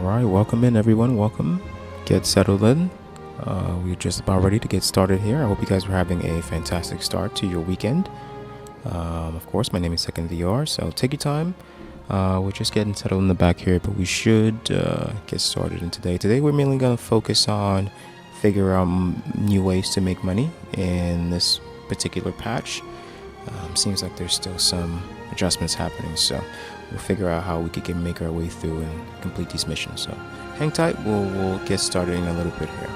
Alright, welcome in everyone, welcome. Get settled in. We're just about ready to get started here. I hope you guys are having a fantastic start to your weekend. Of course, my name is Second VR, so take your time. We're just getting settled in the back here, but we should get started in today. Today we're mainly going to focus on figure out new ways to make money in this particular patch. Seems like there's still some adjustments happening, so we'll figure out how we can make our way through and complete these missions. So hang tight, we'll get started in a little bit here.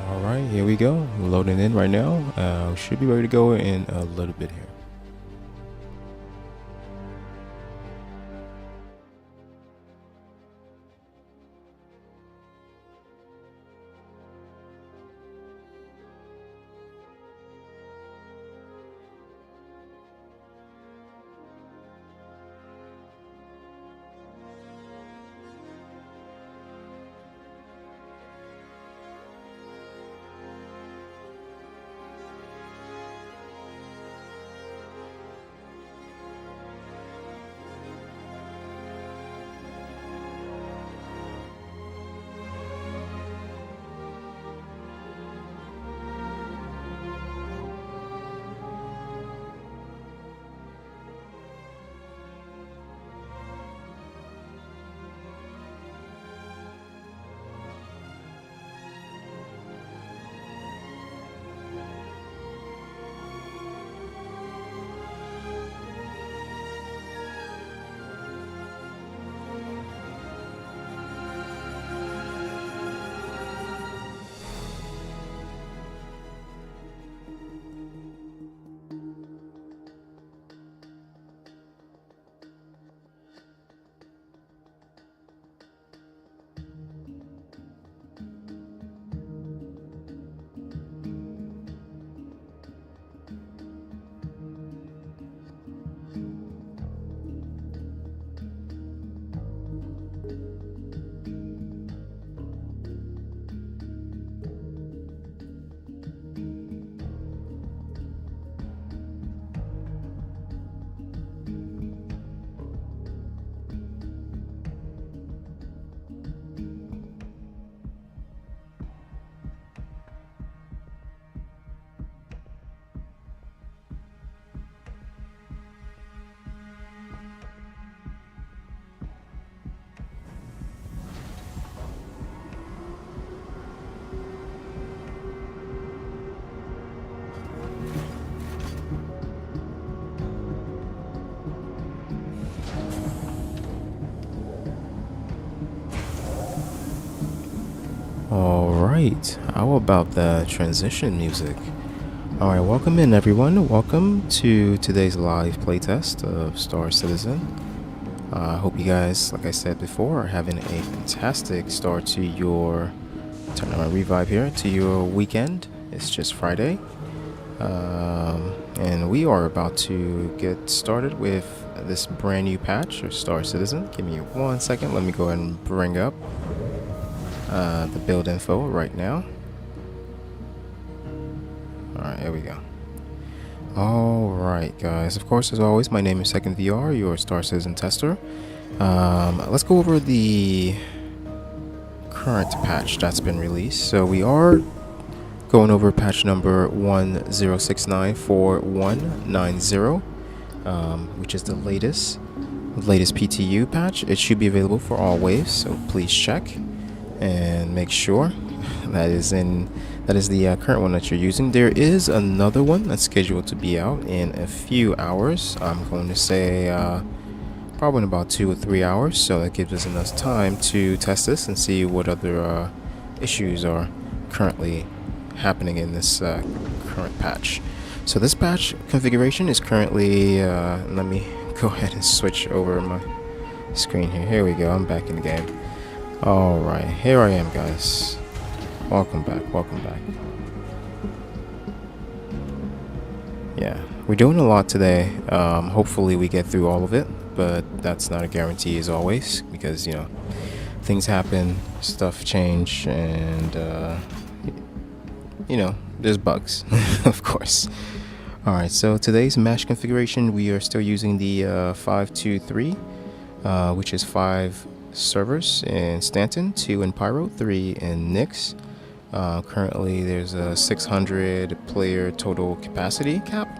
Alright, here we go. We're loading in right now. We should be ready to go in a little bit here. right, how about the transition music? Alright, welcome in everyone. Welcome to today's live playtest of Star Citizen. I hope you guys, like I said before, are having a fantastic start to your, turn on my revive here, to your weekend. It's just Friday. And we are about to get started with this brand new patch of Star Citizen. Give me 1 second, let me go ahead and bring up the build info right now. Alright, here we go. Alright guys, of course as always, my name is Second VR, your Star Citizen tester. Let's go over the current patch that's been released. So we are going over patch number 10694190, which is the latest PTU patch. It should be available for all waves, so please check and make sure that is the current one that you're using. There is another one that's scheduled to be out in a few hours. I'm going to say probably in about 2 or 3 hours, so that gives us enough time to test this and see what other issues are currently happening in this current patch. So this patch configuration is currently let me go ahead and switch over my screen here. Here we go, I'm back in the game. Alright, here I am guys. Welcome back, welcome back. Yeah, we're doing a lot today. Hopefully we get through all of it, but that's not a guarantee as always, because you know, things happen, stuff change, and you know, there's bugs, of course. Alright, so today's mesh configuration, we are still using the 523, which is 5 servers in Stanton, 2 in Pyro, 3 in Nix. Currently there's a 600 player total capacity cap.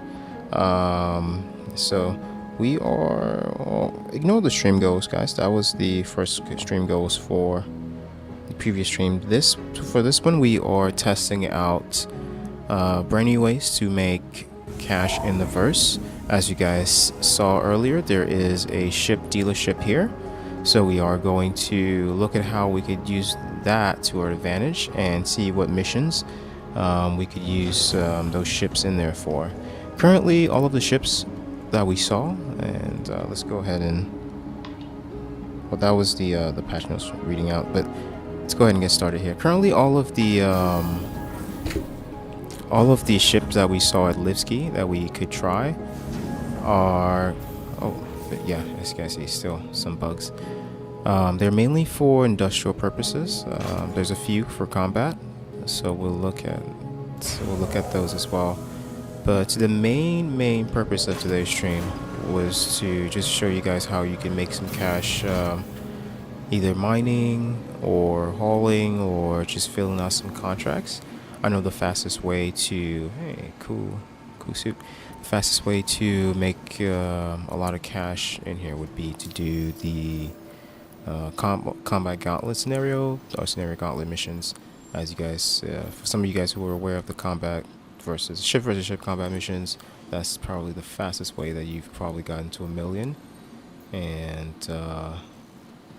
So we are, ignore the stream goals guys, that was the first stream goals for the previous stream. For this one we are testing out brand new ways to make cash in the verse. As you guys saw earlier, there is a ship dealership here. So we are going to look at how we could use that to our advantage and see what missions we could use those ships in there for. Currently, all of the ships that we saw, and let's go ahead and, well, that was the patch notes reading out, but let's go ahead and get started here. Currently, all of the ships that we saw at Levski that we could try are, but yeah, as you guys see, still some bugs. They're mainly for industrial purposes. There's a few for combat, so we'll look at those as well. But the main purpose of today's stream was to just show you guys how you can make some cash, either mining or hauling or just filling out some contracts. I know the fastest way to, hey, cool suit. The fastest way to make a lot of cash in here would be to do the combat gauntlet scenario or scenario gauntlet missions. As you guys, for some of you guys who are aware of the combat versus ship combat missions, that's probably the fastest way that you've probably gotten to 1 million. And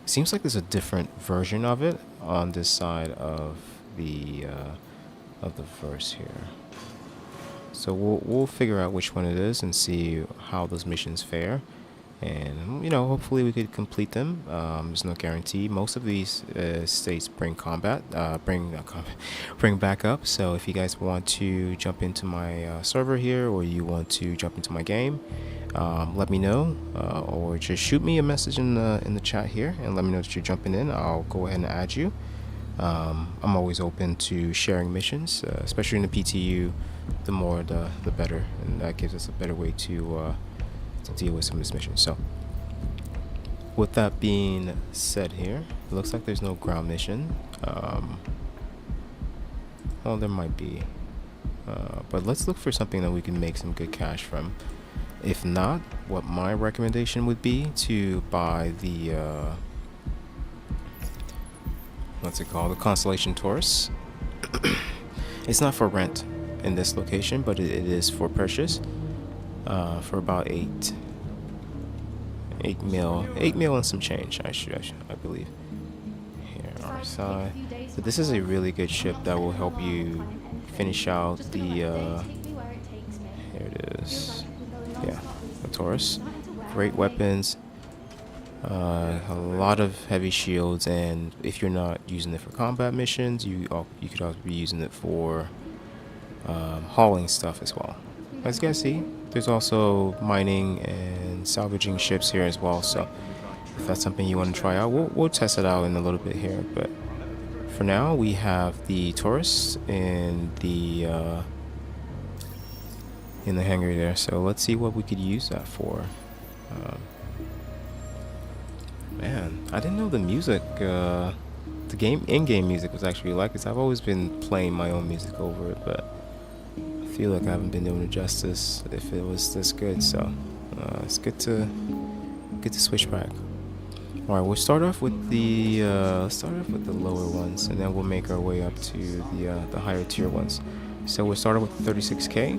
seems like there's a different version of it on this side of the verse here. So we'll figure out which one it is and see how those missions fare, and you know, hopefully we could complete them. There's no guarantee. Most of these states bring bring backup. So if you guys want to jump into my server here, or you want to jump into my game, let me know, or just shoot me a message in the chat here and let me know that you're jumping in. I'll go ahead and add you. I'm always open to sharing missions, especially in the PTU. The more the better, and that gives us a better way to deal with some of this mission. So with that being said here, it looks like there's no ground mission. Well, there might be, but let's look for something that we can make some good cash from. If not, what my recommendation would be to buy the what's it called, the Constellation Taurus. It's not for rent in this location, but it is for purchase, for about 8 mil and some change, I believe. Here, Alright, so this is a really good ship that will help you finish out the, here it is, yeah, the Taurus. Great weapons, a lot of heavy shields, and if you're not using it for combat missions, you could also be using it for hauling stuff as well. As you guys see, there's also mining and salvaging ships here as well, so if that's something you want to try out, we'll test it out in a little bit here. But for now, we have the Taurus in the hangar there, so let's see what we could use that for. Man, I didn't know the music, the in-game music was actually like this. I've always been playing my own music over it, but I feel like I haven't been doing it justice if it was this good. So it's good to switch back. All right, we'll start off with the lower ones, and then we'll make our way up to the higher tier ones. So we'll start off with 36K.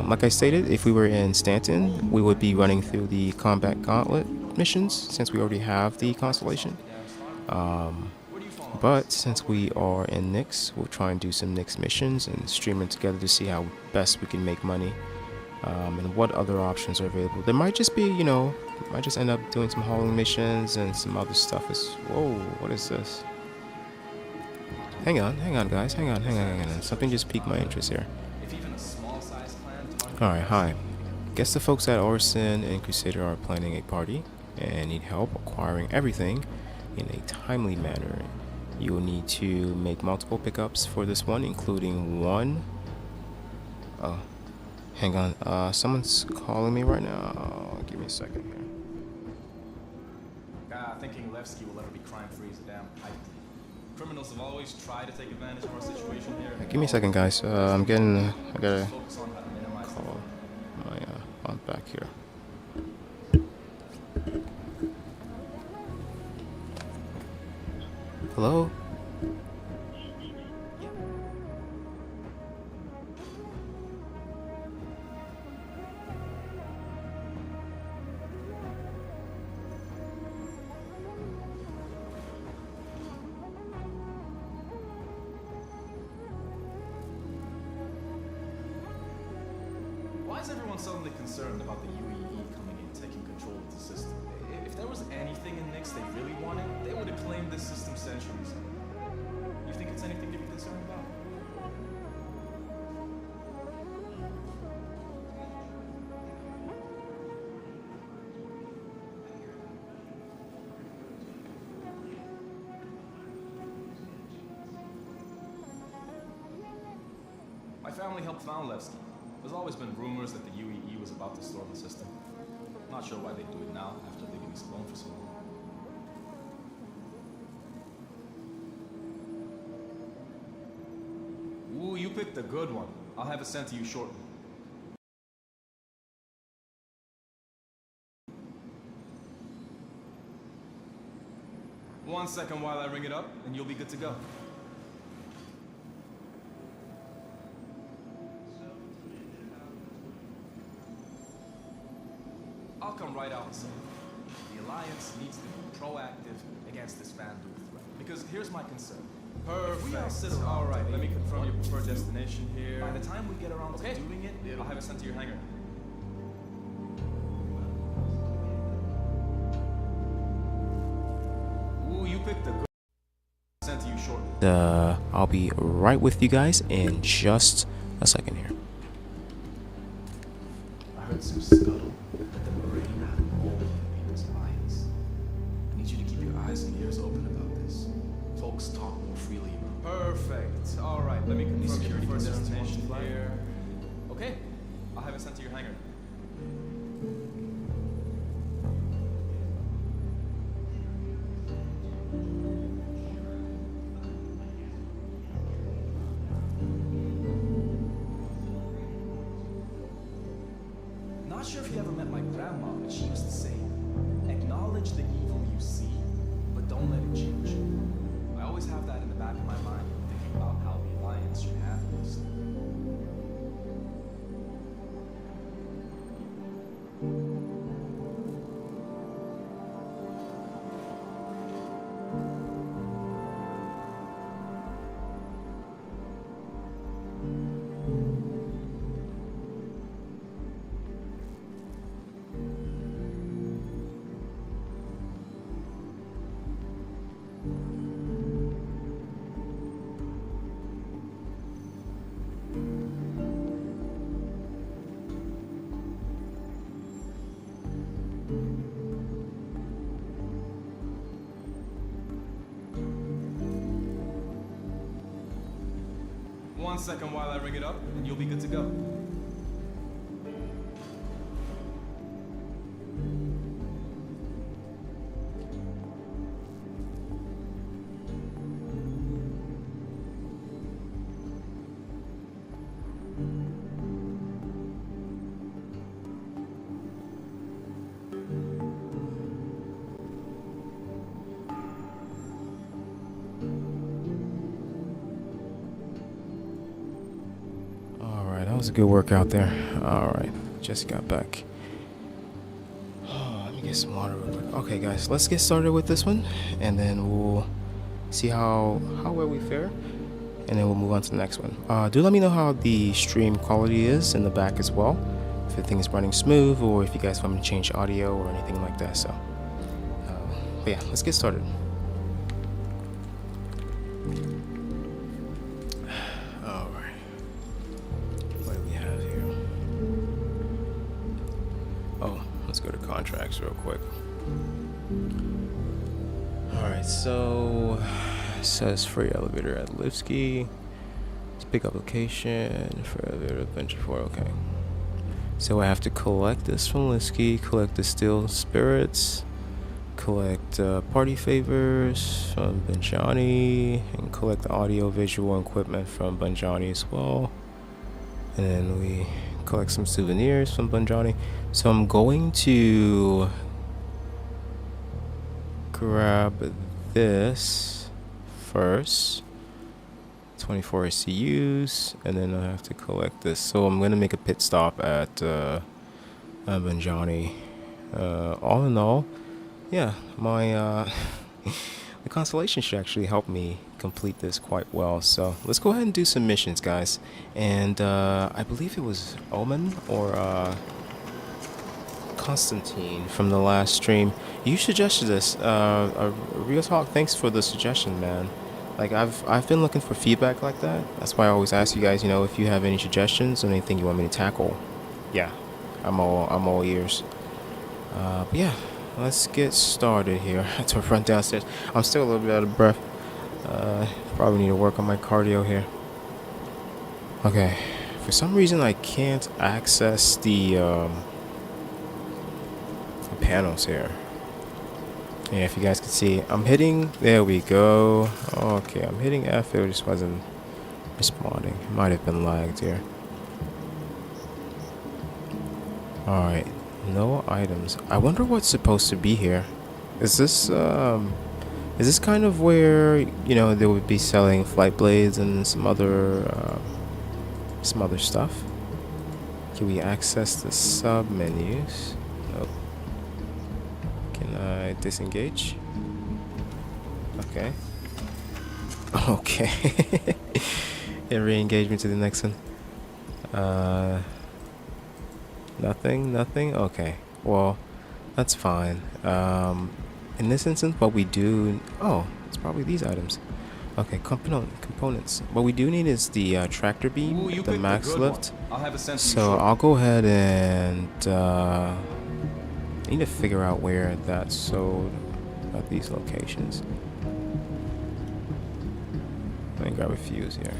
Like I stated, if we were in Stanton, we would be running through the combat gauntlet missions since we already have the constellation. But since we are in Nyx, we'll try and do some Nyx missions and stream them together to see how best we can make money, and what other options are available. There might just be, might just end up doing some hauling missions and some other stuff. Whoa, what is this? Hang on, guys, hang on. Something just piqued my interest here. Alright, hi. Guess the folks at Arson and Crusader are planning a party and need help acquiring everything in a timely manner. You will need to make multiple pickups for this one, including one. Oh, hang on. Someone's calling me right now. Give me a second here. Thinking Levski will ever be crime-free is a damn pipe. Criminals have always tried to take advantage of our situation here. Give me a second, guys. I gotta call my aunt back here. Hello? Why is everyone suddenly concerned about the UEE coming in, taking control of the system? If there was anything in Nyx they really wanted, they would have claimed this system centuries ago. You think it's anything to be concerned about? My family helped found Levski. There's always been rumors that the UEE was about to storm the system. Not sure why they do it now, after leaving us alone for so long. Ooh, you picked a good one. I'll have it sent to you shortly. One second while I ring it up, and you'll be good to go. I'll come right out and say, the Alliance needs to be proactive against this Vanduul threat. Because here's my concern. Perfect. All right, let me confirm your preferred destination here. By the time we get around to doing it, I'll have it sent to your hangar. Ooh, you picked a good. Sent to you shortly. I'll be right with you guys in just a second here. I heard some scuttle that the Marine had all of the people's minds. I need you to keep your eyes and ears open about this. Folks talk more freely about. Perfect. All right, let me confirm your first destination here. Okay, I'll have it sent to your hangar. Not sure if you ever met my grandma, but she used to say, acknowledge the evil you see, but don't let it change you. I always have that in the back of my mind, thinking about how the Alliance should handle this. 1 second while I ring it up, and you'll be good to go. That was a good workout there. Alright, just got back. Let me get some water real quick. Okay guys, let's get started with this one, and then we'll see how well we fare, and then we'll move on to the next one. Do let me know how the stream quality is in the back as well, if everything's running smooth, or if you guys want me to change audio or anything like that. So but yeah, let's get started. Let's go to contracts real quick. Alright, so it says free elevator at Levski. Let's pick up location for elevator adventure 4. Okay. So I have to collect this from Levski, collect the steel spirits, collect party favors from Banjani, and collect the audio visual equipment from Banjani as well. And then we collect some souvenirs from Banjani. So I'm going to grab this first, 24 SCUs, and then I have to collect this. So I'm going to make a pit stop at Banjani. All in all, yeah, my the constellation should actually help me complete this quite well. So let's go ahead and do some missions, guys. And I believe it was Omen or Constantine from the last stream. You suggested this. Real talk, thanks for the suggestion, man. Like I've been looking for feedback like that. That's why I always ask you guys, you know, if you have any suggestions or anything you want me to tackle. Yeah, I'm all ears. But yeah, let's get started here. I have to run downstairs. I'm still a little bit out of breath. Probably need to work on my cardio here. Okay, for some reason I can't access the panels here. Yeah, if you guys can see, I'm hitting, there we go. Okay, I'm hitting F, it just wasn't responding. It might have been lagged here. Alright, no items. I wonder what's supposed to be here. Is this kind of where, you know, they would be selling flight blades and some other stuff? Can we access the sub menus? Nope. Can I disengage? Okay. Okay. And re-engage me to the next one. Nothing? Okay. Well, that's fine. In this instance, what we do... Oh, it's probably these items. Okay, components. What we do need is the tractor beam, the max lift. So I'll go ahead and... I need to figure out where that's sold at these locations. Let me grab a fuse here.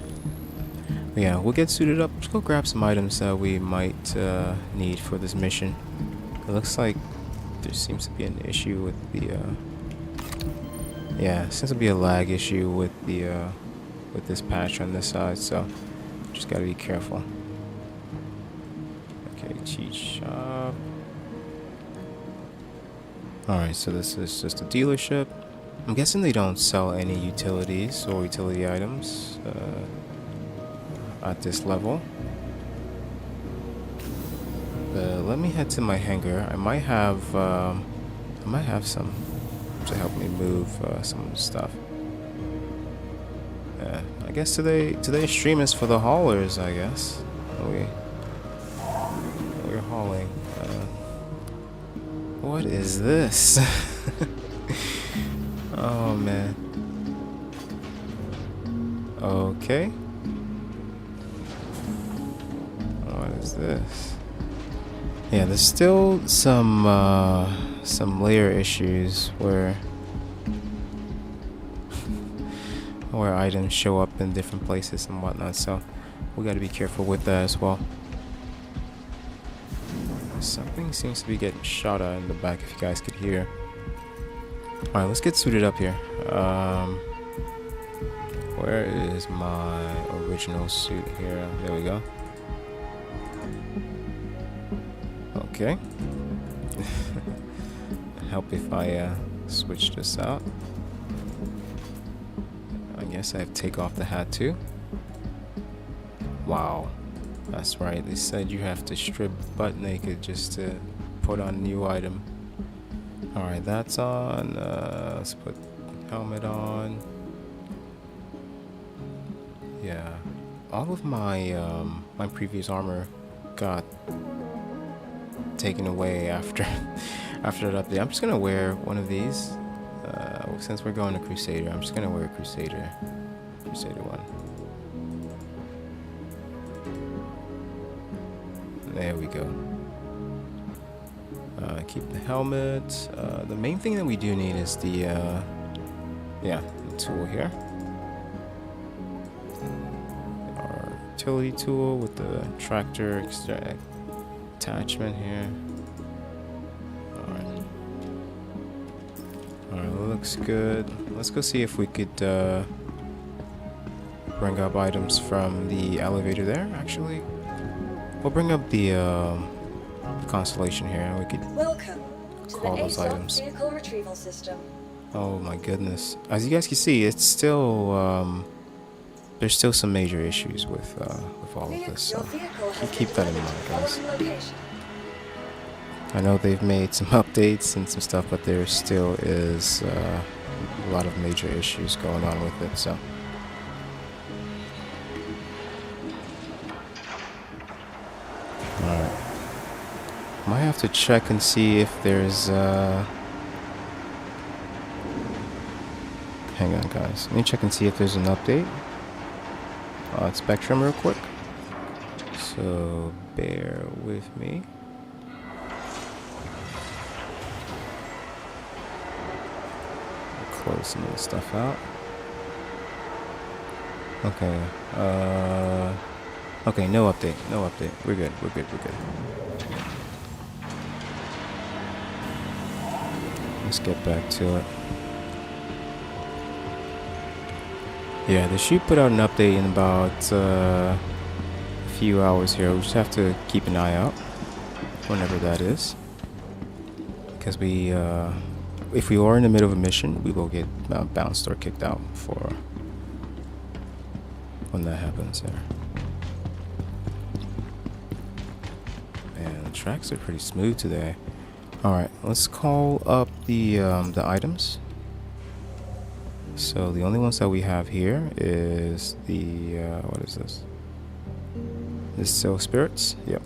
But yeah, we'll get suited up. Let's go grab some items that we might need for this mission. It looks like there seems to be an issue with the yeah, seems to be a lag issue with the with this patch on this side, so just gotta be careful. Okay, cheat shop. Alright, so this is just a dealership. I'm guessing they don't sell any utilities or utility items at this level. But let me head to my hangar. I might have some to help me move some of the stuff. Yeah, I guess today's stream is for the haulers. I guess we're hauling. What is this? Oh man. Okay. What is this? Yeah, there's still some layer issues where items show up in different places and whatnot. So we got to be careful with that as well. Something seems to be getting shot at in the back, if you guys could hear. Alright, let's get suited up here. Where is my original suit here? There we go. Okay. Help if I switch this out. I guess I have to take off the hat too. Wow. That's right, they said you have to strip butt naked just to put on a new item. Alright, that's on. Let's put helmet on. Yeah. All of my my previous armor got taken away after after that update. I'm just gonna wear one of these. Since we're going to Crusader, I'm just gonna wear a Crusader one. There we go. Keep the helmet. The main thing that we do need is the tool here. Our utility tool with the tractor attachment here. Alright, looks good. Let's go see if we could bring up items from the elevator there, actually. We'll bring up the constellation here and we could Welcome call to the those items. vehicle retrieval system. Oh my goodness. As you guys can see, it's still there's still some major issues with all of this, so you keep that in mind, guys. I know they've made some updates and some stuff, but there still is a lot of major issues going on with it, so. Alright. Might have to check and see if there's hang on, guys. Let me check and see if there's an update on Spectrum real quick. So bear with me. Close some of the stuff out. Okay. Okay, no update. No update. We're good. We're good. We're good. Let's get back to it. Yeah, they should put out an update in about a few hours here. We just have to keep an eye out whenever that is. Because we, if we are in the middle of a mission, we will get bounced or kicked out for when that happens there. Man, the tracks are pretty smooth today. Alright, let's call up the items. So the only ones that we have here is the what is this? This Cell Spirits. Yep.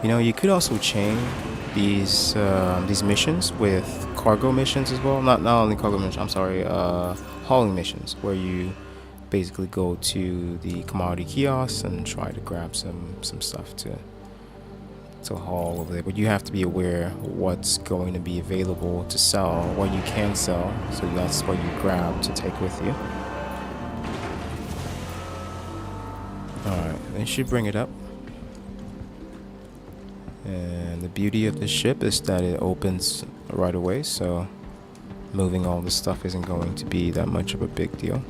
You know, you could also chain these missions with cargo missions as well. Not only cargo missions. I'm sorry, hauling missions, where you basically go to the commodity kiosks and try to grab some stuff to haul over there, but you have to be aware what's going to be available to sell, what you can sell, so that's what you grab to take with you. Alright, they should bring it up. And the beauty of this ship is that it opens right away, so moving all the stuff isn't going to be that much of a big deal.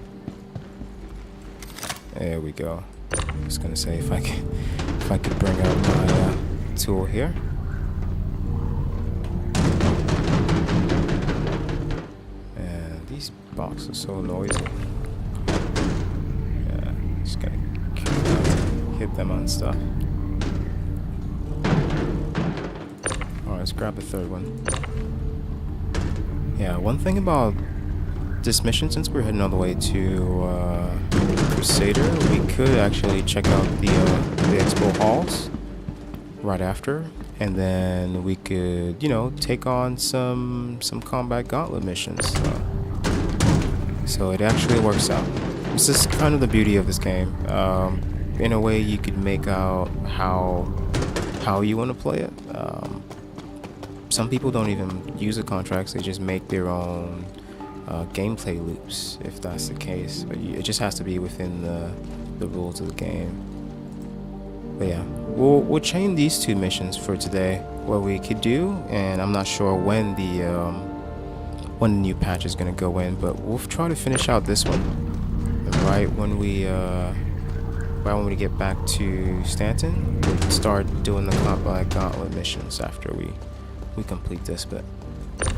There we go. I was gonna say if I could bring out my tool here. And these boxes are so noisy. Yeah, just gotta hit them on stuff. Alright, let's grab a third one. Yeah, one thing about this mission, since we're heading all the way to Crusader, we could actually check out the expo halls right after, and then we could, you know, take on some combat gauntlet missions. So it actually works out. This is kind of the beauty of this game. In a way, you could make out how you want to play it. Some people don't even use the contracts; they just make their own gameplay loops if that's the case, but it just has to be within the rules of the game. But yeah, we'll chain these two missions for today, what we could do, and I'm not sure when the new patch is gonna go in, but we'll try to finish out this one right when we get back to Stanton. We'll start doing the gauntlet missions after we complete this. But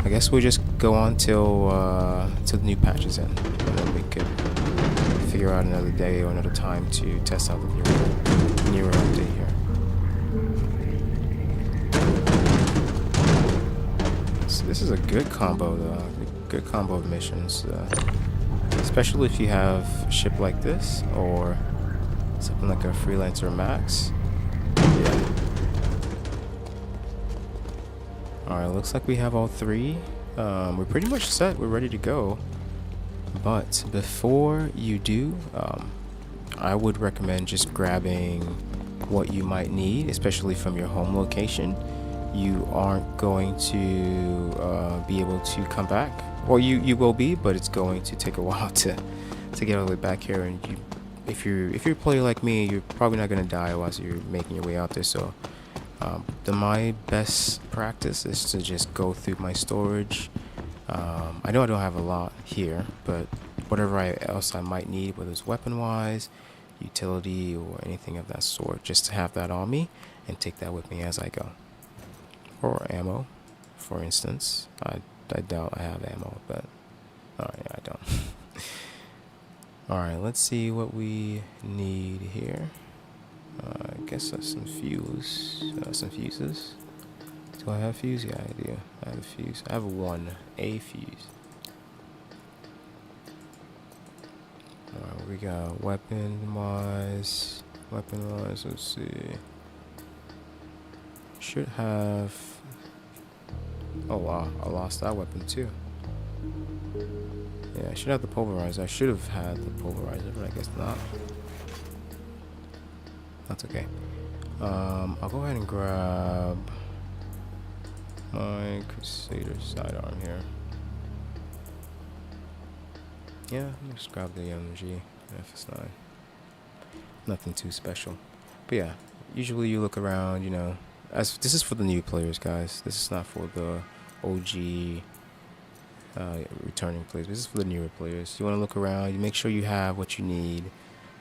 I guess we'll just go on till the new patch is in, and then we could figure out another day or another time to test out the newer update here. So this is a good combo though, good combo of missions, especially if you have a ship like this or something like a Freelancer Max. Yeah. Alright, looks like we have all three. We're pretty much set, we're ready to go. But before you do, I would recommend just grabbing what you might need, especially from your home location. You aren't going to be able to come back. Well, you will be, but it's going to take a while to get all the way back here. And if you're a player like me, you're probably not going to die while you're making your way out there. So my best practice is to just go through my storage. I know I don't have a lot here, but whatever else I might need, whether it's weapon-wise, utility, or anything of that sort, just to have that on me and take that with me as I go. Or ammo, for instance. I doubt I have ammo, but alright, I don't. Alright, let's see what we need here. I guess some fuses. Do I have fuse? Yeah, I do. I have a fuse. I have a fuse. Alright, we got weapon-wise. Let's see. Should have... Oh wow, I lost that weapon too. Yeah, I should have the pulverizer. I should have had the pulverizer, but I guess not. That's okay. I'll go ahead and grab my Crusader sidearm here. Yeah, just grab the MG FS9. Nothing too special. But yeah, usually you look around, you know, as this is for the new players, guys. This is not for the OG returning players. This is for the newer players. You want to look around, you make sure you have what you need,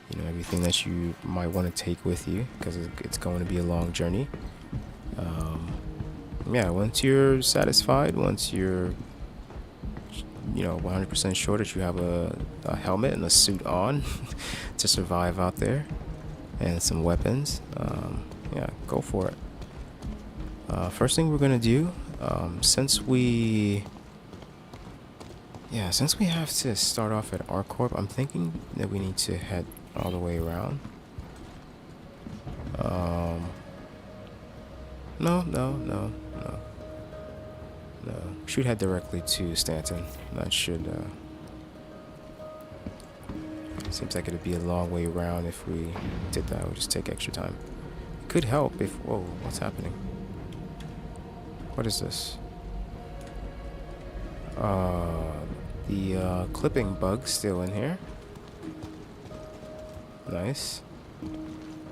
you know, everything that you might want to take with you, because it's going to be a long journey. Yeah, once you're satisfied, once you're, you know, 100% sure that you have a helmet and a suit on to survive out there, and some weapons, yeah, go for it. First thing we're gonna do, since we have to start off at ArcCorp, I'm thinking that we need to head all the way around. No. We should head directly to Stanton. That should, seems like it'd be a long way around if we did that. It would just take extra time. It could help if, whoa, what's happening? What is this? The clipping bug's still in here. Nice.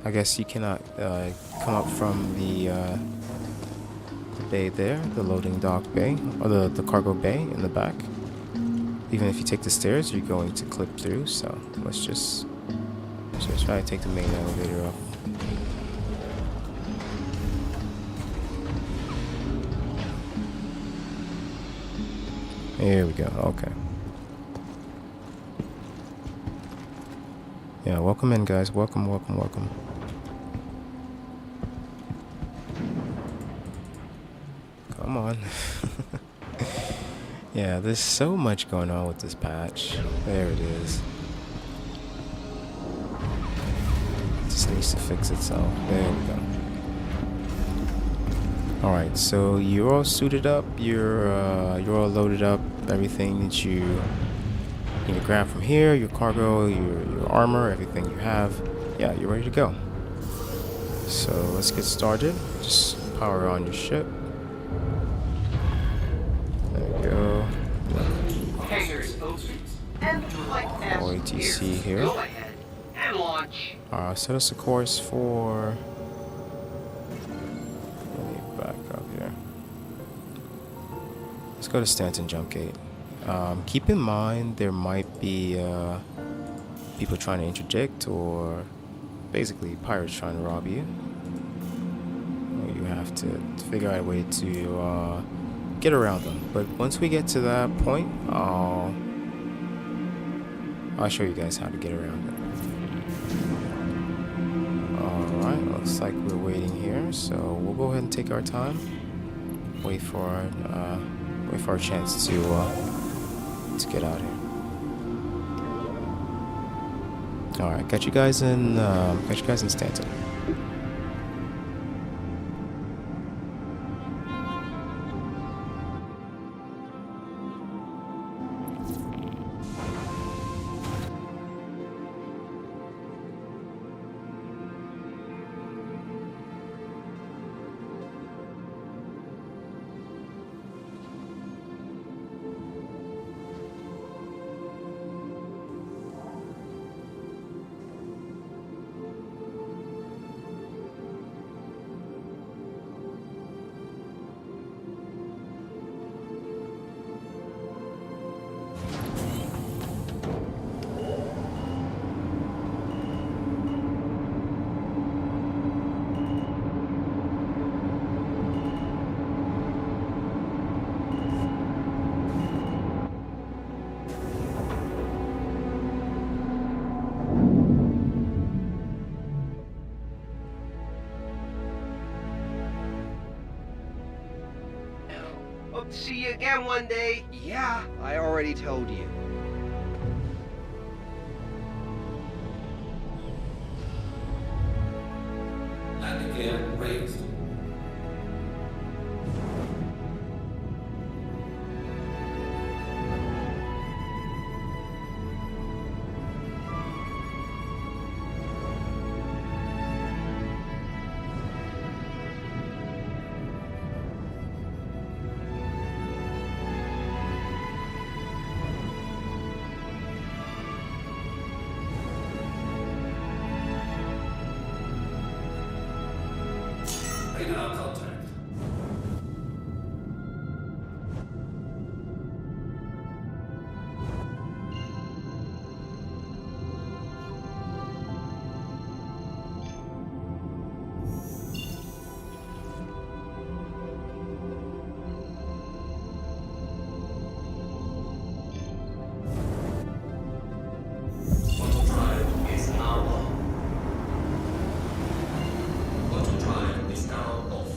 I guess you cannot come up from the bay there, the loading dock bay, or the cargo bay in the back. Even if you take the stairs, you're going to clip through. So let's just try to take the main elevator up. Here we go. Okay. Yeah, welcome in, guys. Welcome. Come on. Yeah, there's so much going on with this patch. There it is. It just needs to fix itself. There we go. Alright, so you're all suited up, you're all loaded up, everything that you need to grab from here, your cargo, your armor, everything you have. Yeah, you're ready to go. So let's get started. Just power on your ship. There we go. Okay, sir, OATC here. Go ahead and launch. Set us a course for... Let me back up here. Let's go to Stanton jump gate. Keep in mind there might be people trying to interject, or basically pirates trying to rob you. You have to figure out a way to get around them. But once we get to that point, I'll show you guys how to get around it. Alright, looks like we're waiting here, so we'll go ahead and take our time. Wait for our chance to get out here. Alright, catch you guys in Stanton. Hope to see you again one day. Yeah, I already told you. Landing gear raised. Radar contact. Auto drive is now on. Auto drive is now off.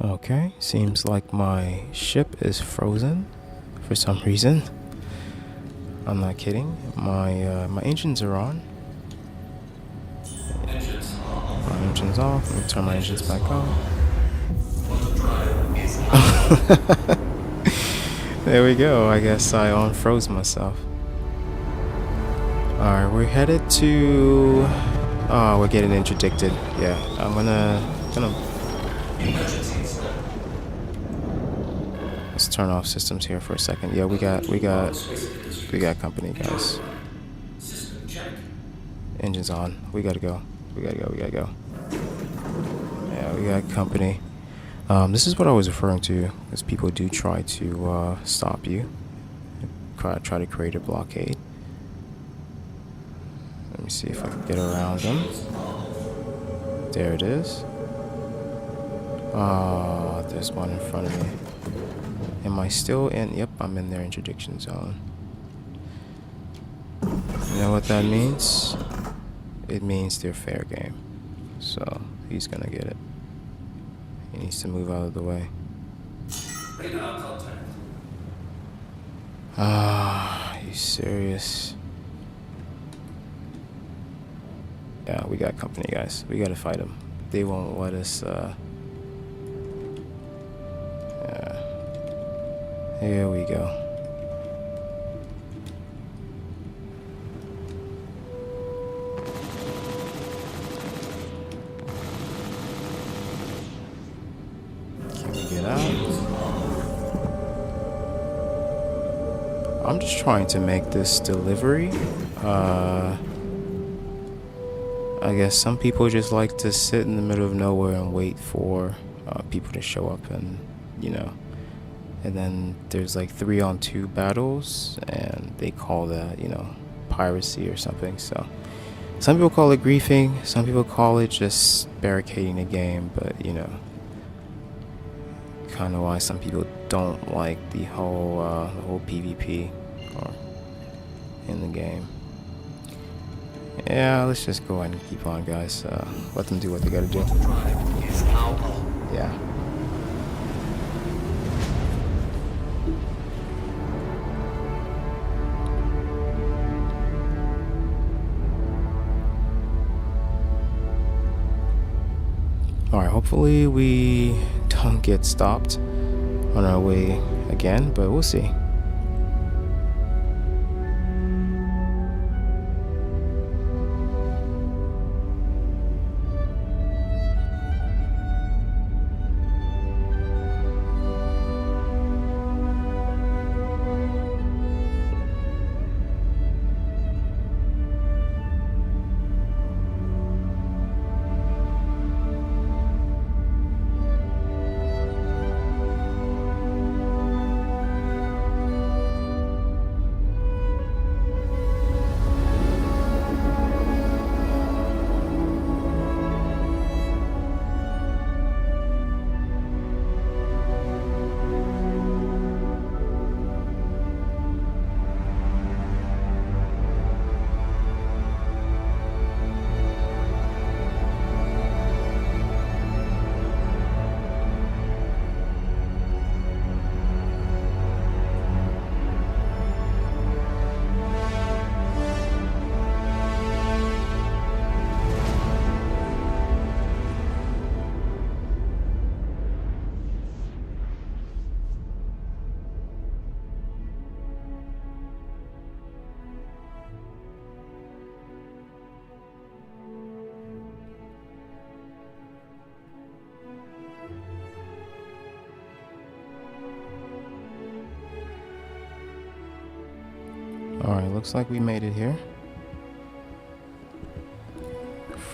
Okay, seems like my ship is frozen for some reason. I'm not kidding. My engines are on. Engines are off. My engine's off. Let me turn my engines back on. Auto drive is off. There we go. I guess I unfroze myself. Alright, we're headed to... Oh, we're getting interdicted. Yeah, I'm gonna... Emergency stop. Let's turn off systems here for a second. Yeah, we got company, guys. System check. Engines on. We gotta go. We gotta go. Yeah, we got company. This is what I was referring to, because people do try to stop you. Try to create a blockade. Let me see if I can get around them. There it is. There's one in front of me. Am I still in? Yep, I'm in their interdiction zone. You know what that means? it means they're fair game. So he's gonna get it. He needs to move out of the way. Radar contact. Ah, you serious? Yeah, we got company, guys. We gotta fight them. They won't let us, yeah. Here we go. Can we get out? I'm just trying to make this delivery. I guess some people just like to sit in the middle of nowhere and wait for people to show up, and you know, and then there's like 3-on-2 battles, and they call that, you know, piracy or something. So some people call it griefing, some people call it just barricading the game, but you know, kind of why some people don't like the whole PvP or in the game. Yeah, let's just go ahead and keep on, guys. Let them do what they gotta do. Drive is now on. Yeah. Alright, hopefully we don't get stopped on our way again, but we'll see. Alright, looks like we made it here.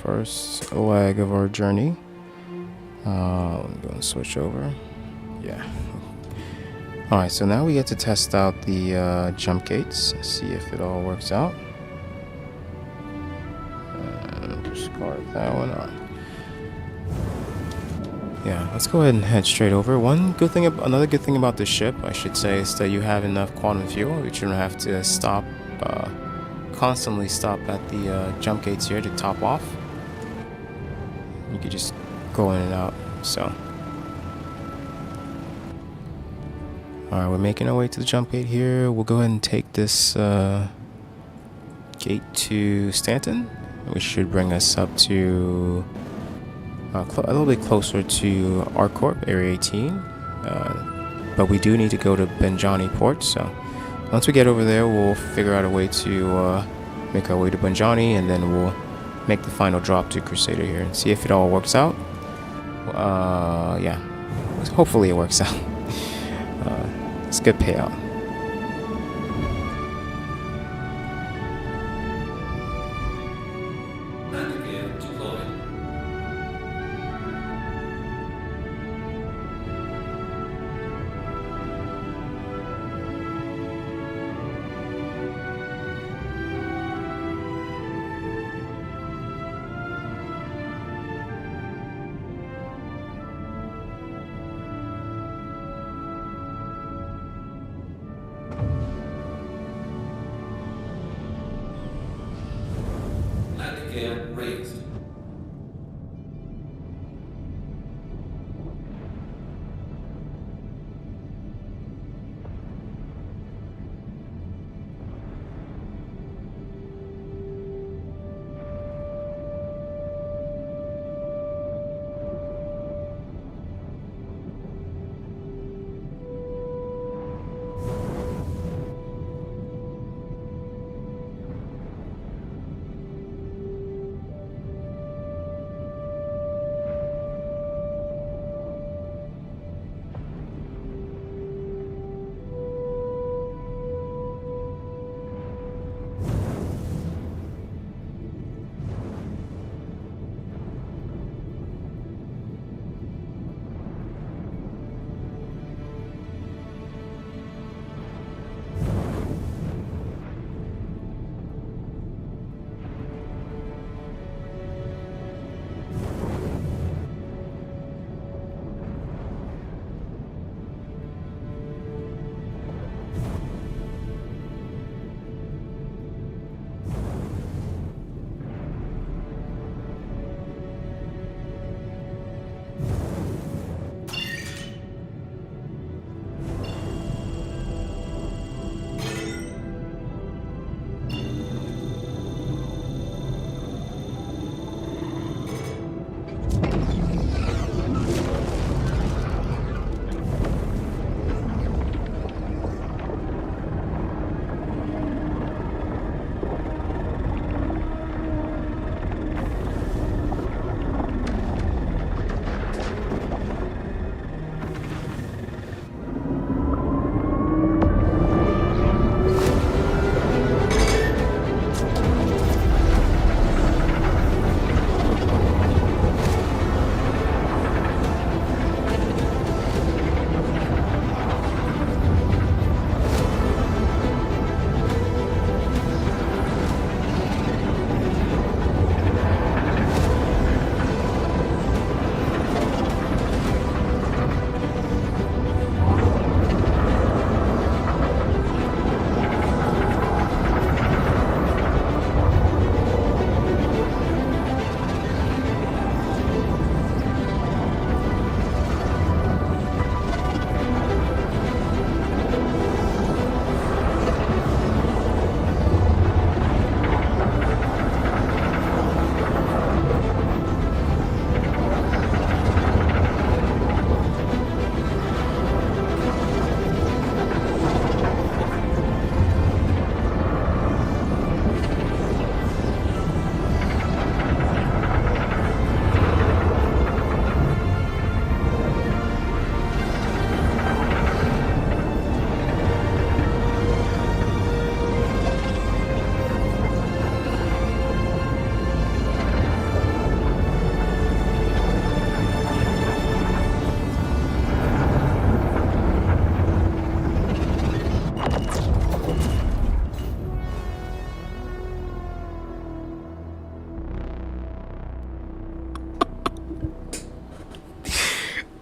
First leg of our journey. I'm going to switch over. Yeah. Alright, so now we get to test out the jump gates, see if it all works out. Discard that one. Alright. Yeah, let's go ahead and head straight over. Another good thing about this ship, I should say, is that you have enough quantum fuel. You shouldn't have to stop, constantly stop at the jump gates here to top off. You could just go in and out. So, all right, we're making our way to the jump gate here. We'll go ahead and take this gate to Stanton, which should bring us up to a little bit closer to ArcCorp, Area 18, but we do need to go to Benjani Port, so once we get over there, we'll figure out a way to make our way to Benjani, and then we'll make the final drop to Crusader here and see if it all works out. Yeah, hopefully it works out. It's a good payout. Landing gear deployed.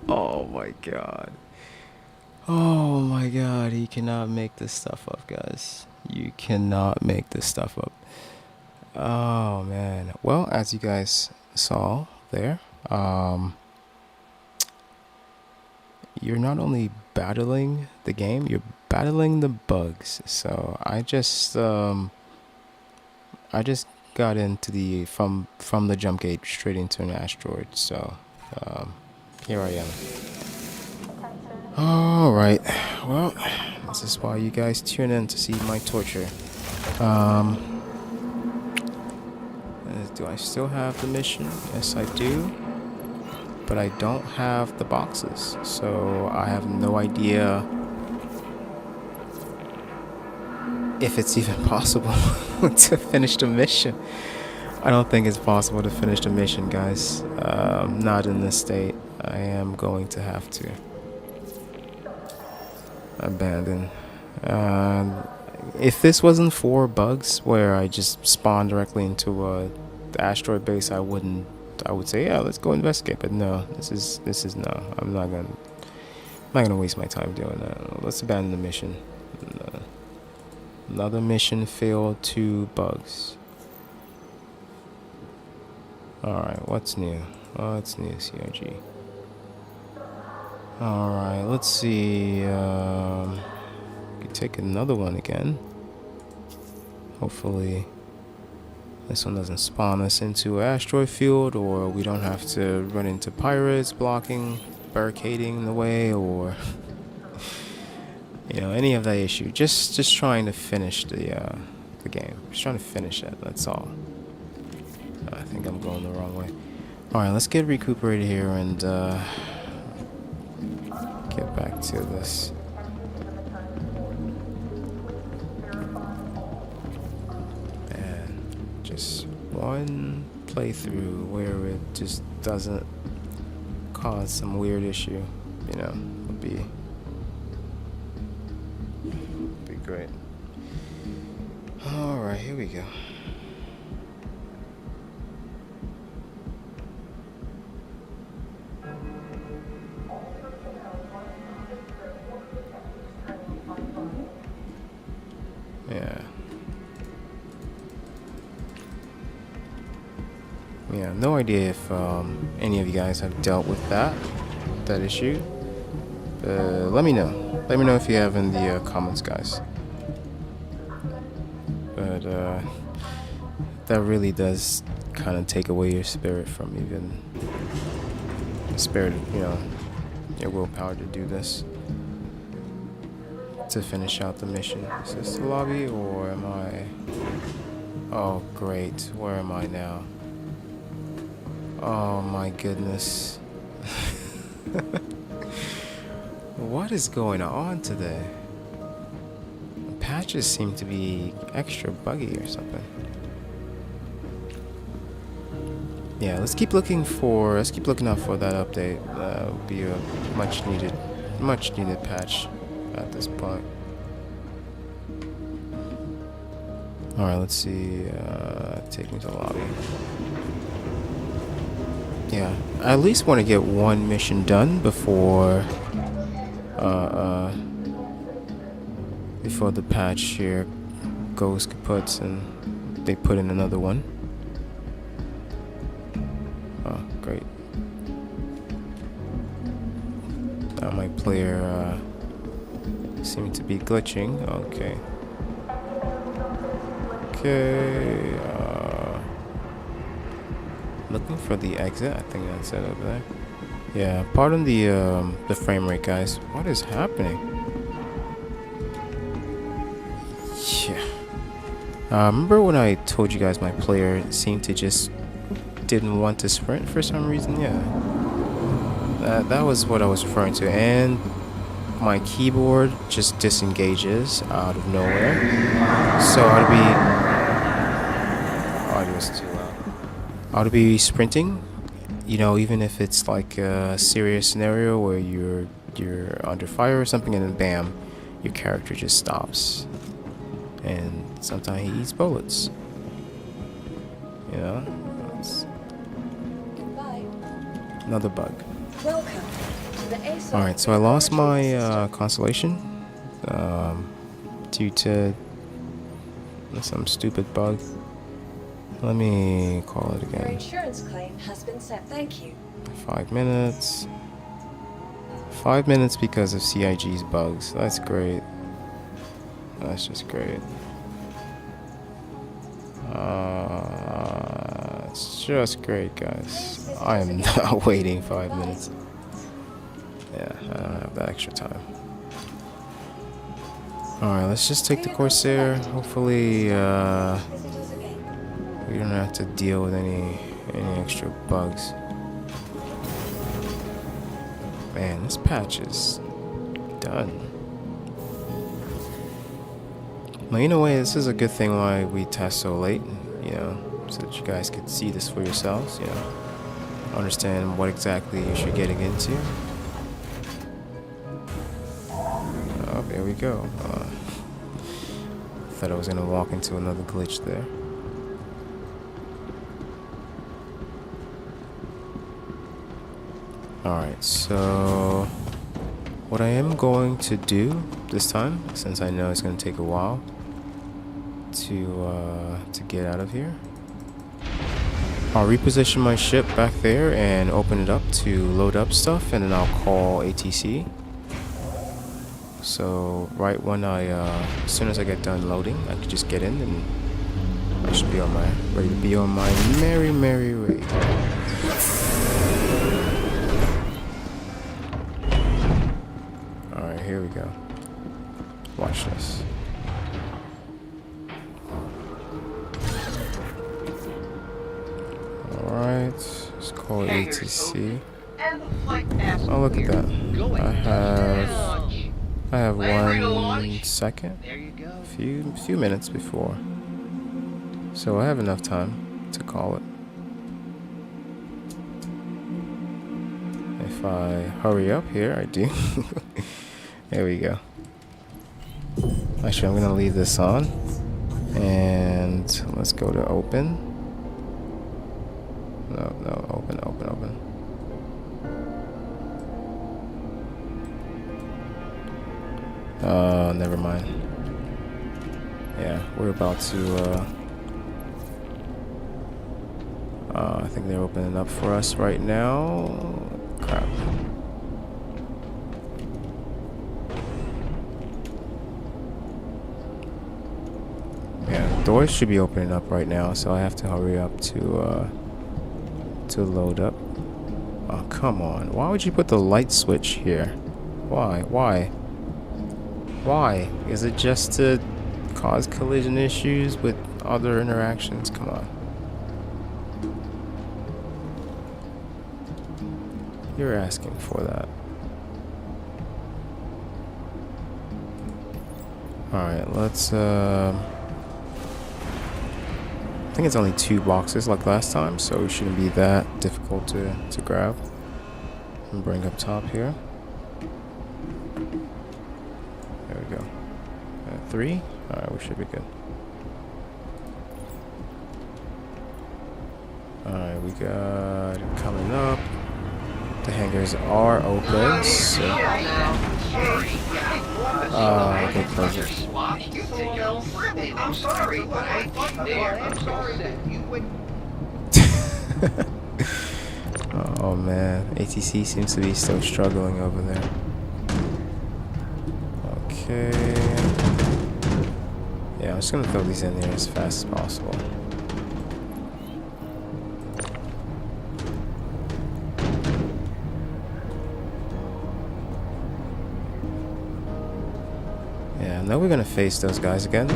Oh my god. Oh my god, he cannot make this stuff up, guys. You cannot make this stuff up. Oh man. Well, as you guys saw there, you're not only battling the game, you're battling the bugs. So I just got into the from the jump gate straight into an asteroid. So here I am. All right. Well, this is why you guys tune in to see my torture. Do I still have the mission? Yes, I do. But I don't have the boxes, so I have no idea if it's even possible to finish the mission. I don't think it's possible to finish the mission, guys. Not in this state. I am going to have to abandon. If this wasn't for bugs where I just spawned directly into the asteroid base, I would say, yeah, let's go investigate. But no, this is no. I'm not gonna waste my time doing that. Let's abandon the mission. Another mission failed, 2 bugs. Alright, what's new? What's new, CRG? Alright, let's see. Could take another one again. Hopefully this one doesn't spawn us into an asteroid field, or we don't have to run into pirates blocking, barricading the way, or you know, any of that issue. Just trying to finish the game. Just trying to finish it. That's all. I think I'm going the wrong way. All right, let's get recuperated here and get back to this. And just one playthrough where it just doesn't cause some weird issue, you know, would be great. All right, here we go. Yeah, no idea if any of you guys have dealt with that issue. Let me know. Let me know if you have in the comments, guys. But that really does kind of take away your spirit from even the spirit, you know, your willpower to do this, to finish out the mission. Is this the lobby, or am I? Oh great, where am I now? Oh my goodness. What is going on today? The patches seem to be extra buggy or something. Yeah, let's keep looking out for that update. Would be a much needed patch at this point. All right, let's see. Take me to the lobby. Yeah, I at least want to get one mission done before the patch here goes kaput and they put in another one. Oh, great. Now my player seemed to be glitching. Okay. Looking for the exit. I think that's it over there. Yeah, pardon the frame rate, guys. What is happening? Yeah. Remember when I told you guys my player seemed to just didn't want to sprint for some reason? Yeah. That was what I was referring to. And my keyboard just disengages out of nowhere. So audio's too loud. I'll be sprinting, you know, even if it's like a serious scenario where you're under fire or something, and then bam, your character just stops. And sometimes he eats bullets. You know? It's another bug. Welcome. Alright, so I lost my constellation due to some stupid bug. Let me call it Your again. insurance claim has been set. Thank you. 5 minutes. 5 minutes because of CIG's bugs. That's great. That's just great. It's just great, guys. I am not waiting 5 minutes. Yeah, I don't have that extra time. Alright, let's just take the Corsair. Hopefully, we don't have to deal with any extra bugs. Man, this patch is done. Well, in a way, this is a good thing why we test so late, you know, so that you guys could see this for yourselves, you know, understand what exactly you're getting into. Oh, there we go. Thought I was gonna walk into another glitch there. Alright, so what I am going to do this time, since I know it's gonna take a while to get out of here, I'll reposition my ship back there and open it up to load up stuff, and then I'll call ATC. So right when as soon as I get done loading, I can just get in and I should be ready to be on my merry way. Alright, here we go. Watch this. Alright, let's call ATC. Oh, look at that. I have 1 second. There you go. Few minutes before. So I have enough time to call it. If I hurry up here, I do. There we go. Actually, I'm gonna leave this on. And let's go to open. No, open. Never mind. Yeah, we're about to, I think they're opening up for us right now. Crap. Yeah, doors should be opening up right now, so I have to hurry up to load up. Oh, come on. Why would you put the light switch here? Why? Is it just to cause collision issues with other interactions? Come on. You're asking for that. Alright, let's I think it's only 2 boxes like last time, so it shouldn't be that difficult to grab. And bring up top here. There we go. 3. Alright, we should be good. Alright, we got it coming up. The hangars are open, so okay, close it. I'm sorry, but I dare. I'm sorry that you would. Oh man, ATC seems to be still struggling over there. Okay. Yeah, I'm just gonna throw these in there as fast as possible. Yeah, now we're gonna face those guys again.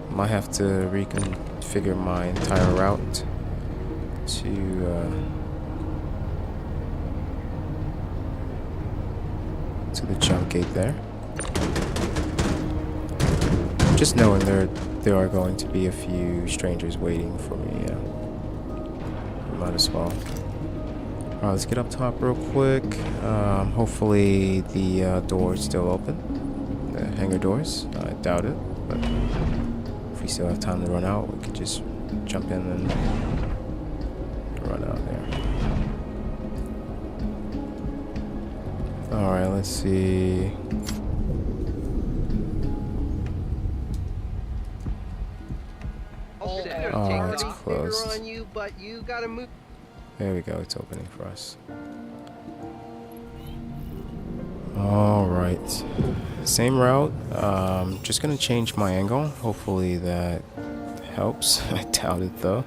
Might have to reconfigure my entire route to the jump gate there. Just knowing there are going to be a few strangers waiting for me. Yeah, might as well. Alright, let's get up top real quick. Hopefully the door is still open. The hangar doors. I doubt it, but if we still have time to run out, we could just jump in and run out there. Alright, let's see. Oh, it's closed. on you, but you gotta move. There we go, it's opening for us. Alright. Same route. Just gonna change my angle. Hopefully that helps. I doubt it though.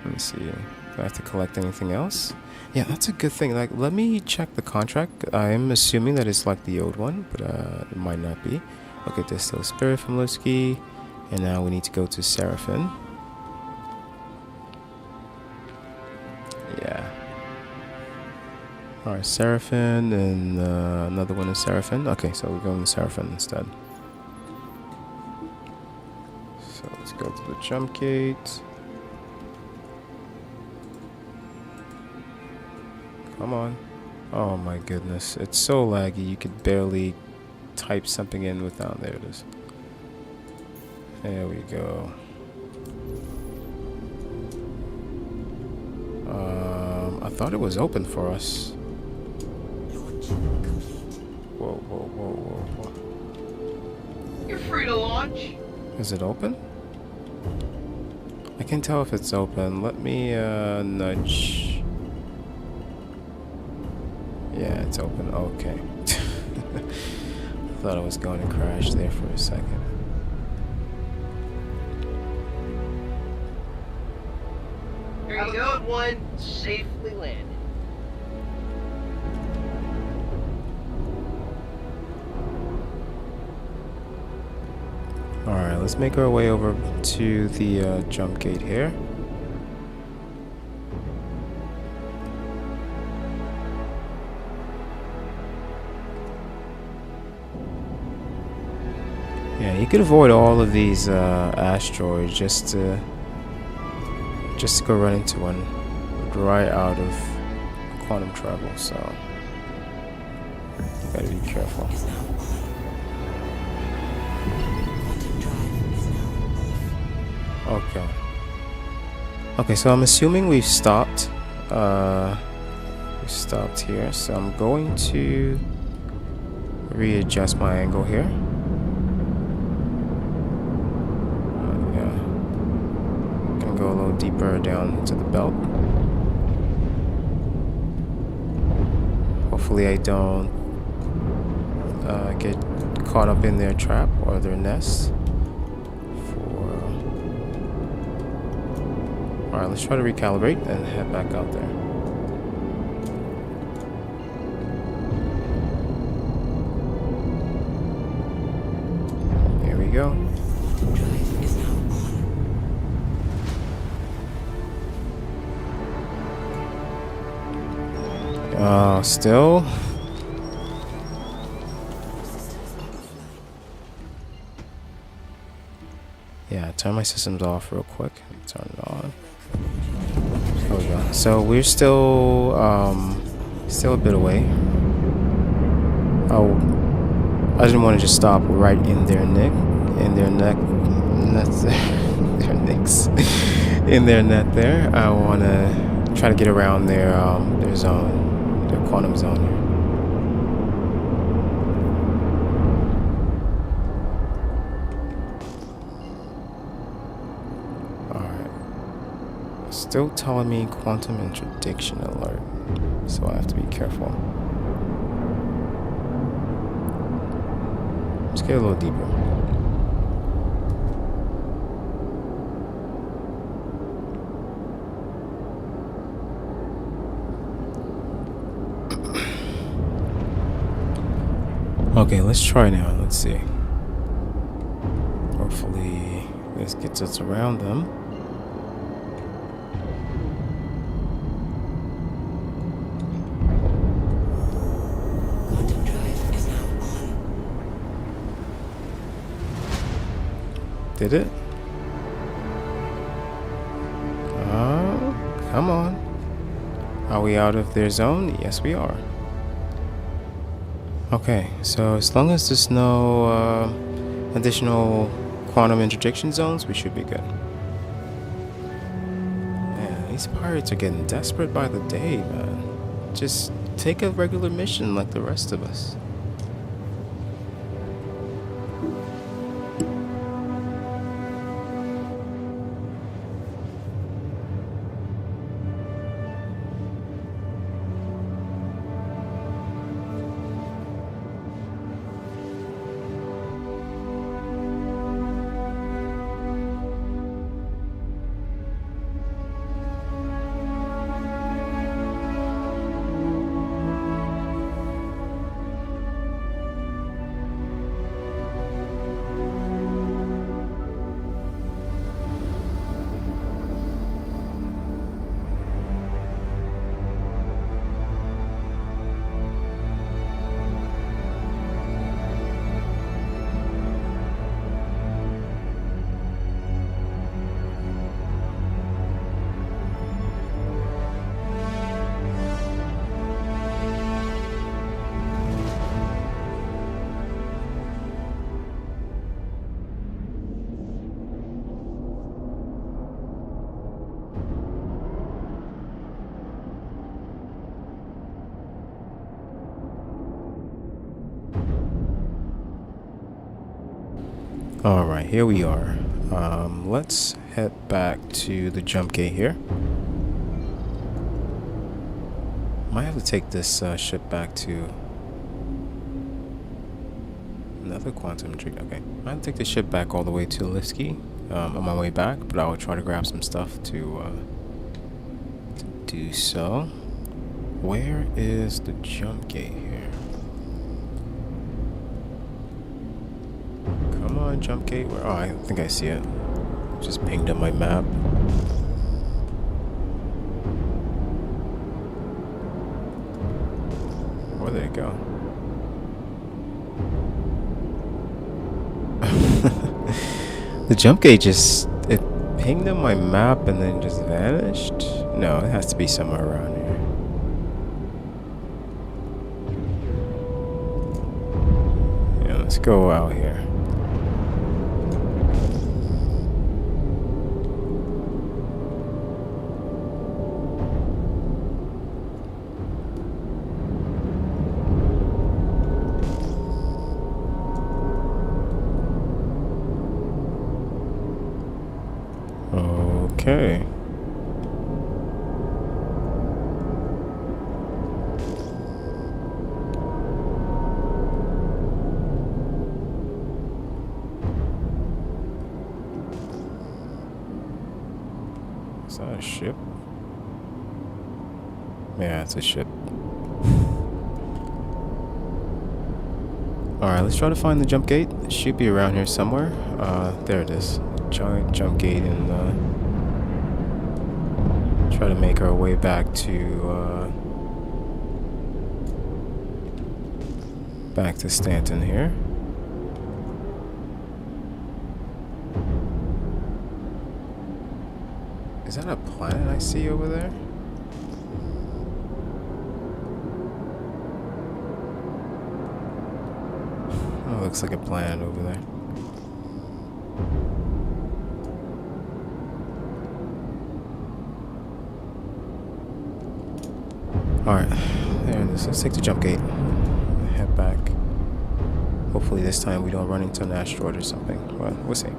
Let me see. Do I have to collect anything else? Yeah, that's a good thing. Like, let me check the contract. I'm assuming that it's like the old one, but it might not be. Okay, there's still Spirit from Levski. And now we need to go to Seraphim. Yeah. Alright, Seraphim and another one is Seraphim. Okay, so we're going to Seraphim instead. So let's go to the jump gate. Come on. Oh my goodness. It's so laggy. You could barely type something in without. There it is. There we go. I thought it was open for us. Whoa, whoa, whoa, whoa, whoa. You're free to launch. Is it open? I can't tell if it's open. Let me nudge. Yeah, it's open. Okay. I thought I was going to crash there for a second. Here you go. One safely landed. Alright, let's make our way over to the jump gate here. Yeah, you could avoid all of these asteroids just to go run into one right out of quantum travel, so you gotta be careful. Okay. Okay, so I'm assuming we've stopped. We stopped here, so I'm going to readjust my angle here. Go a little deeper down to the belt. Hopefully I don't get caught up in their trap or their nest. Alright, let's try to recalibrate and head back out there. Here we go. Still. Yeah, turn my systems off real quick. Turn it on. There we go. So we're still a bit away. Oh, I didn't want to just stop right in their neck, their necks, in their net there. I want to try to get around their zone, their quantum zone here. Alright. Still telling me quantum interdiction alert, so I have to be careful. Let's get a little deeper. Okay, let's try now. Let's see. Hopefully this gets us around them. Quantum drive is now on. Did it? Come on. Are we out of their zone? Yes, we are. Okay, so as long as there's no additional quantum interdiction zones, we should be good. Yeah, These pirates are getting desperate by the day, man. Just take a regular mission like the rest of us. Alright, here we are. Let's head back to the jump gate here. Might have to take this ship back to another quantum tree. Okay, I have to take the ship back all the way to Levski on my way back, but I will try to grab some stuff to do so. Where is the jump gate here? Come on, jump gate. Where? Oh, I think I see it. Just pinged up my map. Where did it go? The jump gate just, it pinged up my map and then just vanished? No, it has to be somewhere around here. Yeah, let's go out here. Okay. Is that a ship? Yeah, it's a ship. Alright, let's try to find the jump gate. It should be around here somewhere. There it is. Giant jump gate, and try to make our way back to Stanton here. Is that a planet I see over there? Oh, looks like a planet over there. Alright, there it is. Let's take the jump gate. Head back. Hopefully this time we don't run into an asteroid or something. Well, we'll see.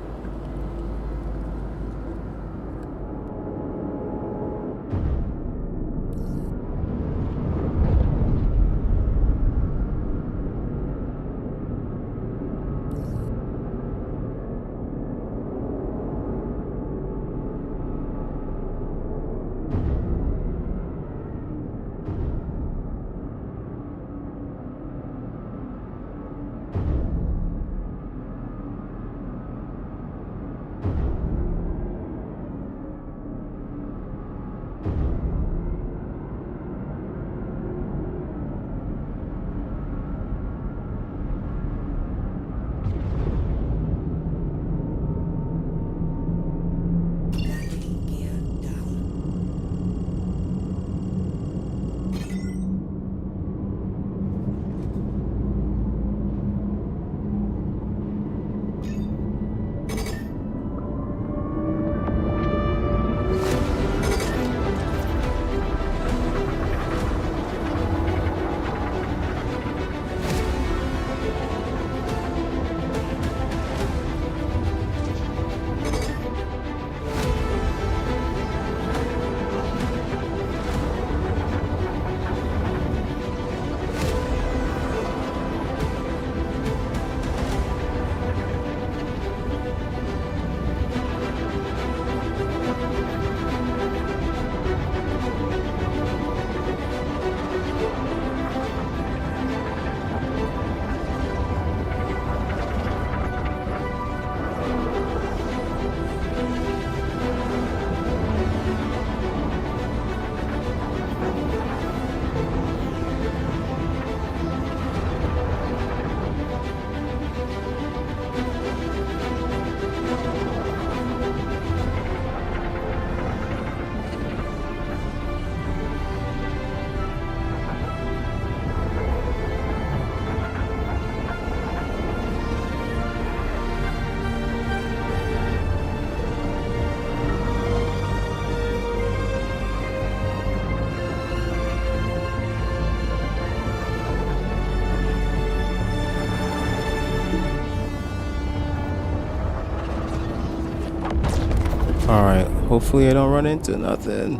Hopefully I don't run into nothing.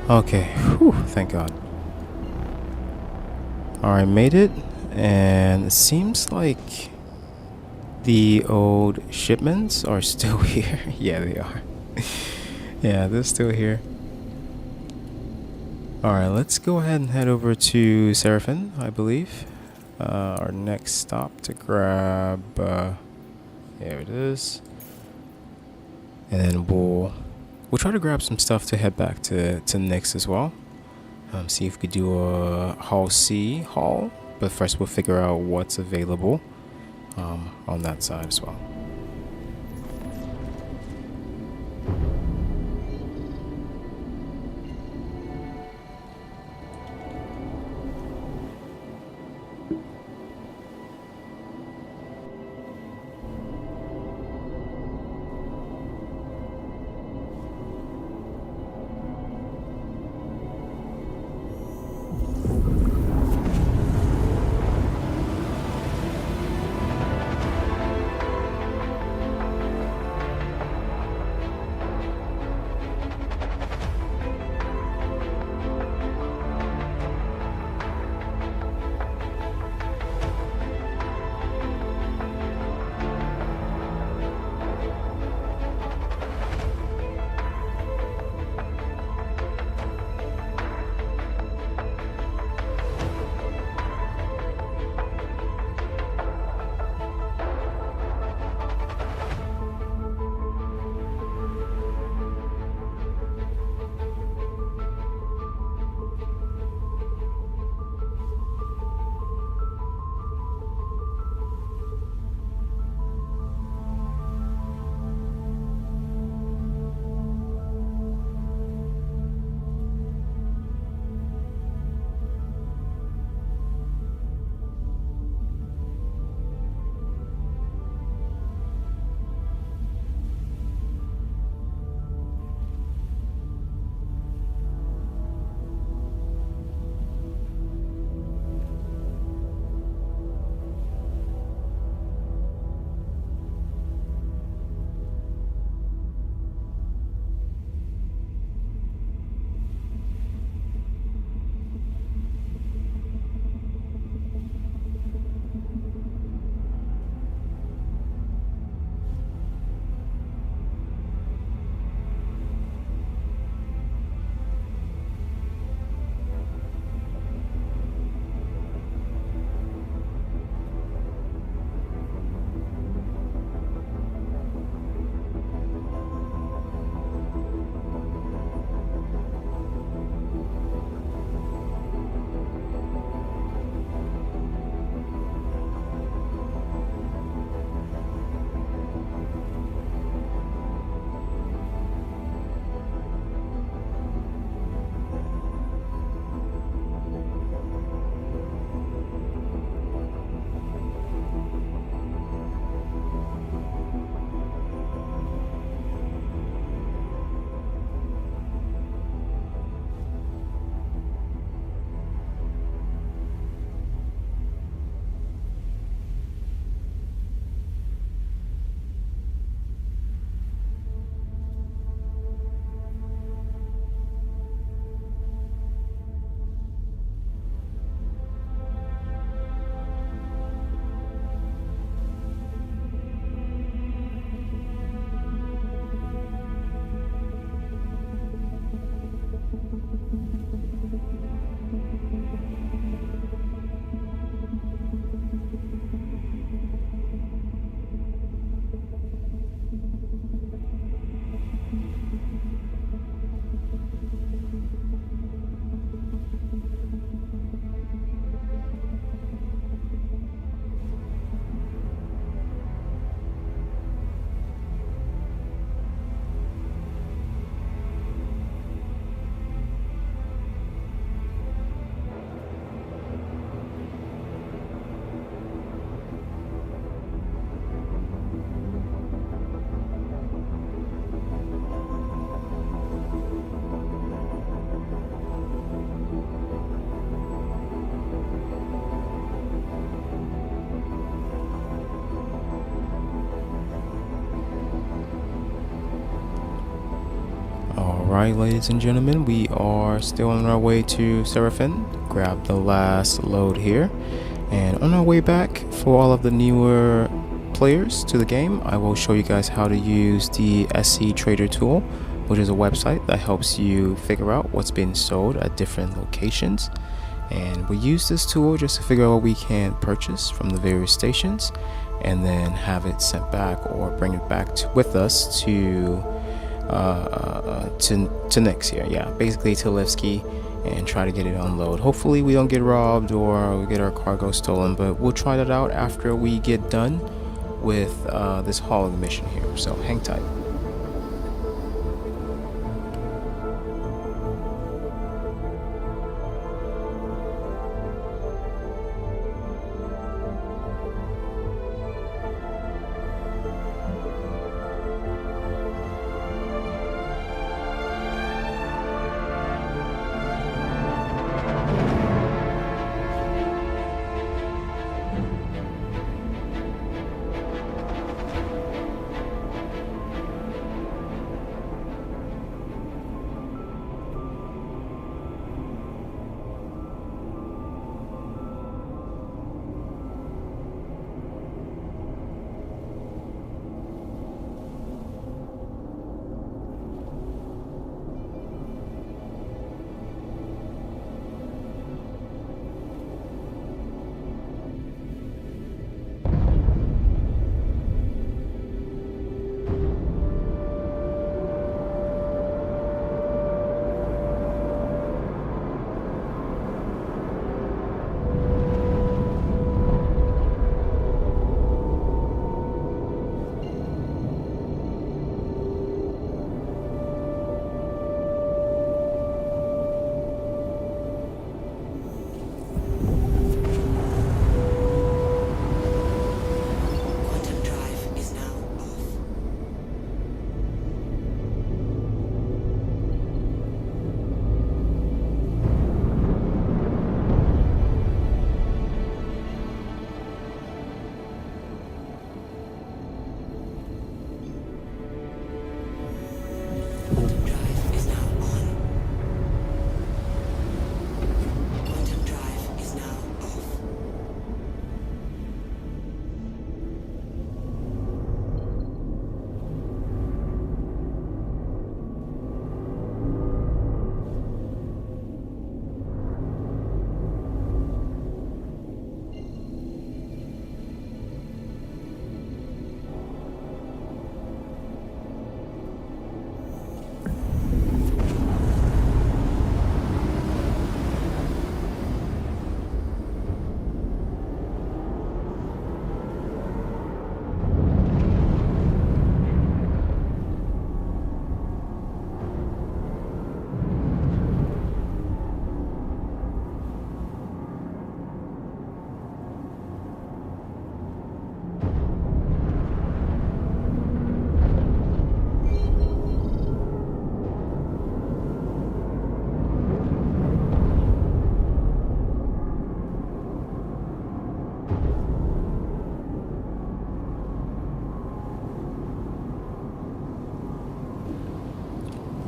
Okay, whew, thank God. Alright, made it. And it seems like the old shipments are still here. Yeah, they are. Yeah, they're still here. Alright, let's go ahead and head over to Seraphim, I believe. Our next stop to grab... here it is. And then we'll try to grab some stuff to head back to Nyx as well. See if we could do a Hall C haul. But first we'll figure out what's available on that side as well. Alright, ladies and gentlemen, we are still on our way to Seraphim. Grab the last load here. And on our way back, for all of the newer players to the game, I will show you guys how to use the SC Trader tool, which is a website that helps you figure out what's being sold at different locations. And we use this tool just to figure out what we can purchase from the various stations and then have it sent back or bring it back with us to Nix here, yeah, basically to Levski, and try to get it on load. Hopefully we don't get robbed or we get our cargo stolen, but we'll try that out after we get done with this hauling mission here, so hang tight.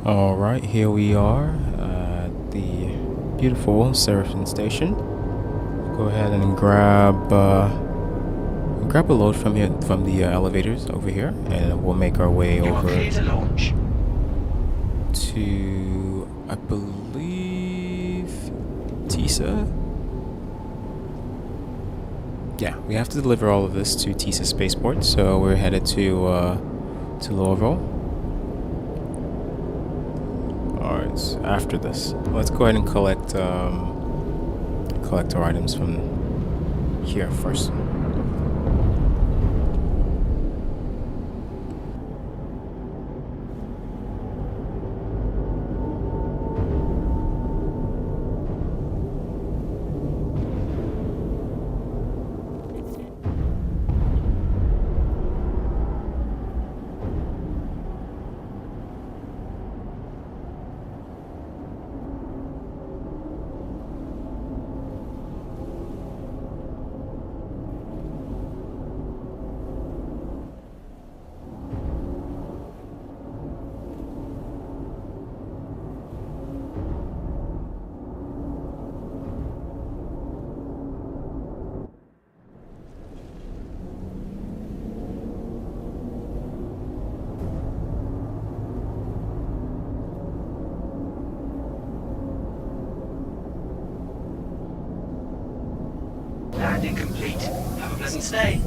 Alright, here we are at the beautiful Seraphim station. Go ahead and grab a load from here, from the elevators over here, and we'll make our way over to, I believe, Tisa. Yeah, we have to deliver all of this to Tisa Spaceport, so we're headed to Louisville. Alright, after this, let's go ahead and collect our items from here first. landing complete. Have a pleasant stay.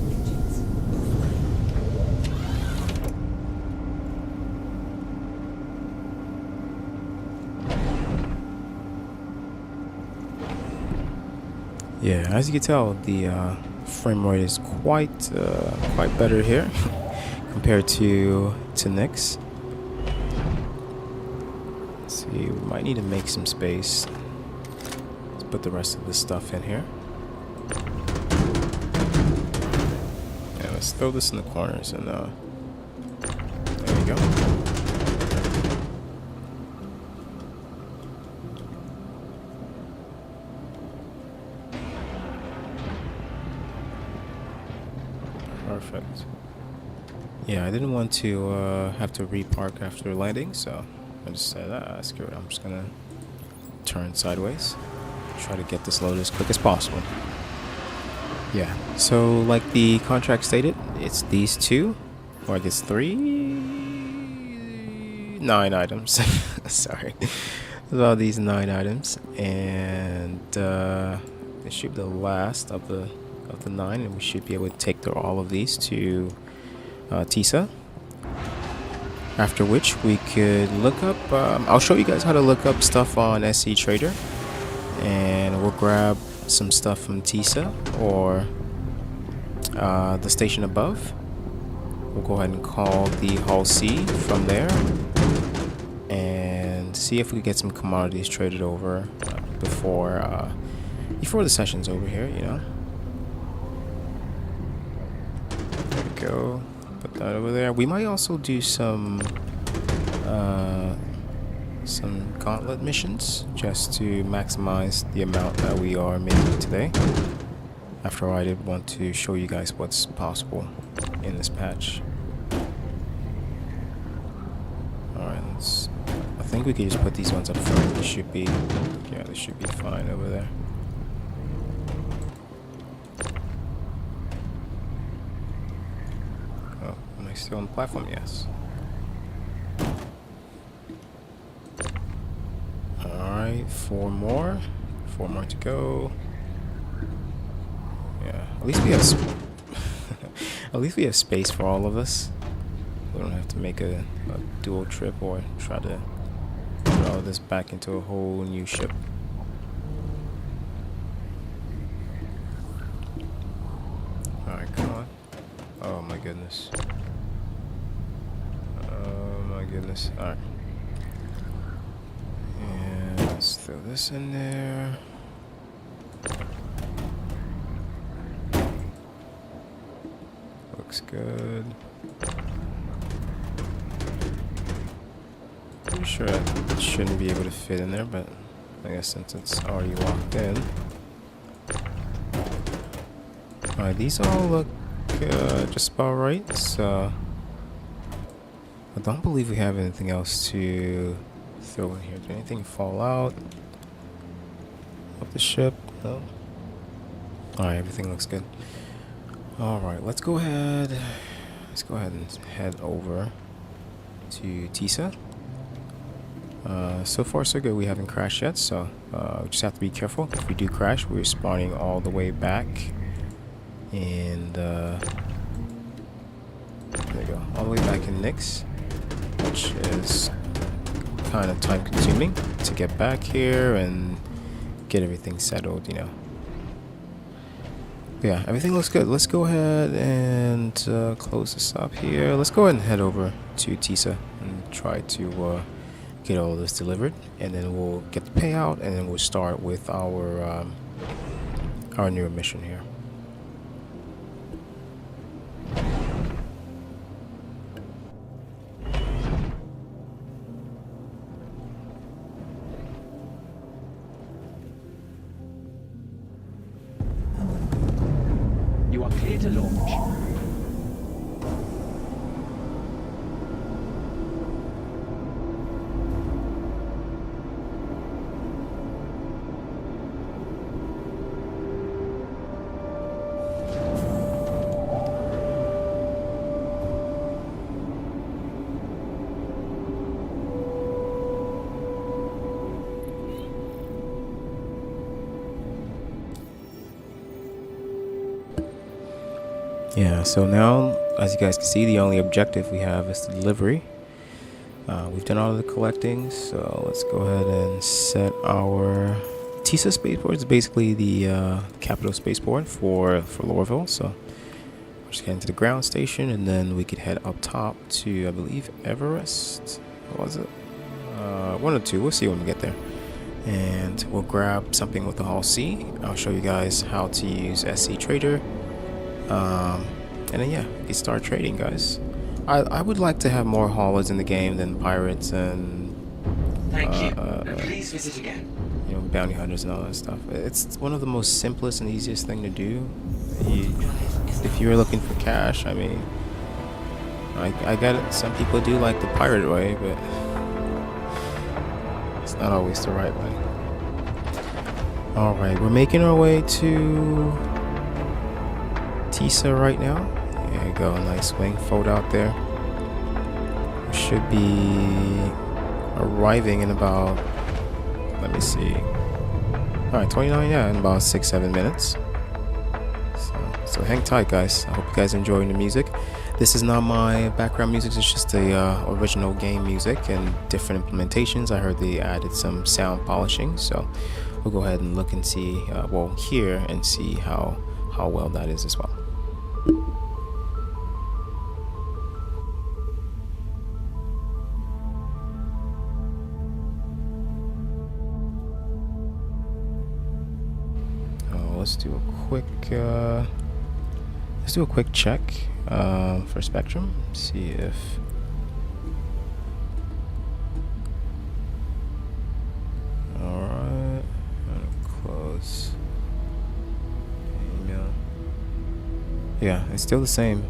Yeah, as you can tell, the frame rate is quite better here compared to Nyx. Let's see, we might need to make some space. Let's put the rest of this stuff in here. Yeah, let's throw this in the corners and there we go. Perfect. Yeah, I didn't want to have to repark after landing, so I just said, screw it, I'm just gonna turn sideways, try to get this loaded as quick as possible. Yeah, so like the contract stated, it's these two, or I guess 9 items. Sorry, about these 9 items, and this should be the last of the 9, and we should be able to take all of these to TISA. After which we could look up, I'll show you guys how to look up stuff on SC Trader, and we'll grab some stuff from TISA or the station above. We'll go ahead and call the Hull C from there and see if we can get some commodities traded over before the session's over here, you know. There we go. Put that over there. We might also do some gauntlet missions just to maximize the amount that we are making today. After all, I did want to show you guys what's possible in this patch. Alright, I think we can just put these ones up front. They should be fine over there. Oh, am I still on the platform? Yes. Alright, 4 more to go. Yeah, at least we have at least we have space for all of us. We don't have to make a dual trip or try to put all of this back into a whole new ship. Alright, come on. Oh my goodness. Oh my goodness. Alright. And let's throw this in there. Looks good. Pretty sure it shouldn't be able to fit in there, but I guess since it's already locked in. Alright, these all look just about right, so I don't believe we have anything else to throw in here. Did anything fall out of the ship? No. Alright, everything looks good. Alright, let's go ahead and head over to TISA. So far so good, we haven't crashed yet, so we just have to be careful. If we do crash, we're spawning all the way back, and there you go, all the way back in Nyx, which is kind of time consuming to get back here and get everything settled, you know. Yeah, everything looks good. Let's go ahead and close this up here. Let's go ahead and head over to TISA and try to get all of this delivered, and then we'll get the payout, and then we'll start with our new mission here. You are clear to launch. Yeah, so now, as you guys can see, the only objective we have is the delivery. We've done all of the collecting, so let's go ahead and set our TISA spaceport. It's basically the capital spaceport for Lorville. So we're just getting to the ground station, and then we could head up top to, I believe, Everest. What was it? One or two. We'll see when we get there. And we'll grab something with the Hull C. I'll show you guys how to use SC Trader. And then yeah, we can start trading, guys. I would like to have more haulers in the game than pirates and Thank you. Please visit again. you know, bounty hunters and all that stuff. It's one of the most simplest and easiest thing to do. If you're looking for cash, I mean, I get it. Some people do like the pirate way, but it's not always the right way. All right, we're making our way to TISA right now. There you go, nice wing fold out there. We should be arriving in about, let me see. Alright, 29, yeah, in about 6-7 minutes. So hang tight, guys. I hope you guys are enjoying the music. This is not my background music, it's just the original game music and different implementations. I heard they added some sound polishing, so we'll go ahead and look and see, well, hear and see how well that is as well. Let's do a quick check for Spectrum. See if all right. Close email. Yeah, it's still the same.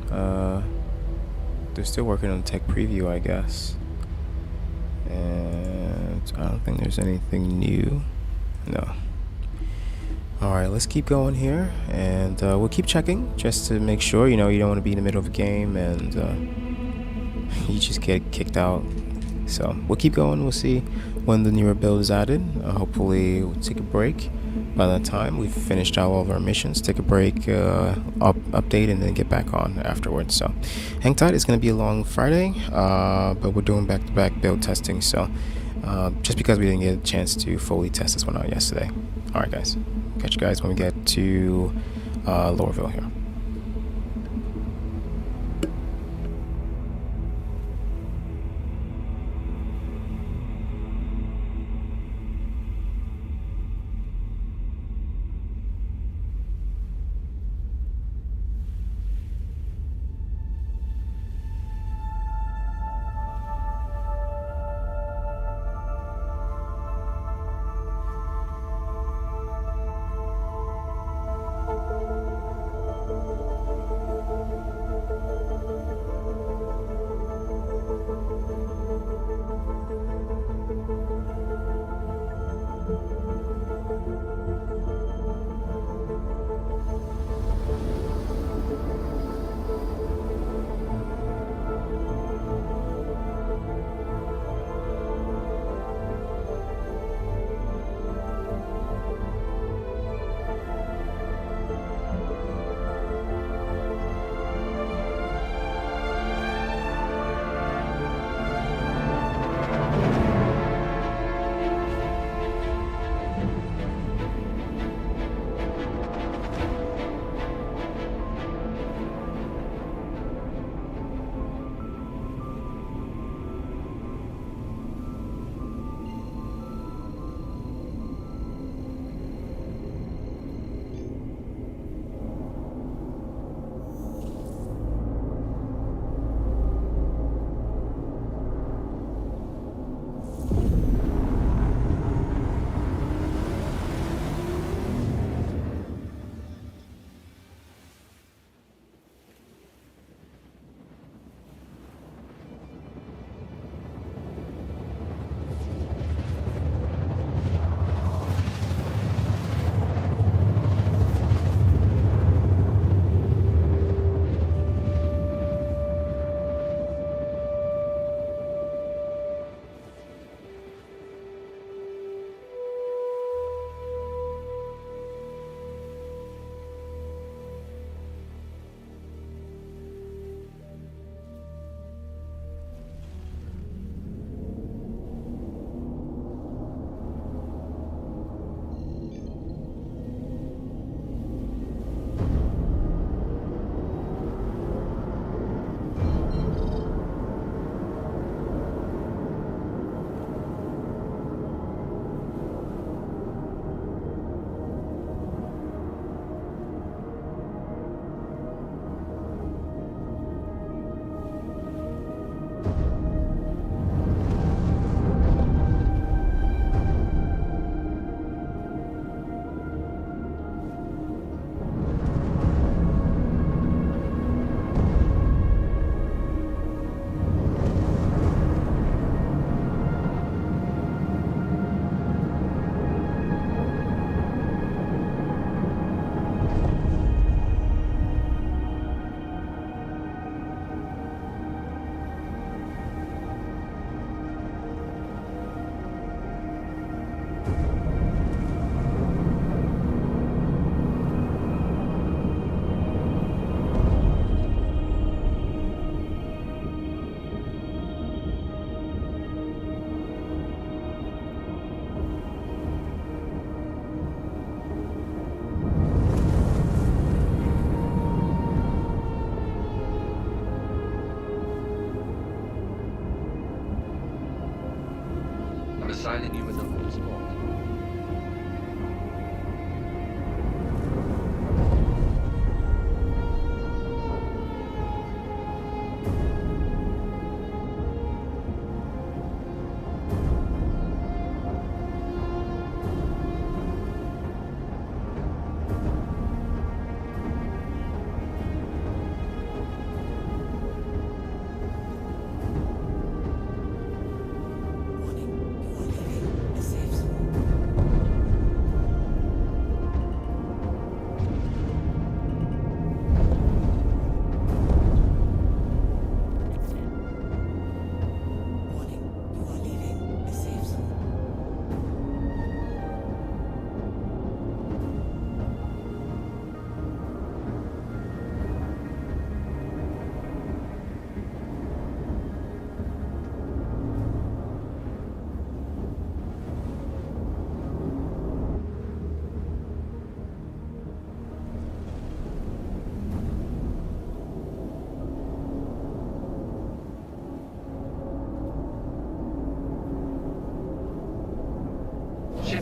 They're still working on tech preview, I guess, and I don't think there's anything new. No. Alright, let's keep going here, and we'll keep checking just to make sure, you know, you don't want to be in the middle of a game and you just get kicked out. So we'll keep going. We'll see when the newer build is added. Hopefully we'll take a break. By that time we've finished all of our missions, take a break, update, and then get back on afterwards. So hang tight. It's going to be a long Friday, but we're doing back-to-back build testing, so just because we didn't get a chance to fully test this one out yesterday. Alright guys, catch you guys when we get to Lorville here.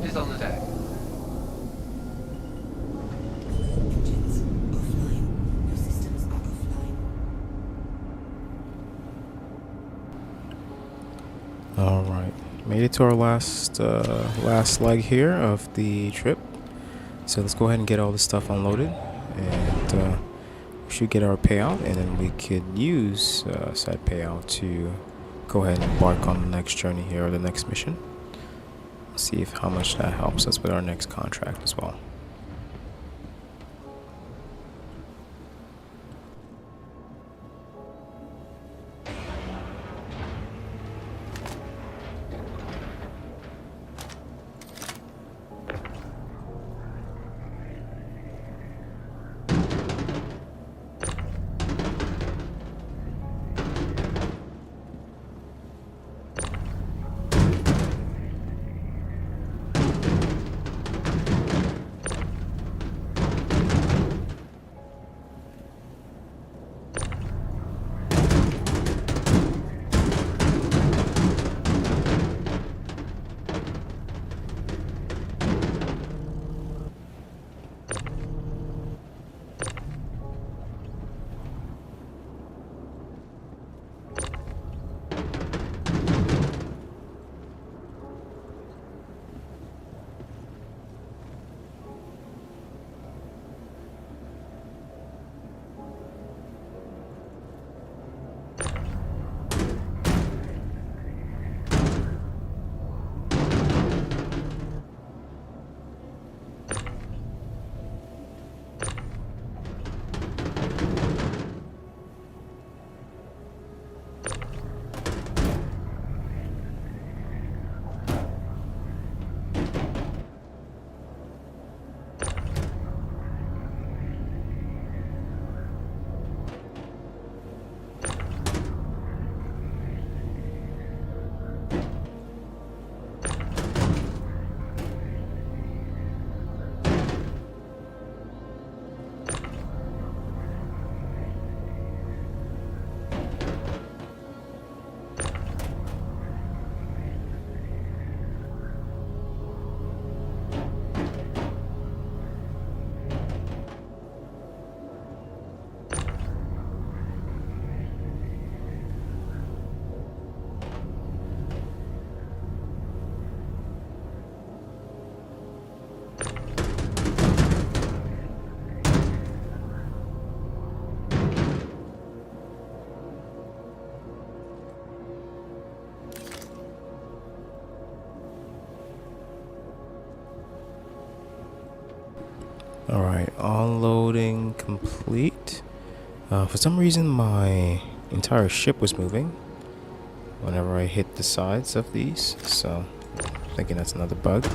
ship is on the deck. Engines offline. Your systems are offline. All right, made it to our last leg here of the trip. So let's go ahead and get all this stuff unloaded, and we should get our payout, and then we could use said payout to go ahead and embark on the next journey here, or the next mission. See if how much that helps us with our next contract as well. Alright, unloading complete. For some reason my entire ship was moving whenever I hit the sides of these, so I'm thinking that's another bug.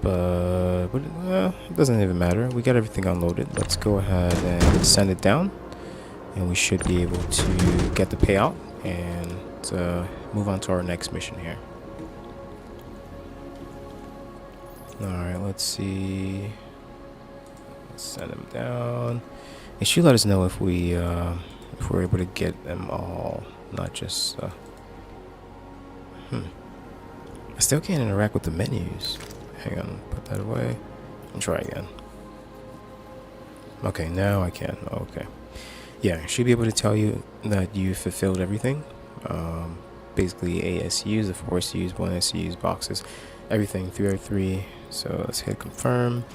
But it doesn't even matter. We got everything unloaded. Let's go ahead and send it down, and we should be able to get the payout and move on to our next mission here. Alright, let's see. Let's send them down. It should let us know if we're able to get them all, not just I still can't interact with the menus. Hang on, put that away and try again. Okay, now I can. Okay. Yeah, it should be able to tell you that you fulfilled everything. Basically ASUs, the 4 SUs, 1 SUs, boxes, everything 303. So let's hit confirm,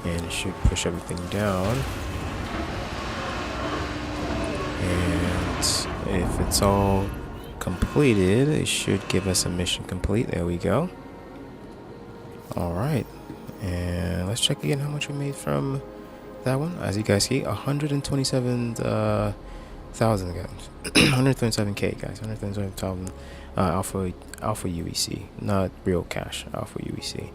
and it should push everything down. And if it's all completed, it should give us a mission complete. There we go. All right, and let's check again how much we made from that one. As you guys see, 127,000 guys, 127k guys, 127,000 alpha UEC, not real cash, alpha UEC.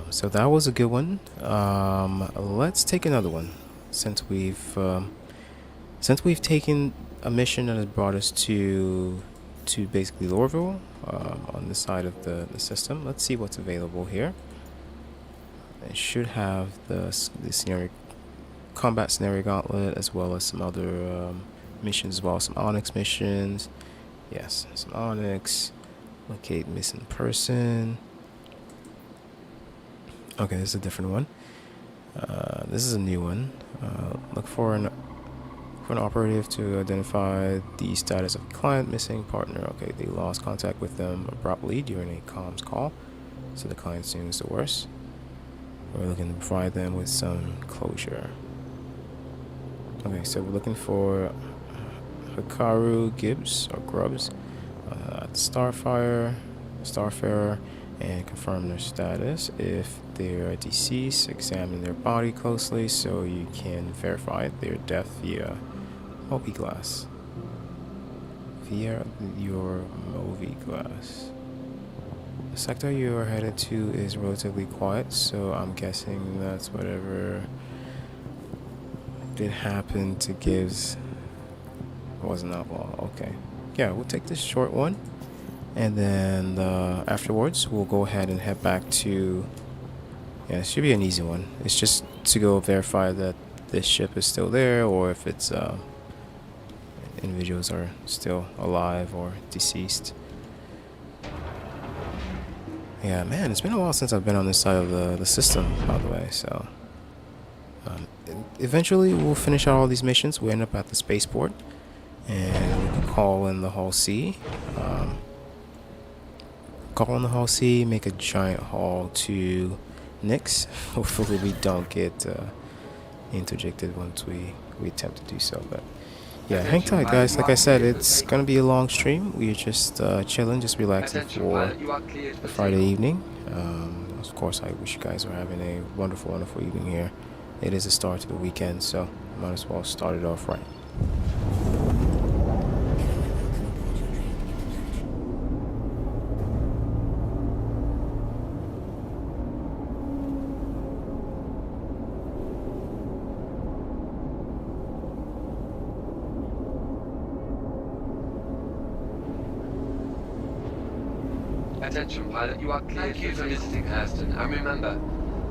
So that was a good one. Let's take another one, since we've taken a mission that has brought us to basically Lorville, on the side of the system. Let's see what's available here. It should have the scenario, combat scenario gauntlet, as well as some other missions as well, some Onyx missions. Yes, some Onyx. Locate missing person. Okay, this is a different one. This is a new one. Look for an operative to identify the status of client missing partner. Okay, they lost contact with them abruptly during a comms call, so the client assumes the worst. We're looking to provide them with some closure. Okay, so we're looking for Hikaru Gibbs or Grubbs, Starfarer, and confirm their status. If they're deceased, examine their body closely so you can verify their death via Movi glass. Via your Movi glass. The sector you are headed to is relatively quiet, so I'm guessing that's whatever did happen to Gibbs was an outlaw. Okay. Yeah, we'll take this short one. And then afterwards, we'll go ahead and head back to... Yeah, it should be an easy one. It's just to go verify that this ship is still there, or if it's individuals are still alive or deceased. Yeah, man, it's been a while since I've been on this side of the system, by the way, so... eventually, we'll finish out all these missions. We'll end up at the spaceport, and we can call in the Hull C. Call in the Hull C, make a giant haul to Nyx. Hopefully we don't get interjected once we attempt to do so. But yeah, hang tight, guys. Like I said, it's gonna be a long stream. We're just chilling, just relaxing for the Friday evening. Of course, I wish you guys were having a wonderful, wonderful evening here. It is the start to the weekend, so might as well start it off right. Attention pilot, you are cleared. Thank you for visiting Hurston, and remember,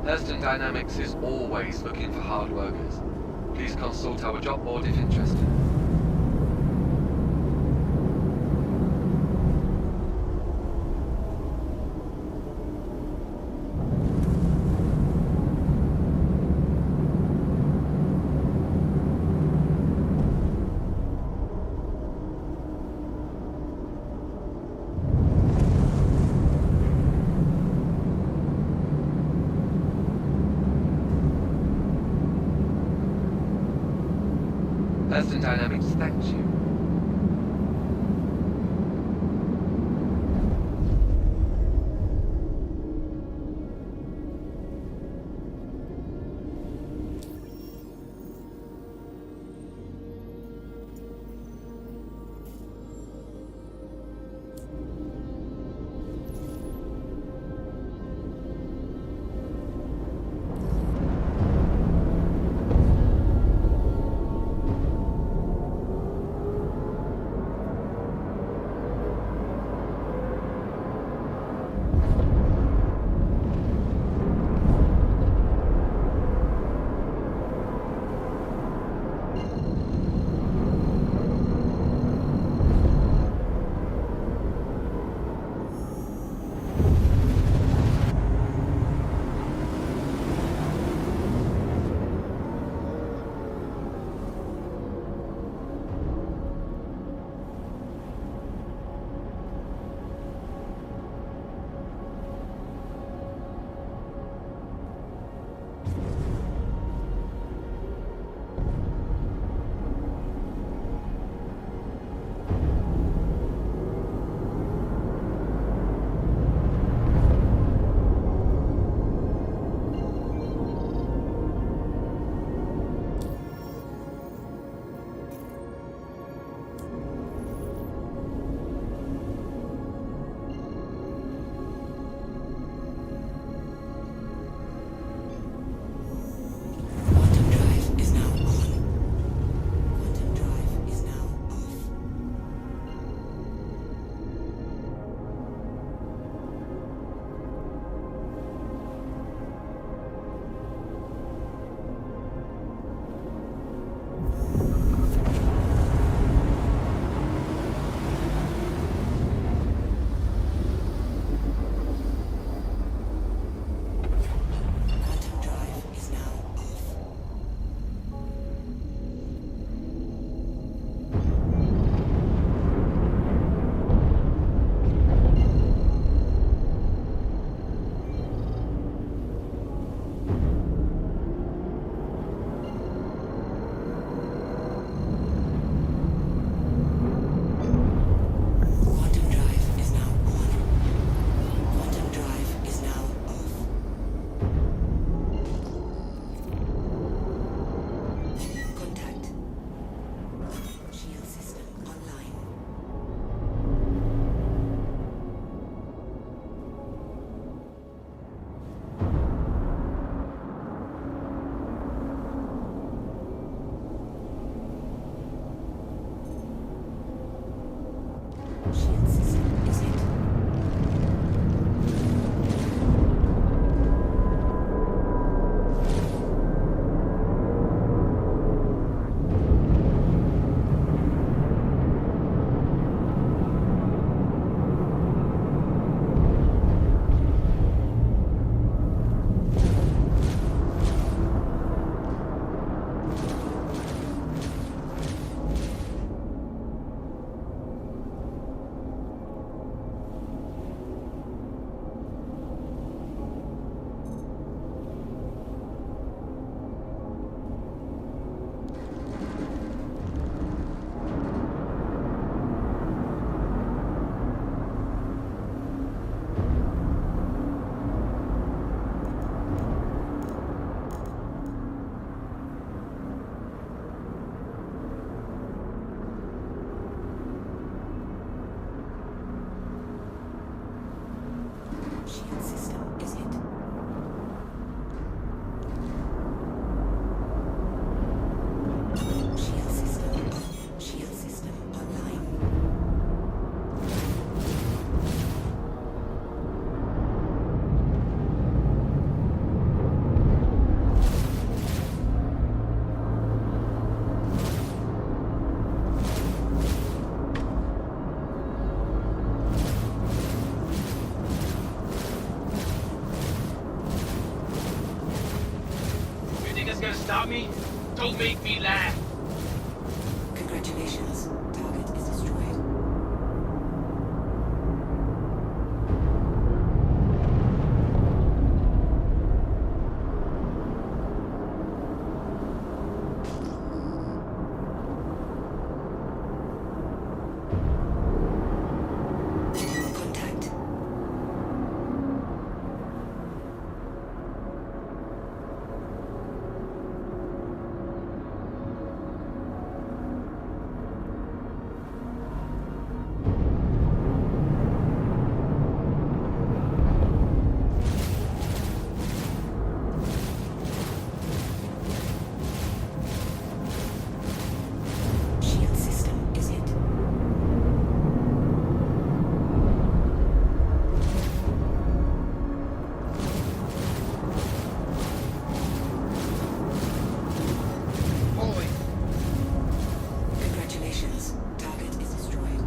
Hurston Dynamics is always looking for hard workers. Please consult our job board if interested. Hurston Dynamics thanks you. gonna stop me? Don't make me laugh. Congratulations. Target is destroyed. Contact. Shield system is hit. Holy. Congratulations. Target is destroyed.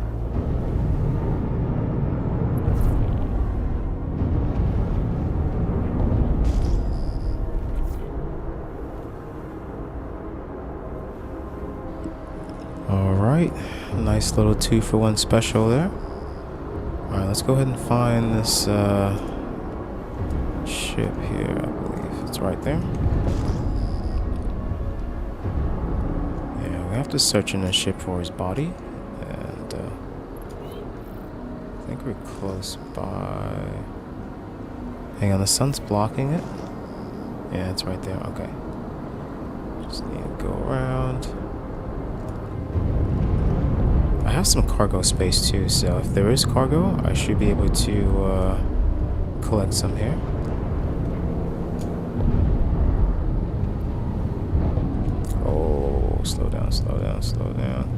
All right, nice little 2-for-1 special there. All right, let's go ahead and find this ship here. I believe it's right there. Yeah, we have to search in the ship for his body, and I think we're close by. Hang on, the sun's blocking it. Yeah, it's right there. Okay, just need to go around. I have some cargo space too, so if there is cargo, I should be able to collect some here. Oh, slow down, slow down, slow down.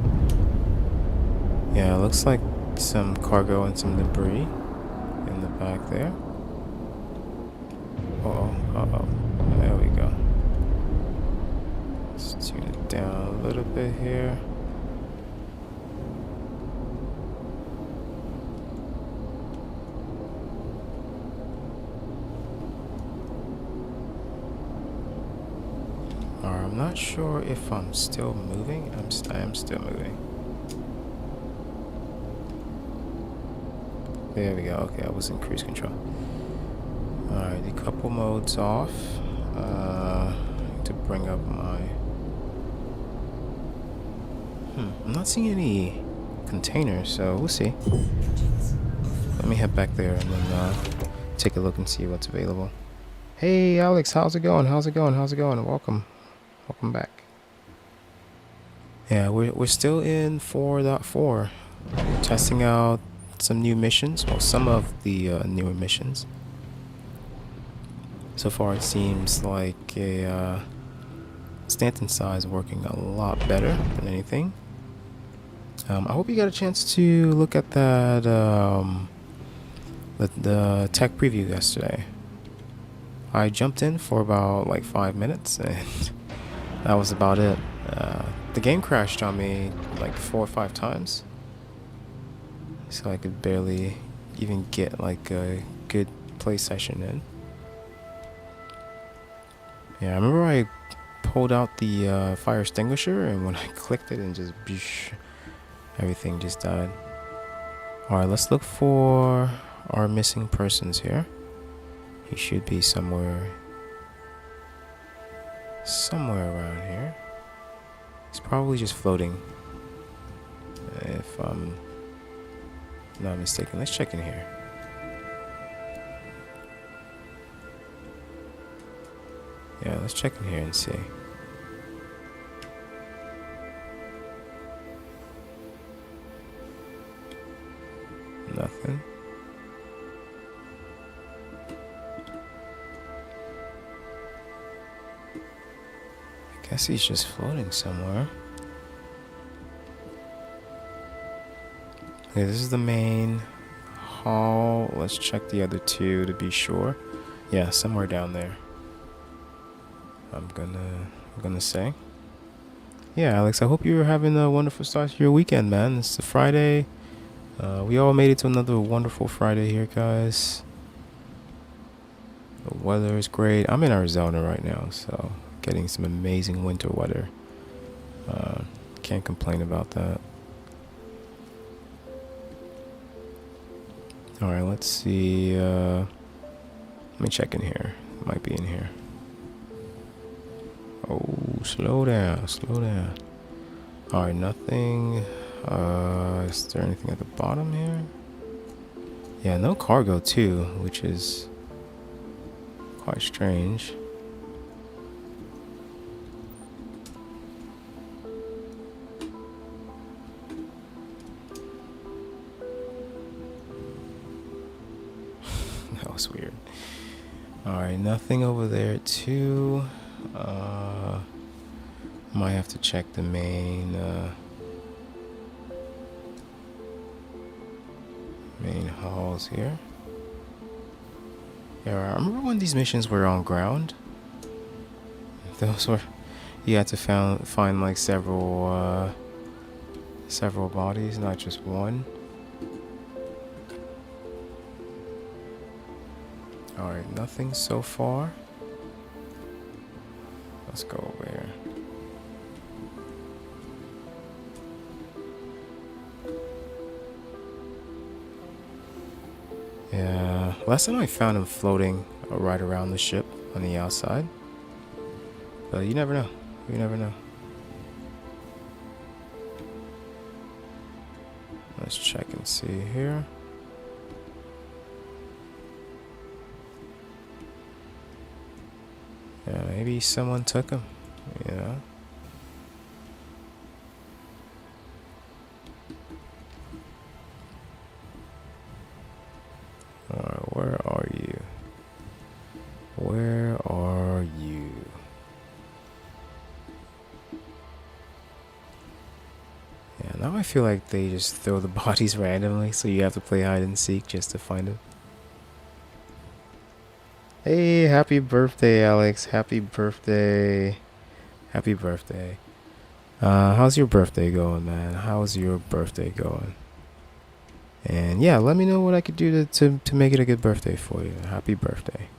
Yeah, it looks like some cargo and some debris in the back there. Uh-oh, uh-oh. There we go. Let's tune it down a little bit here. I'm not sure if I'm still moving. I am still moving. There we go. Okay, I was in cruise control. Alright, decouple mode's off. To bring up my... I'm not seeing any containers, so we'll see. Let me head back there and then take a look and see what's available. Hey Alex, how's it going? How's it going? How's it going? Welcome. Welcome back. Yeah, we're still in 4.4. Testing out some new missions. Well, some of the newer missions. So far it seems like a Stanton side is working a lot better than anything. I hope you got a chance to look at that the tech preview yesterday. I jumped in for about like 5 minutes and that was about it. The game crashed on me like 4 or 5 times, so I could barely even get like a good play session in. Yeah, I remember I pulled out the fire extinguisher, and when I clicked it and just boosh, everything just died. Alright, let's look for our missing persons here. He should be somewhere around here. He's probably just floating, if I'm not mistaken. Let's check in here. Yeah, let's check in here and see. Nothing. I guess he's just floating somewhere. Okay, this is the main hall. Let's check the other two to be sure. Yeah, somewhere down there. I'm gonna say. Yeah, Alex, I hope you're having a wonderful start to your weekend, man. It's a Friday. We all made it to another wonderful Friday here, guys. The weather is great. I'm in Arizona right now, so getting some amazing winter weather. Can't complain about that. Alright, let's see. Let me check in here. Might be in here. Oh, slow down, slow down. Alright, nothing. Is there anything at the bottom here? Yeah, no cargo too, which is quite strange. That was weird. Alright, nothing over there too. Might have to check the main halls here. Yeah, I remember when these missions were on ground. Those were, you had to find like several bodies, not just one. Alright, nothing so far. Let's go over here. Yeah, last time I found him floating right around the ship on the outside. But you never know. You never know. Let's check and see here. Yeah, maybe someone took him, you know? Alright, where are you? Where are you? Yeah, now I feel like they just throw the bodies randomly, so you have to play hide and seek just to find them. Hey, happy birthday, Alex. Happy birthday. Happy birthday. How's your birthday going, man? How's your birthday going? And yeah, let me know what I could do to make it a good birthday for you. Happy birthday.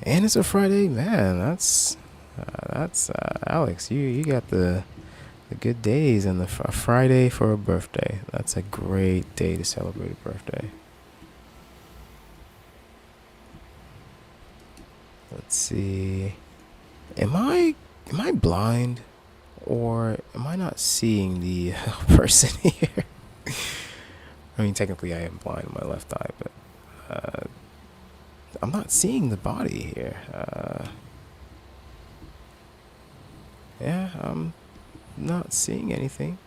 And it's a Friday, man. That's Alex. You got the good days and a Friday for a birthday. That's a great day to celebrate a birthday. Let's see. Am I blind, or am I not seeing the person here? I mean, technically I am blind in my left eye, but I'm not seeing the body here. Yeah, I'm not seeing anything.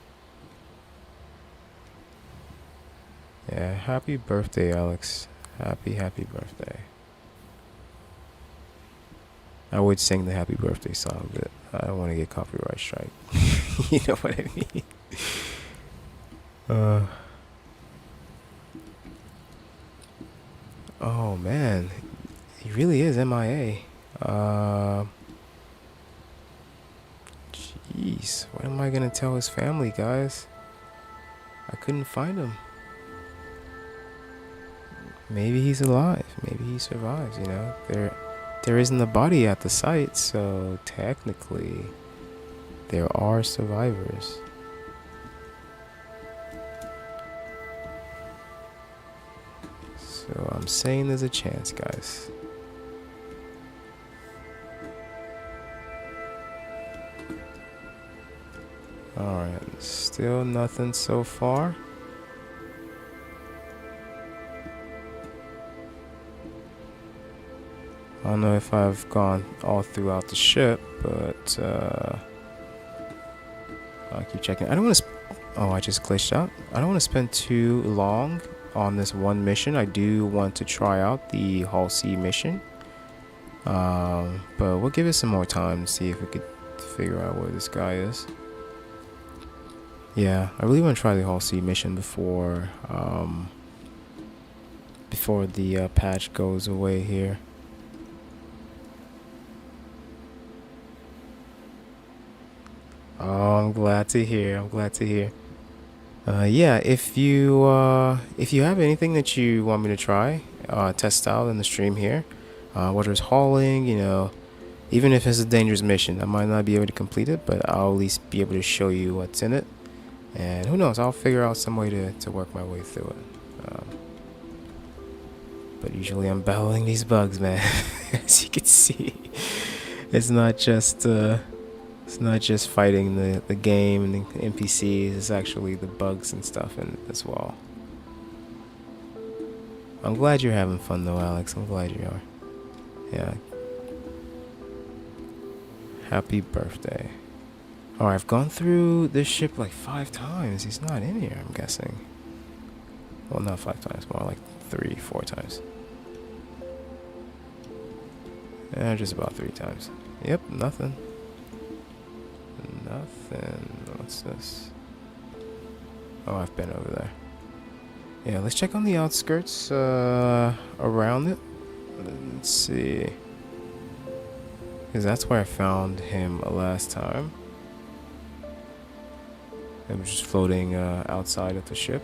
Yeah, happy birthday, Alex. Happy birthday. I would sing the happy birthday song, but I don't want to get copyright strike. You know what I mean? Oh man, he really is MIA. Jeez, what am I gonna tell his family, guys? I couldn't find him. Maybe he's alive. Maybe he survives, you know? There isn't a body at the site, so technically there are survivors. So I'm saying there's a chance, guys. Alright, still nothing so far. I don't know if I've gone all throughout the ship, but I'll keep checking. I don't want to. Oh, I just glitched out. I don't want to spend too long on this one mission. I do want to try out the Hull C mission, but we'll give it some more time to see if we could figure out where this guy is. Yeah, I really want to try the Hull C mission before the patch goes away here. Oh, I'm glad to hear. I'm glad to hear. Yeah, if you have anything that you want me to try, test out in the stream here, whether it's hauling, you know, Even if it's a dangerous mission, I might not be able to complete it, but I'll at least be able to show you what's in it. And who knows, I'll figure out some way to work my way through it. But usually I'm battling these bugs, man. As you can see, it's not just fighting the game and the NPCs. It's actually the bugs and stuff in it as well. I'm glad you're having fun though, Alex. I'm glad you are. Yeah. Happy birthday. Oh, I've gone through this ship like 5 times. He's not in here, I'm guessing. Well, not 5 times, more like 3, 4 times. Just about 3 times. Yep, nothing. Nothing. What's this? Oh, I've been over there. Yeah, let's check on the outskirts around it. Let's see. Because that's where I found him last time. It was just floating outside of the ship.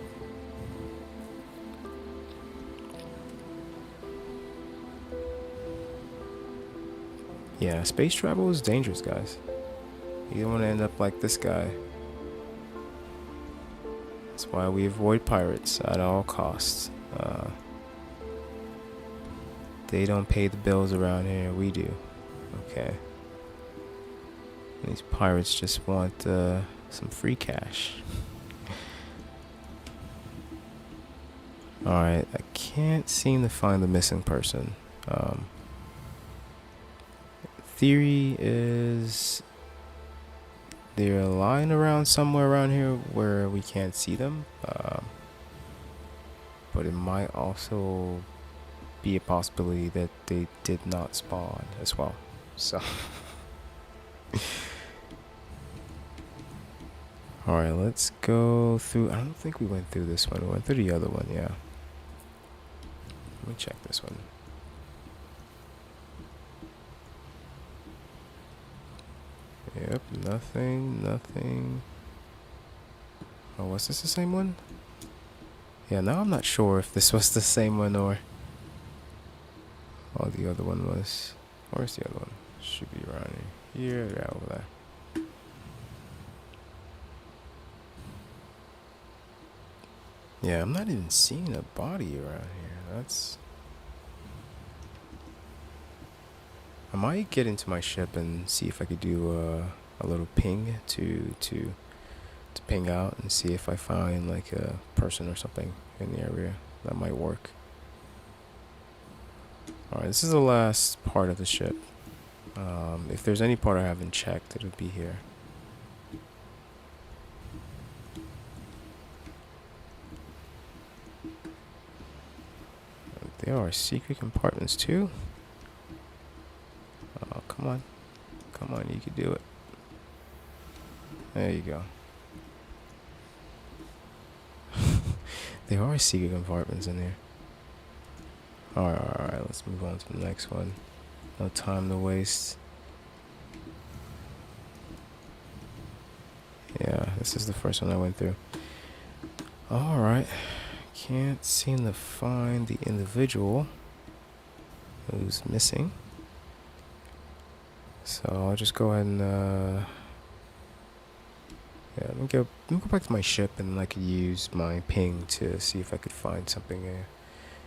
Yeah, space travel is dangerous, guys. You don't want to end up like this guy. That's why we avoid pirates at all costs. They don't pay the bills around here, we do. Okay. These pirates just want some free cash. Alright, I can't seem to find the missing person. Theory is they're lying around somewhere around here where we can't see them, but it might also be a possibility that they did not spawn as well. So alright, let's go through. I don't think we went through this one. We went through the other one, yeah. Let me check this one. Yep, nothing. Oh, was this the same one? Yeah, now I'm not sure if this was the same one or the other one was. Where's the other one? Should be around here. Yeah, over there. Yeah, I'm not even seeing a body around here. That's... I might get into my ship and see if I could do a little ping to ping out and see if I find like a person or something in the area. That might work. Alright, this is the last part of the ship. If there's any part I haven't checked, it'll be here. There are secret compartments too. Oh, come on. Come on, you can do it. There you go. There are secret compartments in there. Alright, let's move on to the next one. No time to waste. Yeah, this is the first one I went through. Alright. Can't seem to find the individual who's missing. So I'll just go ahead and yeah, let me go back to my ship, and I could use my ping to see if I could find something there.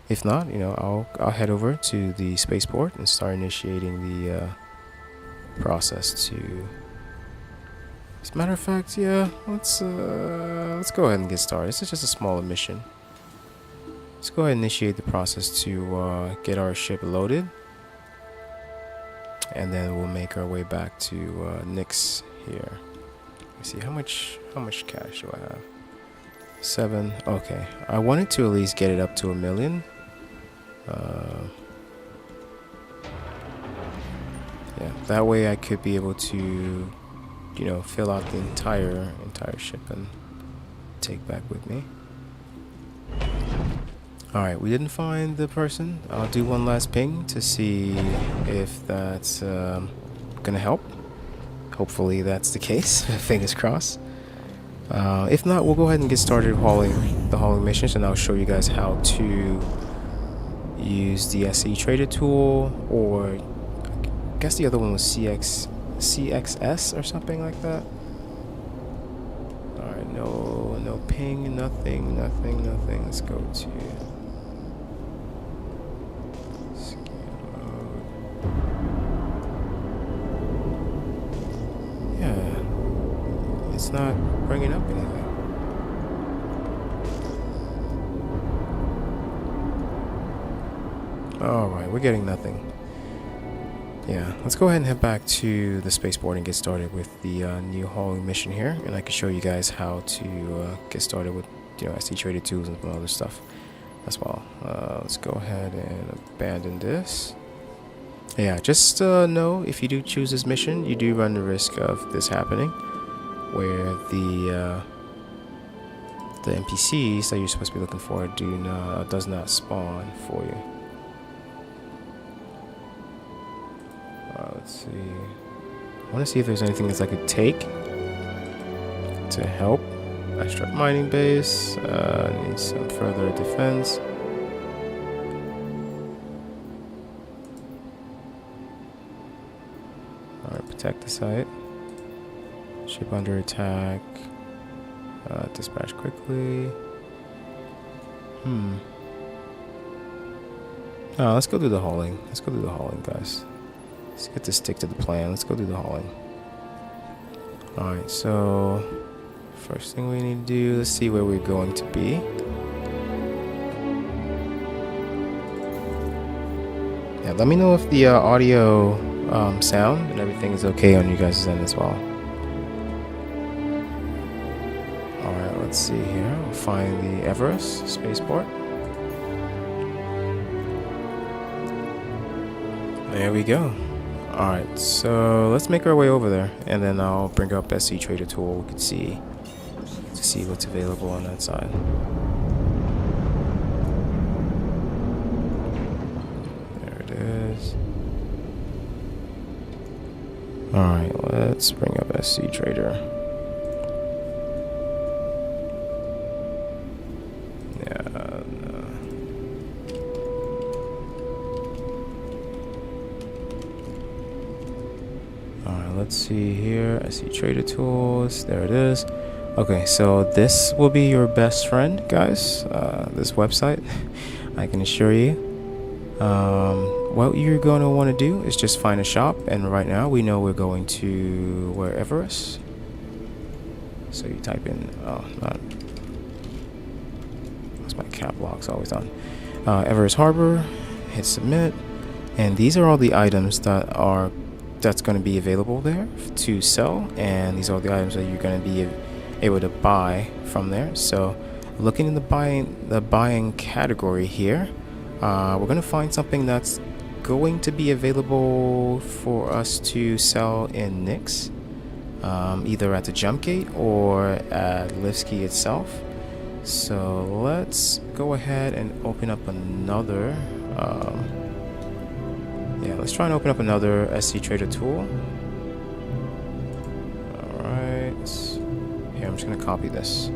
If not, you know, I'll head over to the spaceport and start initiating the process to. As a matter of fact, yeah, let's go ahead and get started. This is just a smaller mission. Let's go ahead and initiate the process to get our ship loaded. And then we'll make our way back to Nyx here. Let's see, how much cash do I have? 7. Okay, I wanted to at least get it up to 1 million. Yeah, that way I could be able to, you know, fill out the entire ship and take back with me. Alright, we didn't find the person. I'll do one last ping to see if that's gonna help. Hopefully that's the case. Fingers crossed. If not, we'll go ahead and get started hauling missions, and I'll show you guys how to use the SE Trader tool, or guess the other one was CXS or something like that. Alright, no ping, nothing. Let's go to scan mode. Yeah, it's not bringing up anything. Alright, we're getting nothing. Yeah, let's go ahead and head back to the spaceport and get started with the new hauling mission here, and I can show you guys how to get started with, you know, SD traded tools and some other stuff as well. Let's go ahead and abandon this. Yeah, just know if you do choose this mission, you do run the risk of this happening, where the NPCs that you're supposed to be looking for does not spawn for you. Let's see. I want to see if there's anything else I could take to help. Extra mining base. Need some further defense. Alright, protect the site. Ship under attack. Dispatch quickly. Let's go do the hauling. Let's go do the hauling, guys. Let's get to stick to the plan. Let's go do the hauling. Alright, so first thing we need to do, let's see where we're going to be. Yeah, let me know if the audio sound and everything is okay on you guys' end as well. Alright, let's see here. We'll find the Everest spaceport. There we go. Alright, so let's make our way over there, and then I'll bring up SC Trader Tool. We can see what's available on that side. There it is. Alright, let's bring up SC Trader. Let's see here. I see trader tools. There it is. Okay, so this will be your best friend, guys. This website, I can assure you. What you're going to want to do is just find a shop, and right now we know we're going to where Everest. So you type in that's my cap lock's always on. Everest Harbor. Hit submit, and these are all the items that's going to be available there to sell, and these are the items that you're going to be able to buy from there. So looking in the buying category here, we're going to find something that's going to be available for us to sell in Nix, either at the jump gate or at Levski itself. So let's go ahead and open up another let's try and open up another SC Trader tool. Alright. Here, I'm just going to copy this.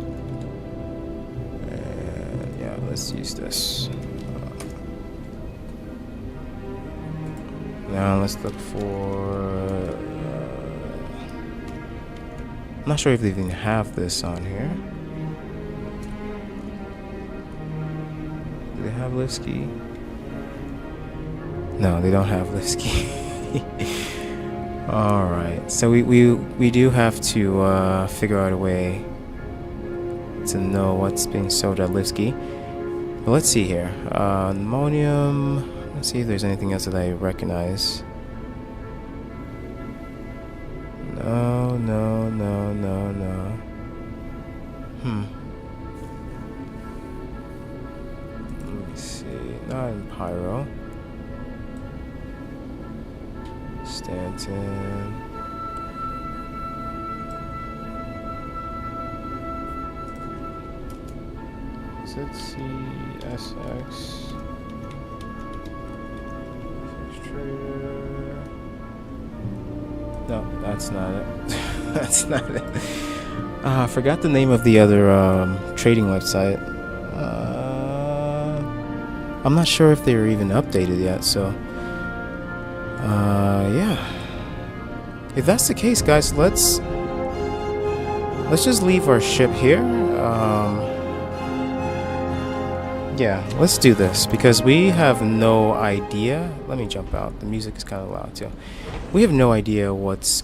And yeah, let's use this. Now let's look for... I'm not sure if they even have this on here. Do they have Levski? No, they don't have Levski. Alright, so we do have to figure out a way to know what's being sold at Levski. But let's see here. Ammonium. Let's see if there's anything else that I recognize. No. Let me see. Not in Pyro. Stanton. Is it CSX? Trader. No, that's not it. That's not it. I forgot the name of the other trading website. I'm not sure if they're even updated yet, so Yeah. If that's the case, guys, let's just leave our ship here. Yeah, let's do this because we have no idea. Let me jump out. The music is kind of loud too. We have no idea what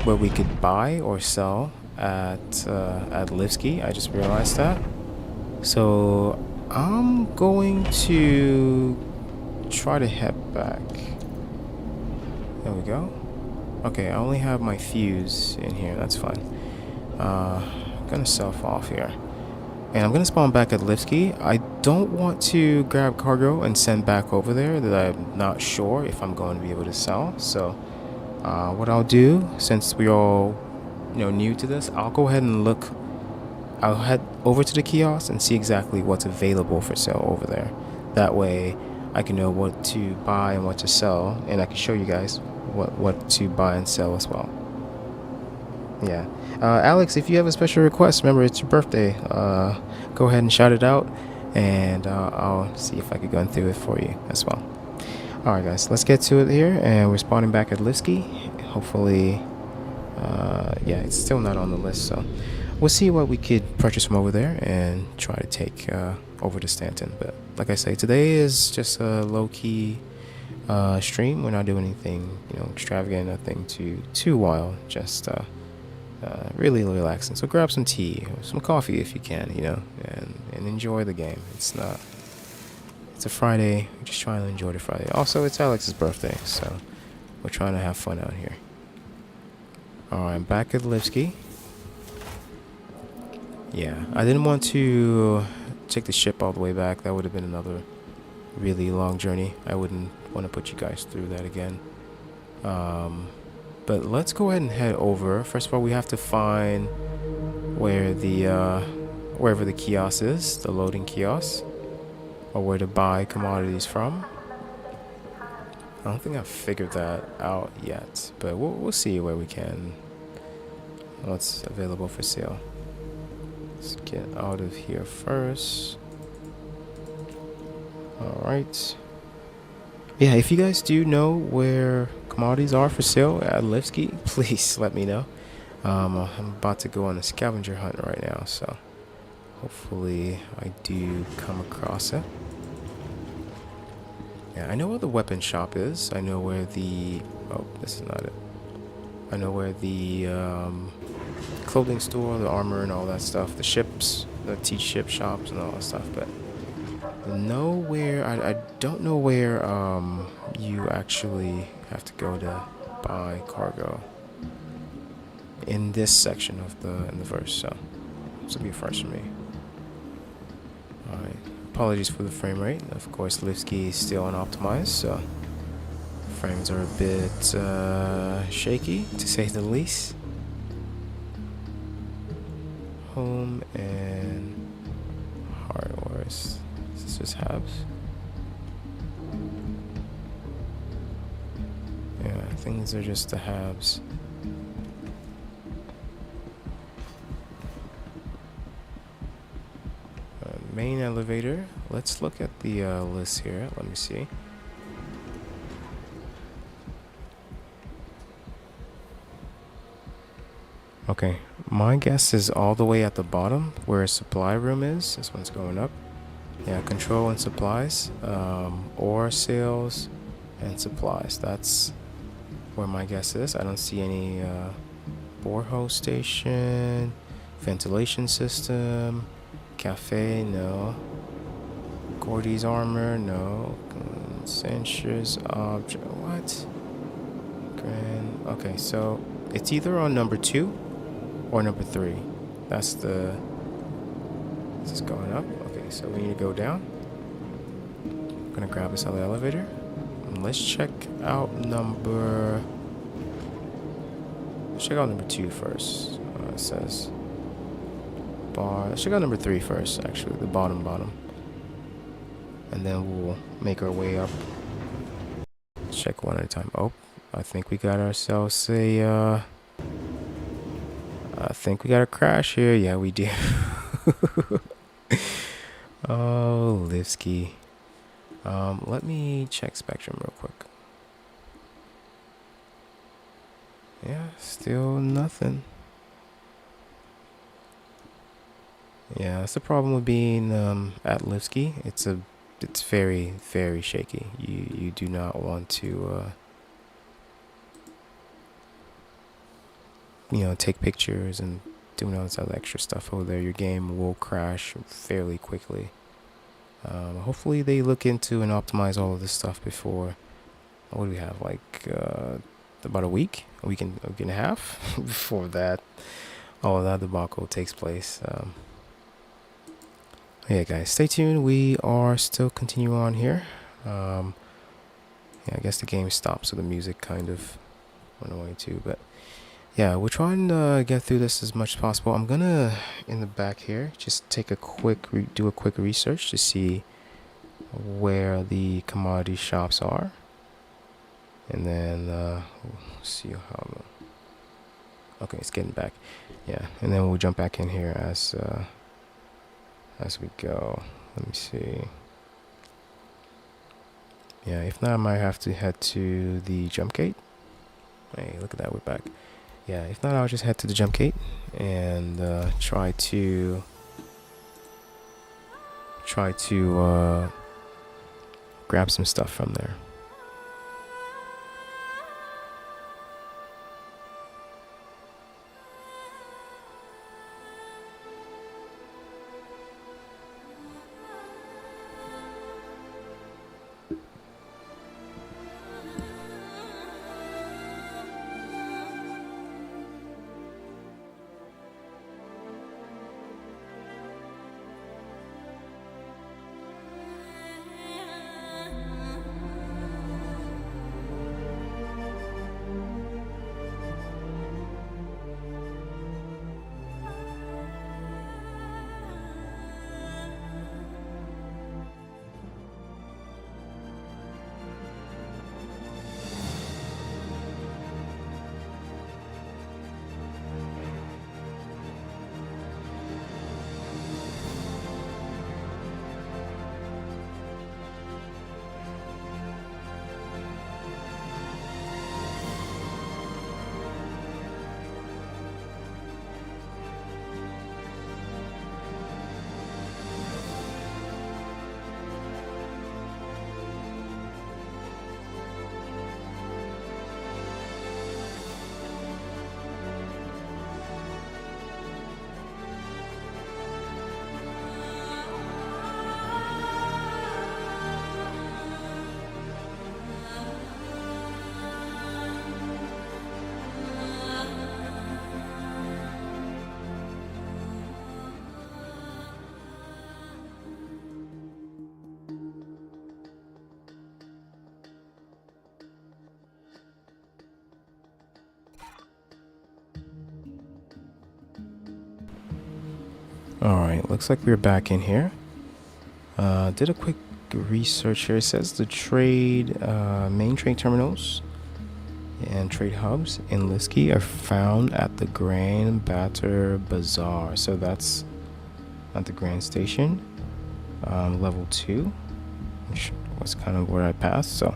we could buy or sell at Levski. I just realized that. So I'm going to try to head back. There we go. Okay, I only have my fuse in here. That's fine. I'm gonna self off here. And I'm going to spawn back at Levski. I don't want to grab cargo and send back over there that I'm not sure if I'm going to be able to sell. So what I'll do, since we're all new to this, I'll go ahead and look. I'll head over to the kiosk and see exactly what's available for sale over there. That way I can know what to buy and what to sell. And I can show you guys what to buy and sell as well. Yeah. Alex, if you have a special request, remember it's your birthday. Go ahead and shout it out, and I'll see if I can go through it for you as well. Alright guys, let's get to it here, and we're spawning back at Levski. Hopefully, yeah, it's still not on the list, so we'll see what we could purchase from over there and try to take over to Stanton. But like I say, today is just a low-key stream. We're not doing anything, extravagant, nothing too wild, just really relaxing. So grab some tea or some coffee if you can, and enjoy the game. It's a Friday. We're just trying to enjoy the Friday. Also, it's Alex's birthday, so we're trying to have fun out here. Alright, I'm back at Levski. Yeah, I didn't want to take the ship all the way back. That would have been another really long journey. I wouldn't want to put you guys through that again. But let's go ahead and head over. First of all, we have to find where wherever the kiosk is, the loading kiosk, or where to buy commodities from. I don't think I've figured that out yet, but we'll see where we can. What's available for sale. Let's get out of here first. All right. Yeah, if you guys do know where commodities are for sale at Levski, please let me know. I'm about to go on a scavenger hunt right now, so hopefully I do come across it. Yeah, I know where the weapon shop is. I know where the... Oh, this is not it. I know where the clothing store, the armor and all that stuff, the ships, the T-ship shops and all that stuff, but nowhere... I don't know where you actually have to go to buy cargo in this section of the verse, so this will be a first for me. Alright, apologies for the frame rate. Of course, Levski is still unoptimized, so frames are a bit shaky, to say the least. Home and hardware. This is just Habs. Yeah, I think these are just the Habs. Main elevator. Let's look at the list here. Let me see. Okay, my guess is all the way at the bottom where a supply room is. This one's going up. Yeah, control and supplies, ore sales and supplies. That's where my guess is. I don't see any borehole station, ventilation system, cafe, no. Gordy's armor, no. Censures object, what? Grand. Okay, so it's either on number 2 or number 3. That's the... This is going up. Okay, so we need to go down. I'm gonna grab this other elevator. And let's check out number... Let's check out number 2 first. It says... Bar. Let's check out number 3 first, actually. The bottom. And then we'll make our way up. Let's check one at a time. Oh, I think we got ourselves a... I think we got a crash here. Yeah, we do. Oh, Levski. Let me check Spectrum real quick. Still nothing. Yeah, that's the problem with being at Levski. It's very, very shaky. You do not want to take pictures and doing all this other extra stuff over there. Your game will crash fairly quickly. Hopefully they look into and optimize all of this stuff before. What do we have? Like about a week and a half before that all of that debacle takes place. Yeah, guys, stay tuned. We are still continuing on here. Yeah, I guess the game stopped, so the music kind of went away too. But yeah, we're trying to get through this as much as possible. I'm gonna, in the back here, just take do a quick research to see where the commodity shops are, and then we'll see how. Okay, it's getting back. Yeah, and then we'll jump back in here as we go. Let me see. Yeah, if not, I might have to head to the jump gate. Hey, look at that, we're back. Yeah, if not, I'll just head to the jump gate and try to grab some stuff from there. Alright, looks like we're back in here. Did a quick research here. It says the main trade terminals and trade hubs in Levski are found at the Grand Batter Bazaar. So that's at the Grand Station, level 2, which was kind of where I passed. So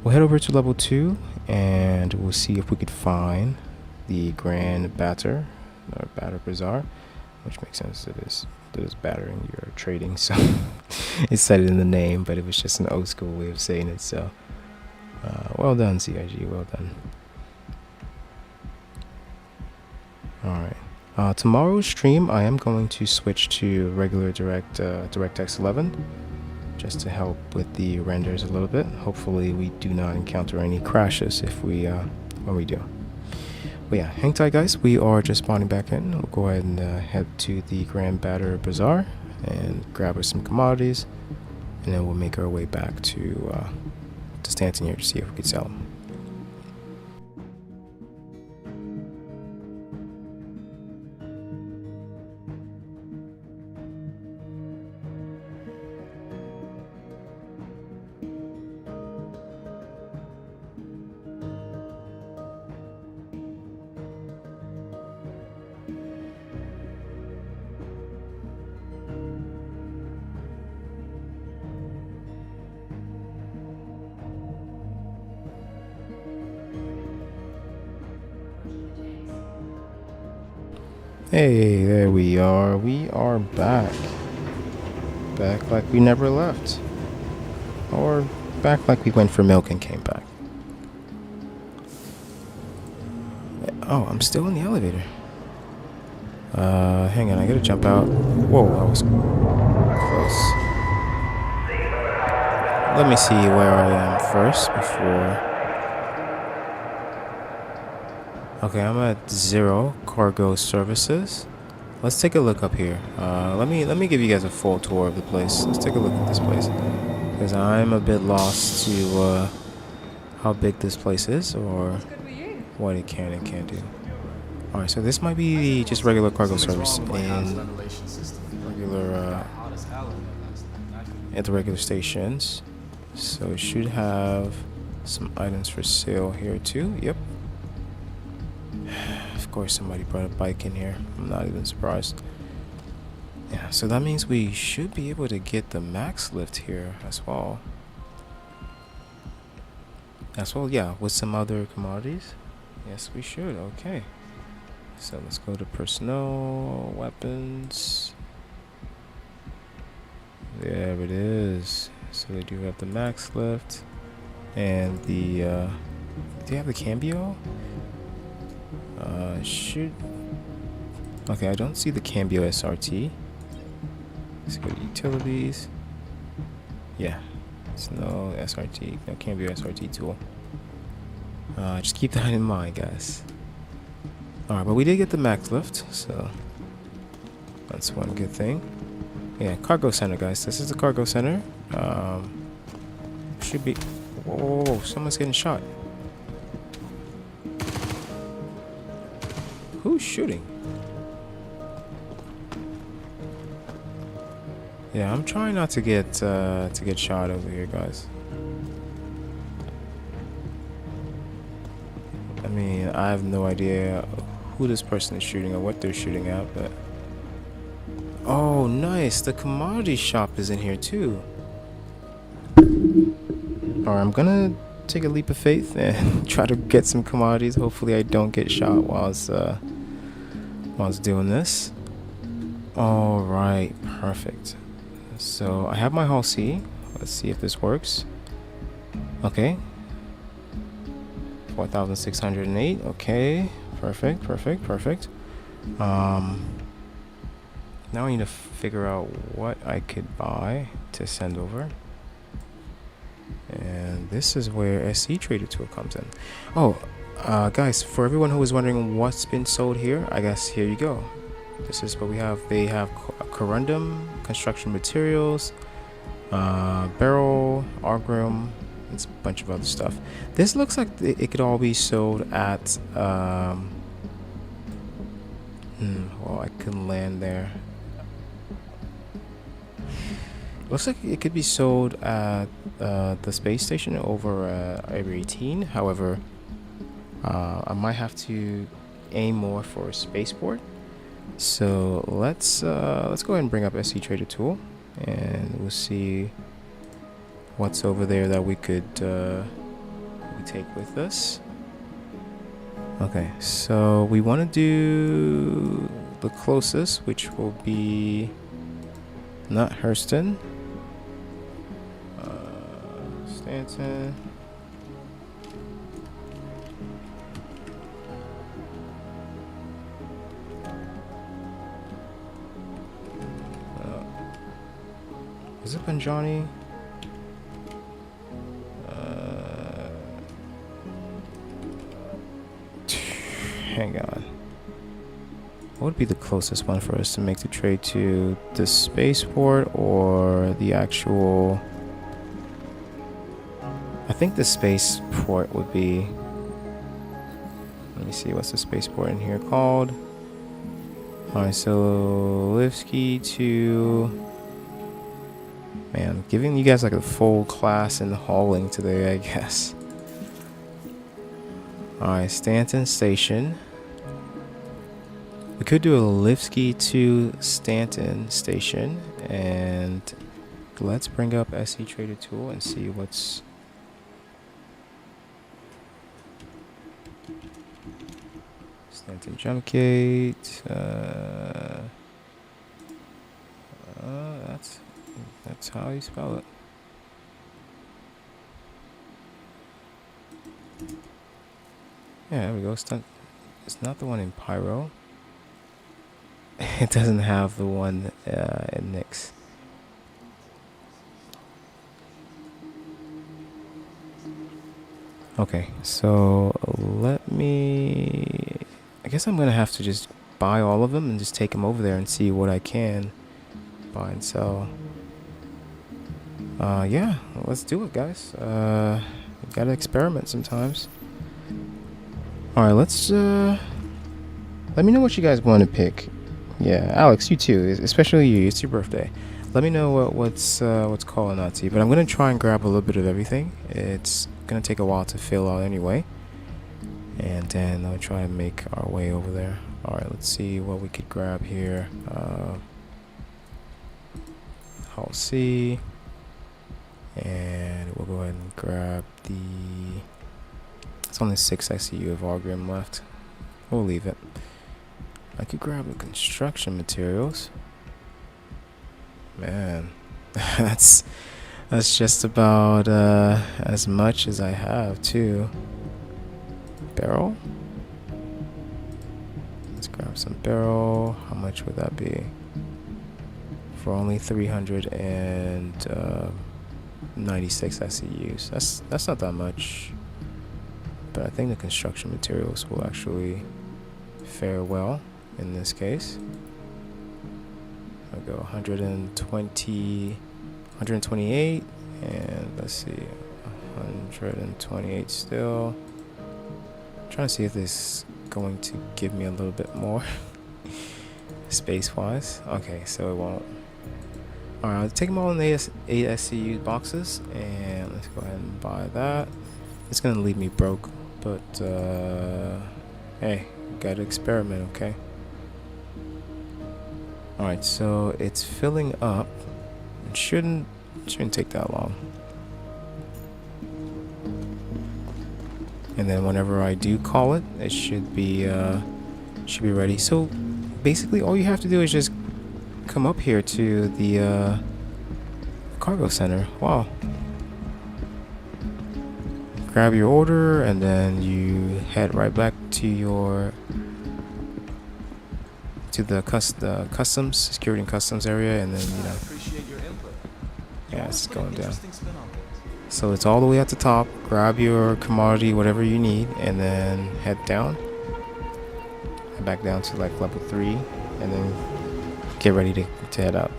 we'll head over to level 2 and we'll see if we could find the Grand Batter or Batter Bazaar. Which makes sense. It is battering your trading, so it said it in the name, but it was just an old school way of saying it. So, well done, CIG. Well done. All right. Tomorrow's stream, I am going to switch to regular DirectX 11, just to help with the renders a little bit. Hopefully, we do not encounter any crashes when we do. But yeah, hang tight, guys. We are just spawning back in. We'll go ahead and head to the Grand Batter Bazaar and grab us some commodities, and then we'll make our way back to Stanton here to see if we can sell them. Hey, there we are. We are back. Back like we never left. Or back like we went for milk and came back. Oh, I'm still in the elevator. Hang on, I gotta jump out. Whoa, I was close. Let me see where I am first before. Okay, I'm at 0 cargo services. Let's take a look up here. Let me give you guys a full tour of the place. Let's take a look at this place, because I'm a bit lost to how big this place is or what it can and can't do. All right, so this might be just regular cargo service in regular at the regular stations. So it should have some items for sale here too. Yep. Of course, somebody brought a bike in here. I'm not even surprised. Yeah, so that means we should be able to get the max lift here as well. Yeah, with some other commodities. Yes, we should. Okay. So let's go to personnel, weapons. There it is. So they do have the max lift and the do they have the cambio? Should okay, I don't see the cambio SRT. Let's go to utilities. Yeah, it's no SRT, no cambio SRT tool. Just keep that in mind, guys. Alright, but we did get the max lift, so that's one good thing. Yeah, cargo center, guys. This is the cargo center. Should be. Whoa, someone's getting shot. Who's shooting? Yeah, I'm trying not to get shot over here, guys. I mean, I have no idea who this person is shooting or what they're shooting at, but oh, nice! The commodity shop is in here too. Alright, I'm gonna take a leap of faith and try to get some commodities. Hopefully, I don't get shot while I was doing this. All right, perfect. So I have my Hull C. Let's see if this works. Okay. 4,608. Okay. Perfect. Now I need to figure out what I could buy to send over. And this is where SC Trader Tool comes in. Oh, guys, for everyone who was wondering what's been sold here, I guess here you go. This is what we have. They have corundum, construction materials, barrel, argrum, and a bunch of other stuff. This looks like it could all be sold at well, I couldn't land there. Looks like it could be sold at the space station over Area 18. However, I might have to aim more for a spaceport. So let's go ahead and bring up SC Trader Tool, and we'll see what's over there that we could take with us. Okay, so we want to do the closest, which will be not Hurston, Stanton. Is it Banjani? Hang on. What would be the closest one for us to make the trade to the spaceport or the actual? I think the spaceport would be. Let me see, what's the spaceport in here called? Alright, so Levski to. Man, I'm giving you guys like a full class in hauling today, I guess. Alright, Stanton Station. We could do a Levski to Stanton Station, and let's bring up SC Trader Tool and see what's. Stanton jump gate. That's how you spell it. Yeah, there we go. It's not the one in Pyro. It doesn't have the one in Nyx. Okay, so let me... I guess I'm gonna have to just buy all of them and just take them over there and see what I can buy and sell. Yeah, let's do it, guys. Gotta experiment sometimes. Alright, let's let me know what you guys want to pick. Yeah, Alex, you too, especially you. It's your birthday. Let me know what's calling out to you. But I'm gonna try and grab a little bit of everything. It's gonna take a while to fill out anyway, and then I'll try and make our way over there. All right, let's see what we could grab here. Hull C, and we'll go ahead and grab the... It's only 6 ICU of Augurum left. We'll leave it. I could grab the construction materials. Man, that's just about as much as I have too. Barrel. Let's grab some barrel. How much would that be? For only 396 ICUs. That's not that much. But I think the construction materials will actually fare well in this case. I'll go 128, and let's see, 128 still. I'm trying to see if this is going to give me a little bit more space-wise. Okay, so it won't. Alright, I'll take them all in the 8 SCU boxes, and let's go ahead and buy that. It's gonna leave me broke, but hey, gotta experiment, okay? Alright, so it's filling up. It shouldn't take that long. And then whenever I do call it, it should be ready. So basically all you have to do is just come up here to the cargo center. Wow. Grab your order, and then you head right back to the customs, security and customs area, and then, you know, yeah, it's going down. So it's all the way at the top. Grab your commodity, whatever you need, and then head down, head back down to like level 3, and then get ready to head up.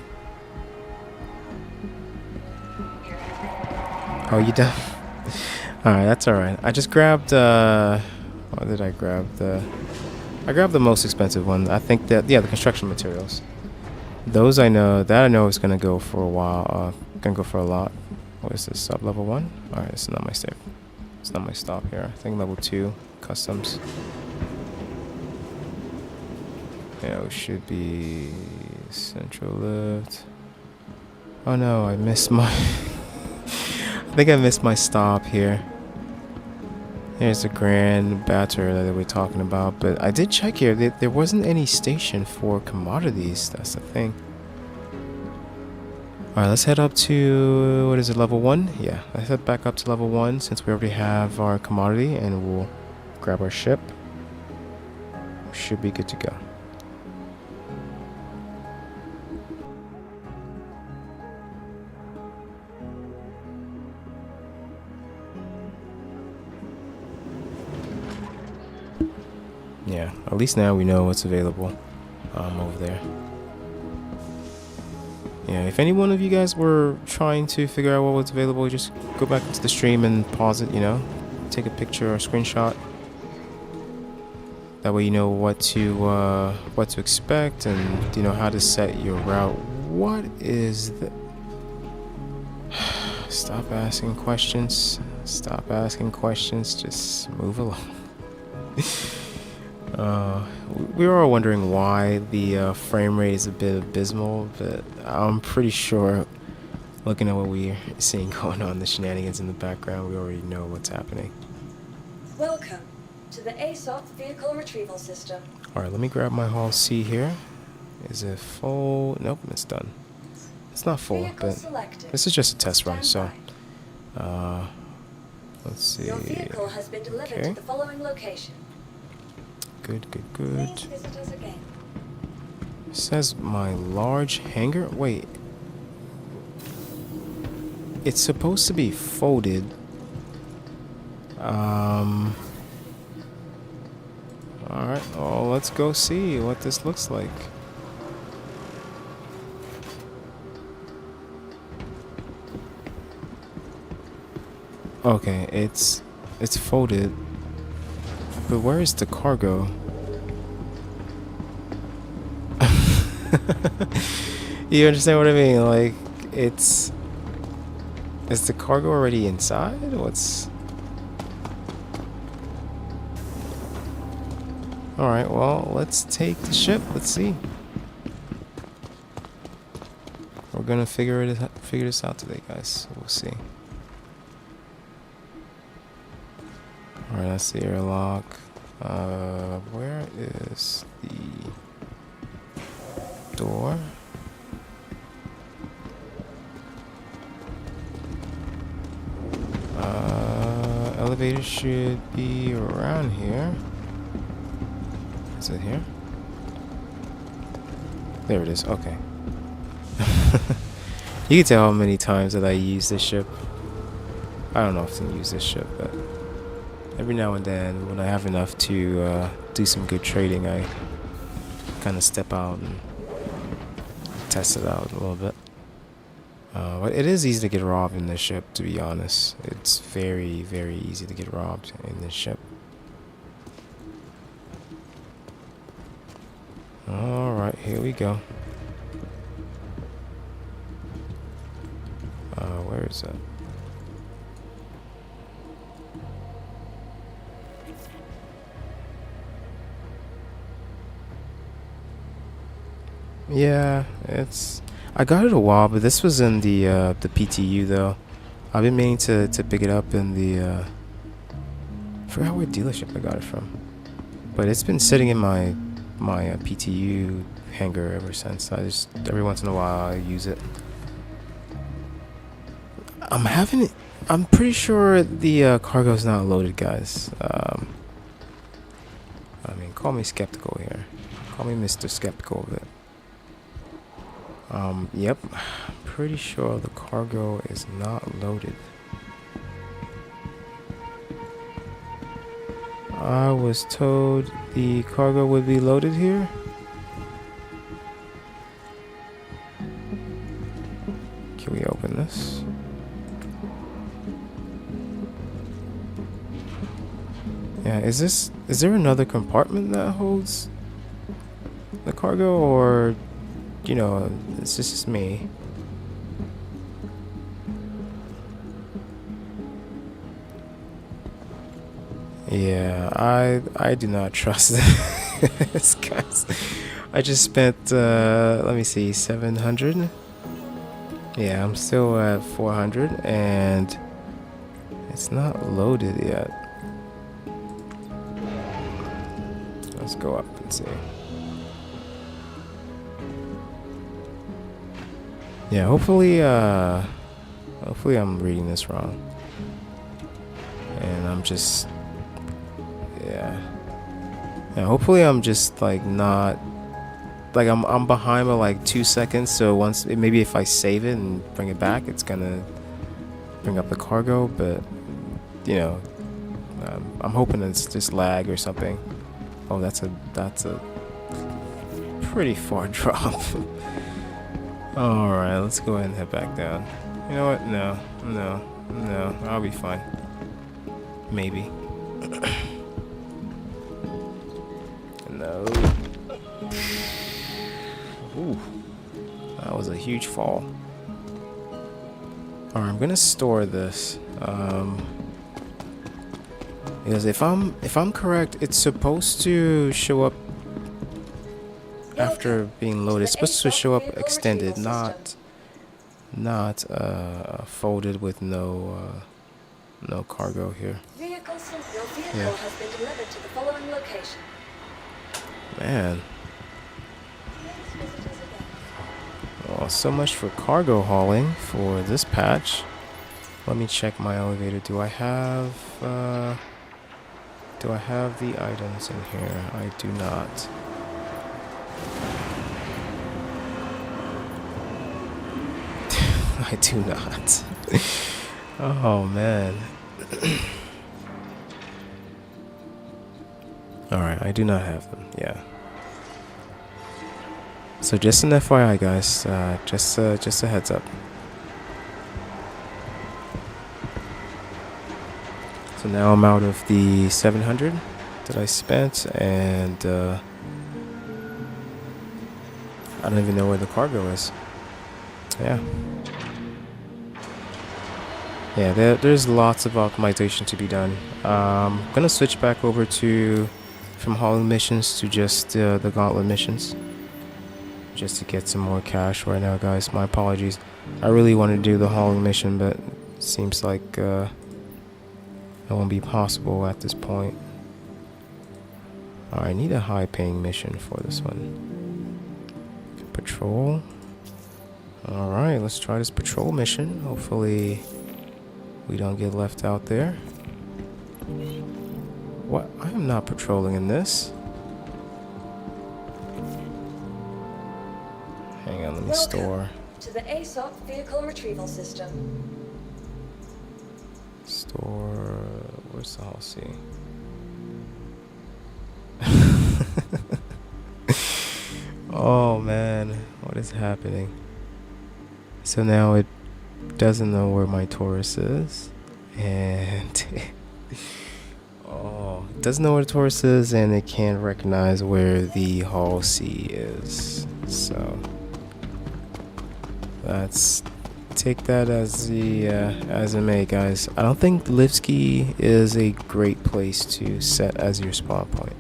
Oh, you done? Alright, that's alright. I just grabbed what did I grab? I grabbed the most expensive one. I think that, yeah, the construction materials. Those I know is gonna go for a while. Gonna go for a lot. What is this? Sub level 1? Alright, this is not my step. It's not my stop here. I think level 2 customs. Yeah, it should be central lift. Oh no, I missed my. I think I missed my stop here. Here's the Grand Batter that we're talking about, but I did check here. There wasn't any station for commodities. That's the thing. Alright, let's head up to, what is it, level 1? Yeah, let's head back up to level 1 since we already have our commodity, and we'll grab our ship. Should be good to go. Yeah, at least now we know what's available over there. Yeah, if any one of you guys were trying to figure out what was available, just go back into the stream and pause it, you know, take a picture or a screenshot. That way you know what to expect, and you know how to set your route. What is the... Stop asking questions. Stop asking questions. Just move along. We were all wondering why the frame rate is a bit abysmal, but I'm pretty sure, looking at what we're seeing going on, the shenanigans in the background, we already know what's happening. Welcome to the ASOP vehicle retrieval system. Alright, let me grab my Hall C here. Is it full? Nope, it's done. It's not full, Vehicle but selected. this is just a test run, so Stand let's see. by. Your vehicle has been delivered Okay. to the following location. Good, good, Please good. visit us again. It says my large hangar. Wait. It's supposed to be folded. Alright, well, let's go see what this looks like. Okay, it's folded. But where is the cargo? You understand what I mean? Like, is the cargo already inside? What's... Alright, well, let's take the ship. Let's see. We're gonna figure this out today, guys. We'll see. Alright, that's the airlock. Where is the door? Elevator should be around here. Is it here? There it is. Okay. You can tell how many times that I use this ship. I don't often use this ship, but every now and then, when I have enough to do some good trading, I kind of step out and test it out a little bit. But it is easy to get robbed in this ship, to be honest. It's very, very easy to get robbed in this ship. Alright, here we go. Where is that? Yeah, I got it a while, but this was in the PTU though. I've been meaning to pick it up in the I forgot what dealership I got it from. But it's been sitting in my PTU hangar ever since. I just every once in a while I use it. I'm pretty sure the cargo's not loaded, guys. I mean, call me skeptical here. Call me Mr. Skeptical of it. Yep. Pretty sure the cargo is not loaded. I was told the cargo would be loaded here. Can we open this? Yeah, is there another compartment that holds the cargo, or, you know, it's just me? Yeah, I do not trust this, guys. I just spent, let me see, 700. Yeah, I'm still at 400, and it's not loaded yet. Let's go up and see. Yeah, hopefully I'm reading this wrong. And I'm just, yeah, hopefully I'm just like not, like I'm behind by like 2 seconds, so once, maybe if I save it and bring it back, it's gonna bring up the cargo, but, you know, I'm hoping it's just lag or something. Oh, that's a pretty far drop. Alright, let's go ahead and head back down. You know what? No, I'll be fine. Maybe. No. Ooh. That was a huge fall. Alright, I'm gonna store this. Because if I'm correct, it's supposed to show up after being loaded. It's supposed to show up extended, not folded with no cargo here. Vehicle, your Your vehicle Yeah. has been delivered to the following location. Man. Please visit us again. Well, so much for cargo hauling for this patch. Let me check my elevator. Do I have the items in here? I do not. I do not. Oh man. Alright, I do not have them. Yeah. So just an FYI, guys. Just a heads up. So now I'm out of the 700 that I spent, and I don't even know where the cargo is. Yeah. Yeah, there's lots of optimization to be done. I'm gonna switch back over from hauling missions to just the gauntlet missions, just to get some more cash right now, guys. My apologies. I really want to do the hauling mission, but it seems like it won't be possible at this point. I need a high-paying mission for this one. Patrol. Alright, let's try this patrol mission. Hopefully we don't get left out there. What? I am not patrolling in this. Hang on, let me Welcome store. to the ASOP vehicle retrieval system. Store. Where's the Hull C? Oh man, what is happening? So now it doesn't know where my Taurus is, and oh, it doesn't know where the Taurus is, and it can't recognize where the Hull C is. So let's take that as it may, guys. I don't think Levski is a great place to set as your spawn point.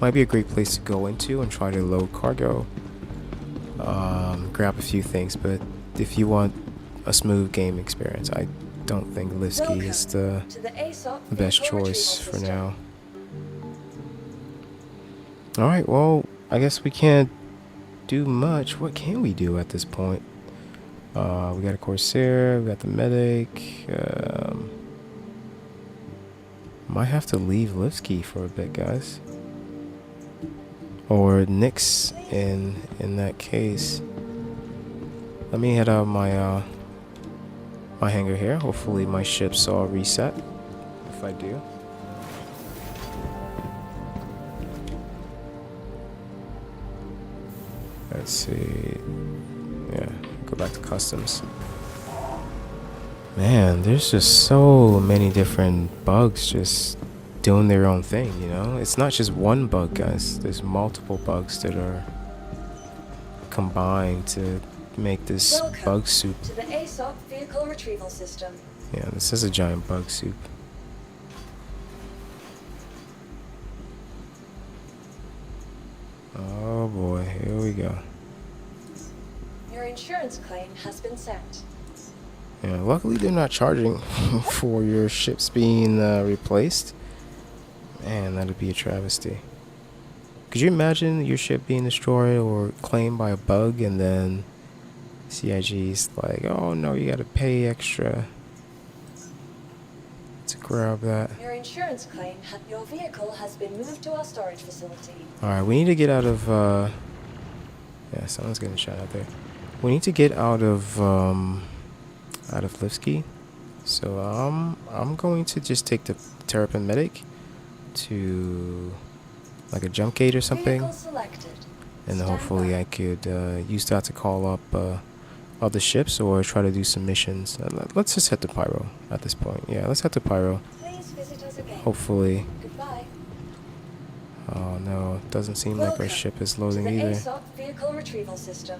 Might be a great place to go into and try to load cargo, grab a few things, but if you want a smooth game experience, I don't think Levski is the best choice for now. Alright, well, I guess we can't do much. What can we do at this point? We got a Corsair, we got the medic. Might have to leave Levski for a bit, guys. Or Nyx in that case. Let me head out my my hangar here. Hopefully my ship's all reset. If I do. Let's see. Yeah, go back to customs. Man, there's just so many different bugs just doing their own thing, you know? It's not just one bug, guys. There's multiple bugs that are combined to make this bug soup. To the ASOP vehicle retrieval system. Yeah, this is a giant bug soup. Oh boy, here we go. Your insurance claim has been sent. Yeah, luckily they're not charging for your ships being replaced. Man, that'd be a travesty. Could you imagine your ship being destroyed or claimed by a bug, and then CIG's like, oh no, you gotta pay extra to grab that. Your insurance claim, your vehicle has been moved to our storage facility. Alright, we need to get out of yeah, someone's getting shot out there. We need to get out of Levski. So I'm going to just take the Terrapin medic to like a jump gate or something, and then hopefully I could use that to call up other ships or try to do some missions. Let's just head to Pyro at this point. Yeah, let's head to Pyro. Please visit us again. Hopefully. Goodbye. Oh no, it doesn't seem like our ship is loading to the either. ASOP vehicle retrieval system.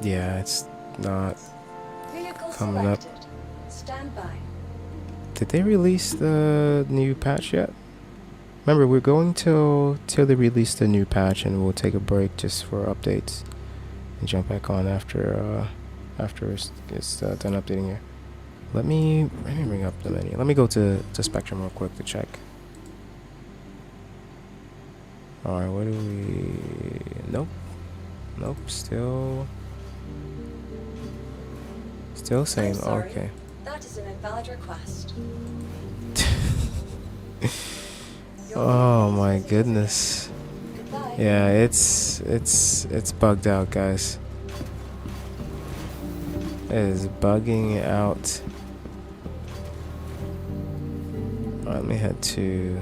Yeah, it's not Vehicle coming up. selected. Stand by. Did they release the new patch yet? Remember, we're going till they release the new patch, and we'll take a break just for updates and jump back on after it's done updating here. Let me bring up the menu. Let me go to Spectrum real quick to check. Alright, what do we... Nope. Nope, still saying, I'm sorry. okay. That is an invalid request. Oh my goodness. Goodbye. Yeah, it's bugged out, guys. It is bugging out. Alright, let me head to...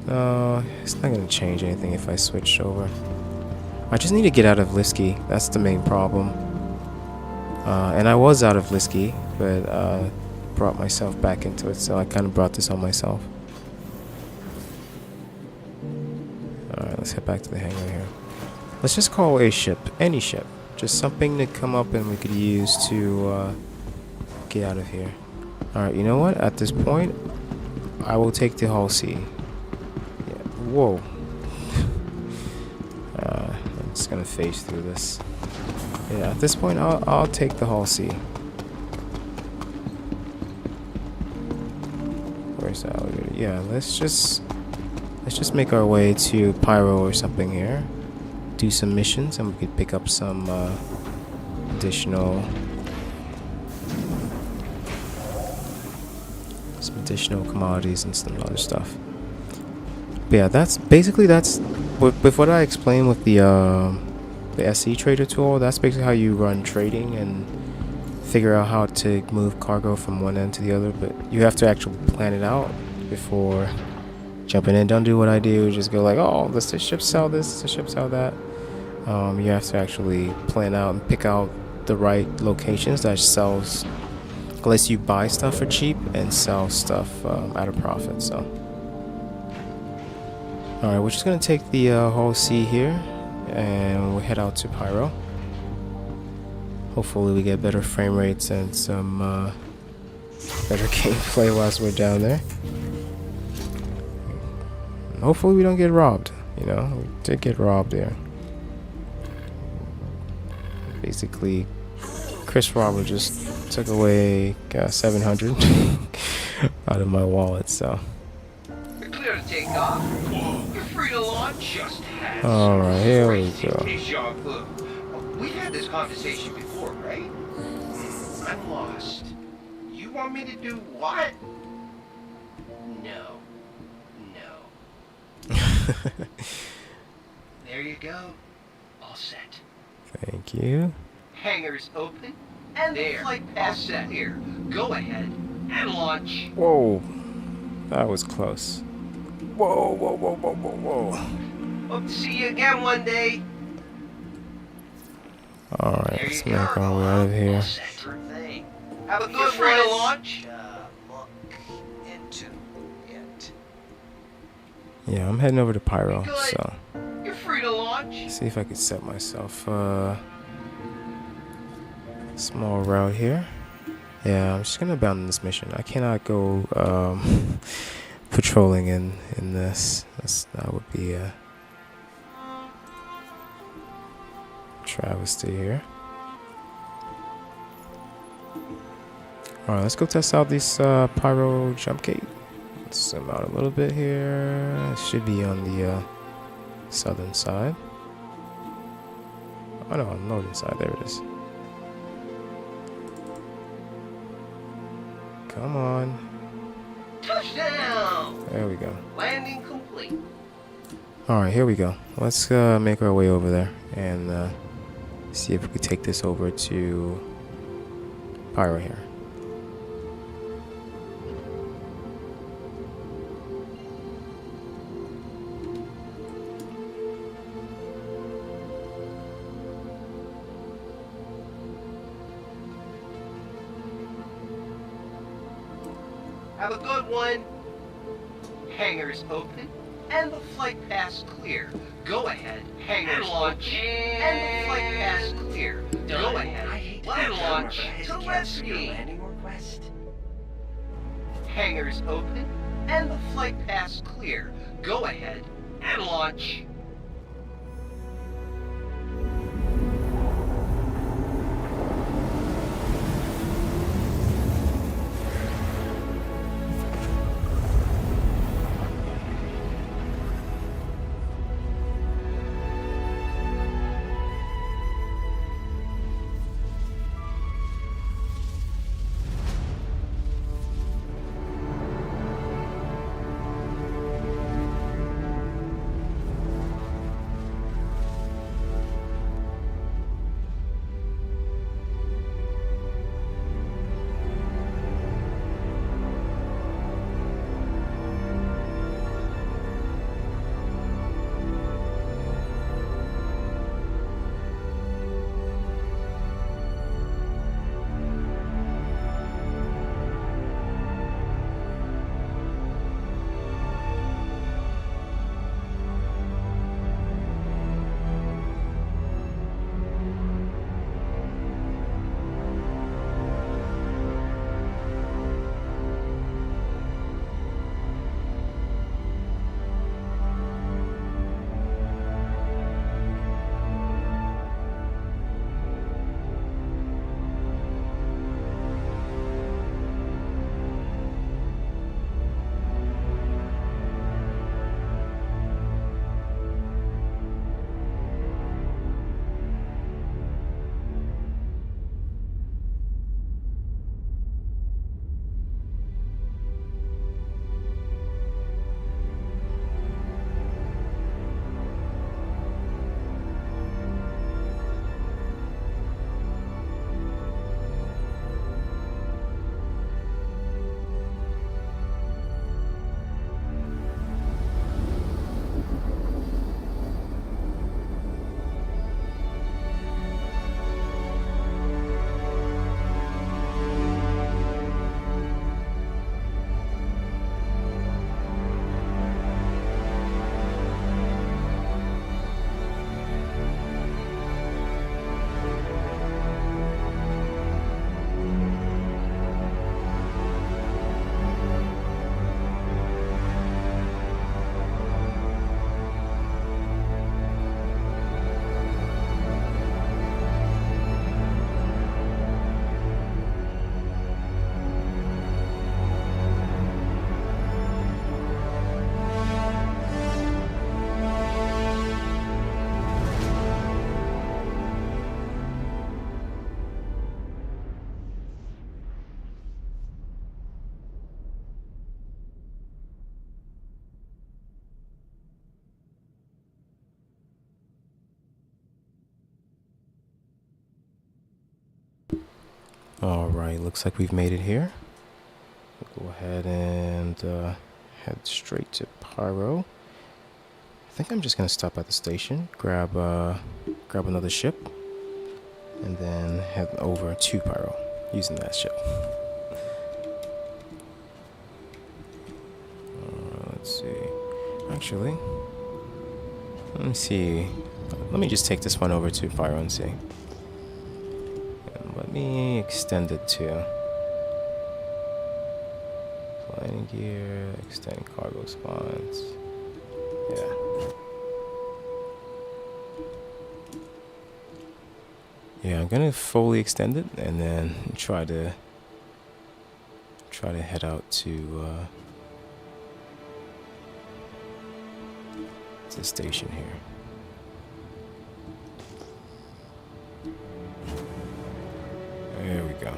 No, it's not gonna change anything if I switch over. I just need to get out of Levski. That's the main problem. And I was out of Levski, but brought myself back into it, so I kind of brought this on myself. Alright, let's head back to the hangar here. Let's just call a ship, any ship. Just something to come up and we could use to get out of here. Alright, you know what? At this point, I will take the Hull C. Yeah. Whoa. I'm just gonna phase through this. Yeah, at this point, I'll take the Hull C. Where's the elevator? Yeah, let's just make our way to Pyro or something here. Do some missions, and we could pick up some additional commodities and some other stuff. But yeah, that's with what I explained with the SC trader tool. That's basically how you run trading and figure out how to move cargo from one end to the other. But you have to actually plan it out before jumping in. Don't do what I do, just go like, oh, does this ship sell this, does this ship sell that. You have to actually plan out and pick out the right locations that lets you buy stuff for cheap and sell stuff at a profit. So alright, we're just gonna take the Hull C here and we'll head out to Pyro. Hopefully we get better frame rates and some better gameplay whilst we're down there. And hopefully we don't get robbed. You know, we did get robbed there. Basically, Chris Robert just took away 700 out of my wallet, so. You're clear to take off. You're free to launch. Just had Alright, here we go. Deja vu. We've had this conversation before, right? I'm lost. You want me to do what? No. There you go. All set. Thank you. Hangars open, and the flight path clear. Go ahead and launch. Whoa, that was close. Whoa, whoa, whoa, whoa, whoa, whoa. Hope to see you again one day. Alright, let's make our way out of here. Have a good free to launch. Look into it. Yeah, I'm heading over to Pyro, Good. so You're free to launch. see if I can set myself small route here. Yeah, I'm just gonna abandon this mission. I cannot go patrolling in this. That would be a travesty here. Alright, let's go test out this Pyro jump gate. Let's zoom out a little bit here. It should be on the southern side. Oh no, on the northern side. There it is. Come on. Touchdown. There we go. Landing complete. Alright, here we go. Let's make our way over there and see if we could take this over to Pyro here. Have a good one. Hangars open, and the flight path clear. Go ahead. Hangars launch, and the flight path clear. Go ahead. Let launch to Levski. Landing request. Hangars open, and the flight path clear. Go ahead and launch. Alright, looks like we've made it here. We'll go ahead and head straight to Pyro. I think I'm just gonna stop at the station, grab another ship, and then head over to Pyro using that ship. Let's see. Actually, let me see. Let me just take this one over to Pyro and see. And let me extend it to landing gear, extending cargo spots. Yeah. Yeah, I'm gonna fully extend it and then try to head out to the station here. There we go.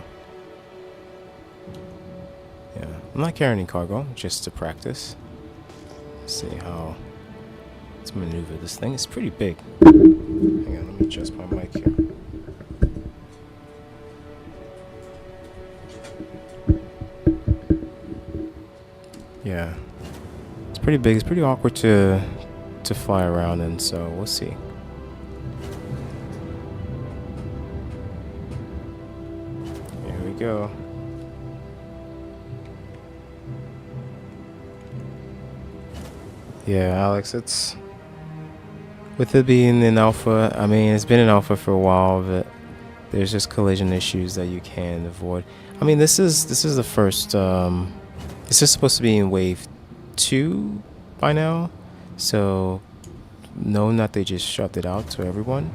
Yeah, I'm not carrying any cargo, just to practice. See how to maneuver this thing. It's pretty big. Hang on, let me adjust my mic here. Yeah, it's pretty big. It's pretty awkward to fly around in, so we'll see. Here we go. Yeah, Alex, it's with it being in alpha. I mean, it's been in alpha for a while, but there's just collision issues that you can avoid. I mean, this is the first. This is supposed to be in wave 2 by now, so knowing that they just shut it out to everyone,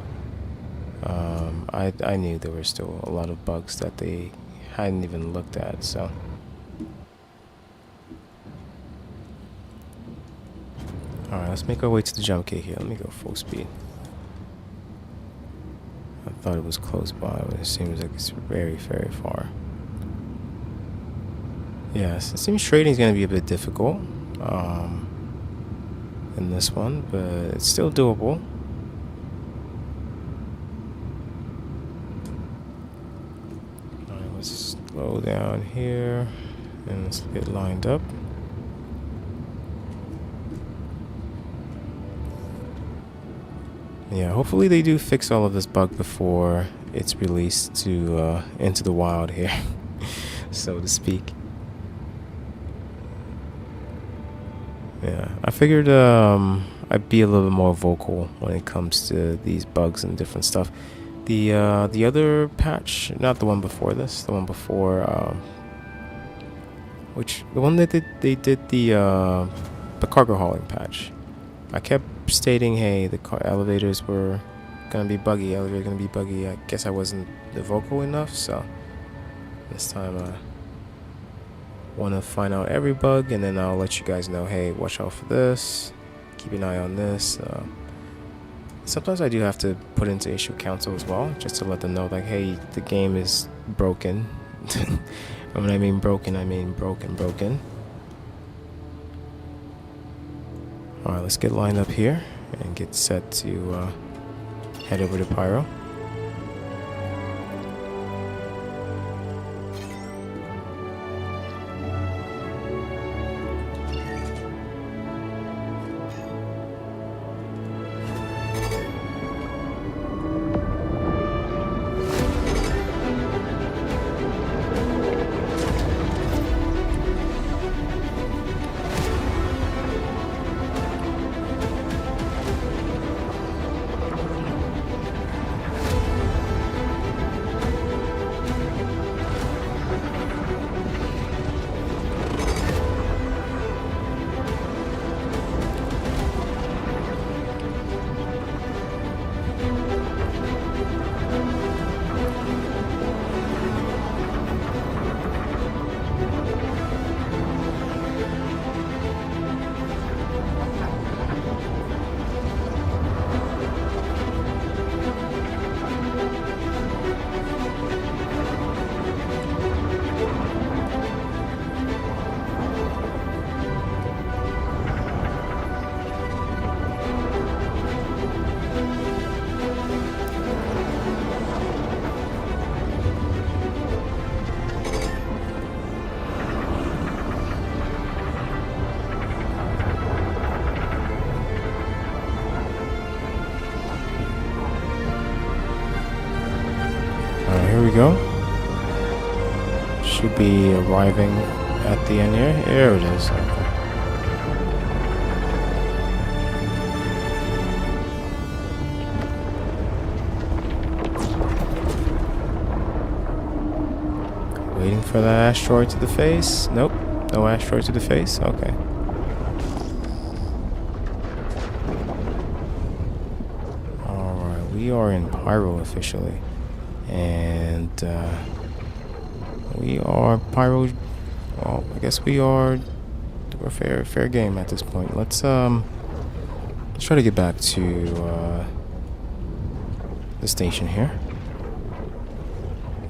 I knew there were still a lot of bugs that they hadn't even looked at. So. Alright, let's make our way to the jump gate here. Let me go full speed. I thought it was close by, but it seems like it's very, very far. Yes, it seems trading is going to be a bit difficult in this one, but it's still doable. Alright, let's slow down here and let's get lined up. Yeah, hopefully they do fix all of this bug before it's released to into the wild here, so to speak. Yeah, I figured I'd be a little bit more vocal when it comes to these bugs and different stuff. The other patch, not the one before this, the one before, the one that they did the cargo hauling patch. I kept stating, hey, the elevators were gonna be buggy, elevators gonna be buggy. I guess I wasn't vocal enough, so this time I want to find out every bug, and then I'll let you guys know, hey, watch out for this, keep an eye on this. Sometimes I do have to put into issue council as well, just to let them know, like, hey, the game is broken. And when I mean broken, I mean broken. Alright, let's get lined up here and get set to head over to Pyro. should be arriving at the end here. Here it is. Waiting for that asteroid to the face. Nope. No asteroid to the face. Okay. Alright, we are in Pyro officially. And we are Pyro. Well, I guess we're fair game at this point. Let's try to get back to the station here.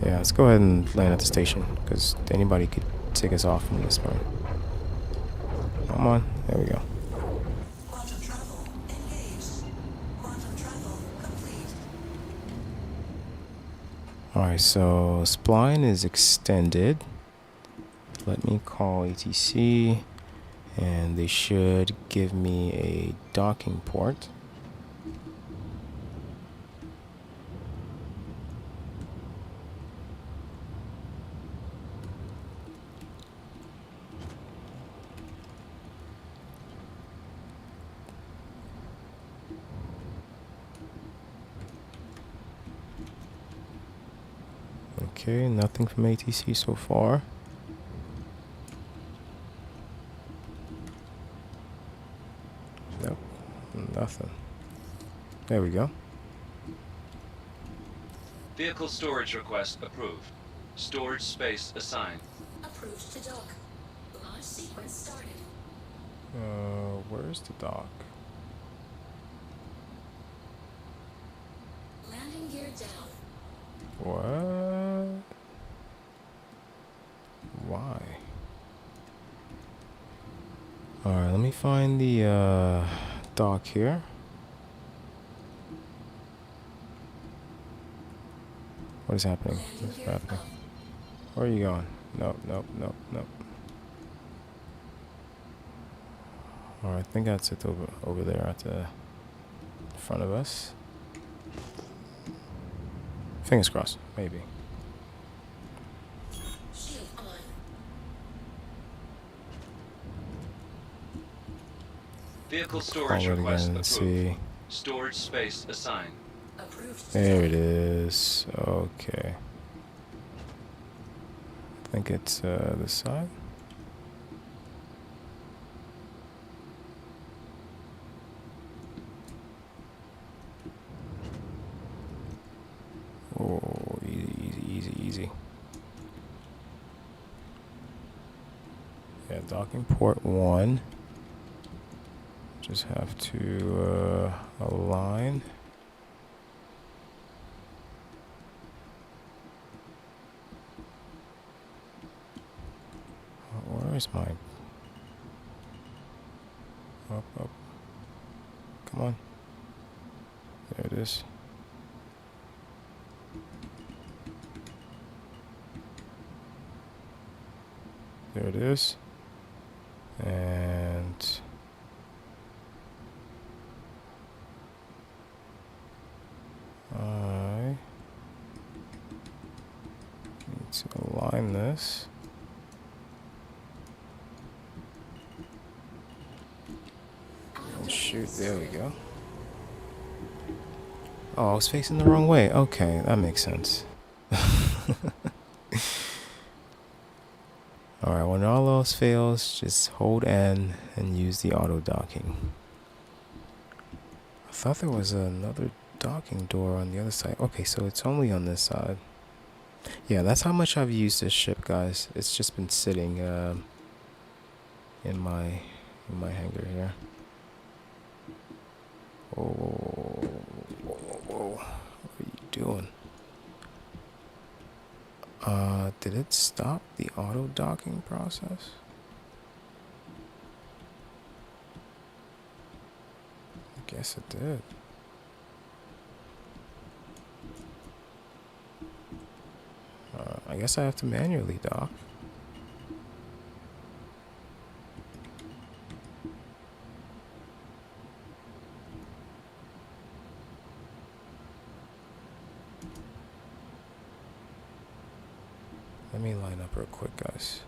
Yeah, let's go ahead and land at the station, because anybody could take us off from this point. Come on, there we go. Quantum travel engaged. Quantum travel complete. Alright, so spline is extended. Let me call ATC, and they should give me a docking port. Okay, nothing from ATC so far. Nope, nothing. There we go. Vehicle storage request approved. Storage space assigned. Approved to dock. Launch sequence started. Where's the dock? Landing gear down. What? Why? Alright, let me find the dock here. What is happening? What's happening? Where are you going? Nope, nope, nope, nope. Alright, I think that's it over there at the front of us. Fingers crossed, maybe. Shield on. Vehicle storage Call it request again and approved. see. Storage space assigned. Approved to There dock. it is. Okay. I think it's this side. Oh, easy, easy, easy, easy. Yeah, docking port 1. Just have to align. Where is my... Up, up. Come on. There it is. There it is. And... I need to align this. Oh shoot, there we go. Oh, I was facing the wrong way. Okay, that makes sense. Alright, when all else fails, just hold N and use the auto docking. I thought there was another docking door on the other side. Okay, so it's only on this side. Yeah, that's how much I've used this ship, guys. It's just been sitting in my hangar here. Whoa, whoa, whoa, whoa, whoa. What are you doing? Did it stop the auto docking process? I guess it did. I guess I have to manually dock. let me line up real quick, guys.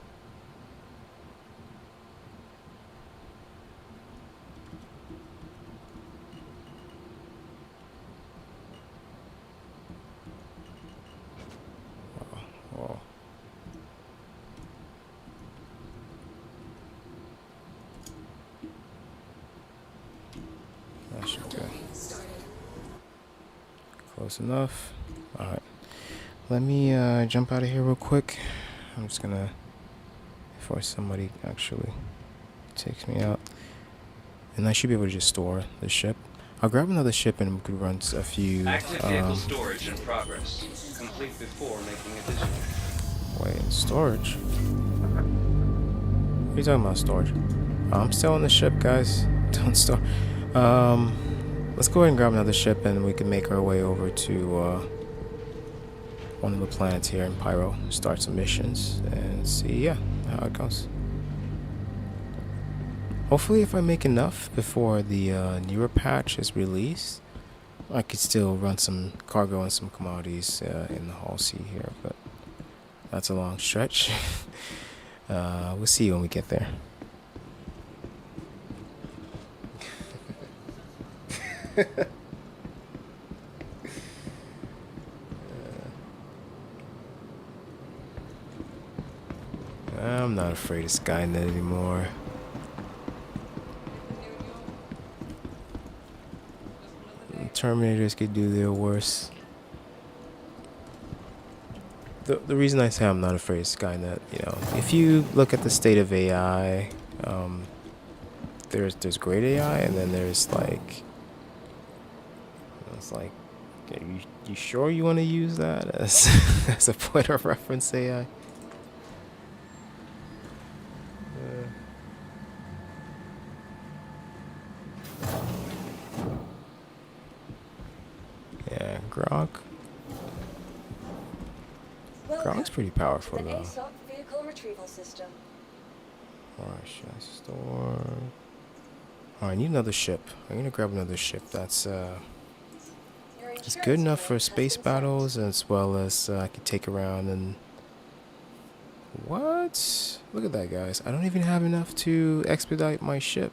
Whoa. That should do it. Close enough. Alright. Let me jump out of here real quick. I'm just gonna, before somebody actually takes me out. And I should be able to just store the ship. I'll grab another ship and we could run a few. Active vehicle storage in progress. Complete before making additional. Wait, storage? What are you talking about, storage? I'm still on the ship, guys. Don't store. Let's go ahead and grab another ship and we can make our way over to one of the planets here in Pyro. Start some missions and see, yeah, how it goes. Hopefully, if I make enough before the newer patch is released, I could still run some cargo and some commodities in the Hull Sea here, but that's a long stretch. We'll see when we get there. I'm not afraid of Skynet anymore. Terminators could do their worst. The reason I say I'm not afraid of Skynet, you know, if you look at the state of AI, there's great AI, and then there's like, it's like, are you sure you want to use that as as a point of reference AI? Yeah, Grok. Grok's pretty powerful though. Vehicle retrieval system. Alright, should I store? Alright, I need another ship. I'm gonna grab another ship that's it's good enough for space battles, as well as I could take around and what? Look at that, guys. I don't even have enough to expedite my ship.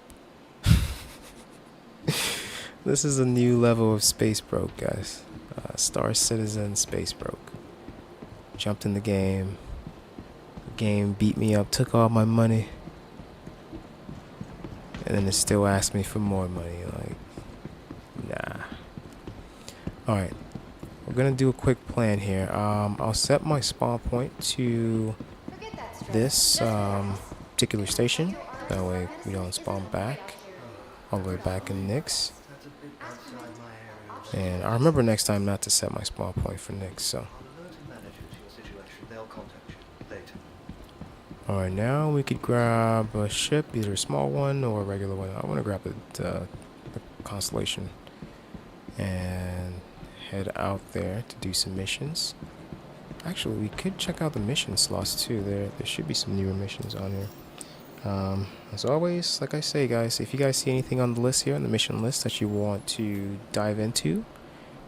This is a new level of space broke, guys. Star Citizen space broke. Jumped in the game. The game beat me up, took all my money, and then it still asked me for more money. Like, nah. Alright, we're gonna do a quick plan here. I'll set my spawn point to this particular station. That way we don't spawn back all the way back in Nyx. And I remember next time not to set my spawn point for Nyx, so. Alright, now we could grab a ship, either a small one or a regular one. I want to grab the Constellation and head out there to do some missions. Actually, we could check out the mission slots too. There should be some newer missions on here. As always, like I say, guys, if you guys see anything on the list here, on the mission list, that you want to dive into,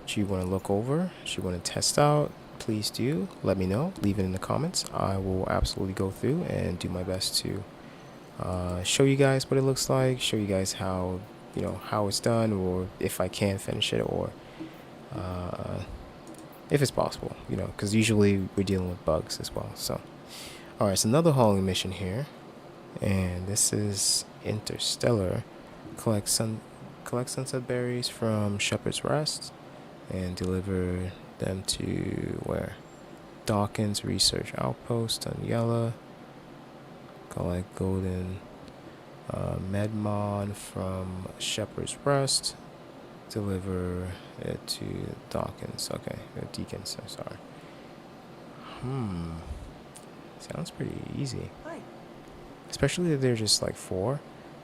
that you want to look over, that you want to test out, please do let me know. Leave it in the comments. I will absolutely go through and do my best to show you guys what it looks like, show you guys how, you know, how it's done, or if I can finish it, or if it's possible, you know, because usually we're dealing with bugs as well. So, alright, it's another hauling mission here, and this is Interstellar. Collect sunset berries from Shepherd's Rest and deliver them to where? Dawkins Research Outpost on Yella. Collect golden Medmon from Shepherd's Rest. Deliver it to Dawkins. Okay, Deacons, I'm sorry. Sounds pretty easy. Hi. Especially if they're just like 4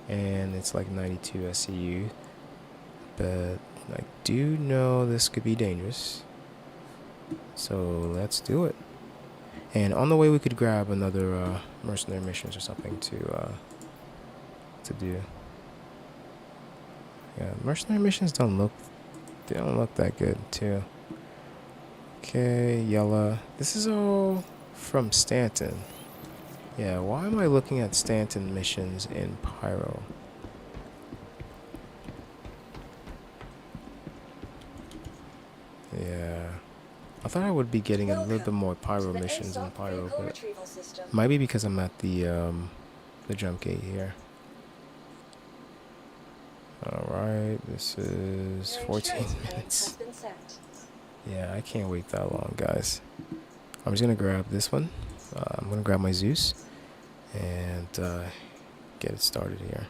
and it's like 92 SCU. But I do know this could be dangerous. So let's do it. And on the way we could grab another mercenary missions or something to do. Yeah, mercenary missions don't look that good too. Okay, Yella. This is all From Stanton. Yeah, why am I looking at Stanton missions in Pyro? Yeah. I thought I would be getting a little bit more Pyro missions in Pyro, but it might be because I'm at the jump gate here. Alright, this is 14 minutes. Yeah, I can't wait that long, guys. I'm just gonna grab this one. I'm gonna grab my Zeus and get it started here.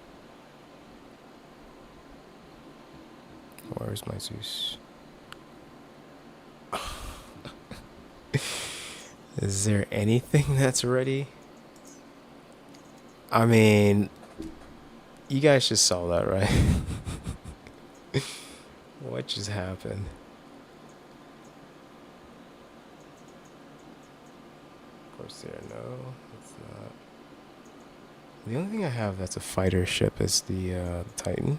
Where's my Zeus? Is there anything that's ready? I mean, you guys just saw that, right? What just happened? Crusader, no, it's not. The only thing I have that's a fighter ship is the Titan.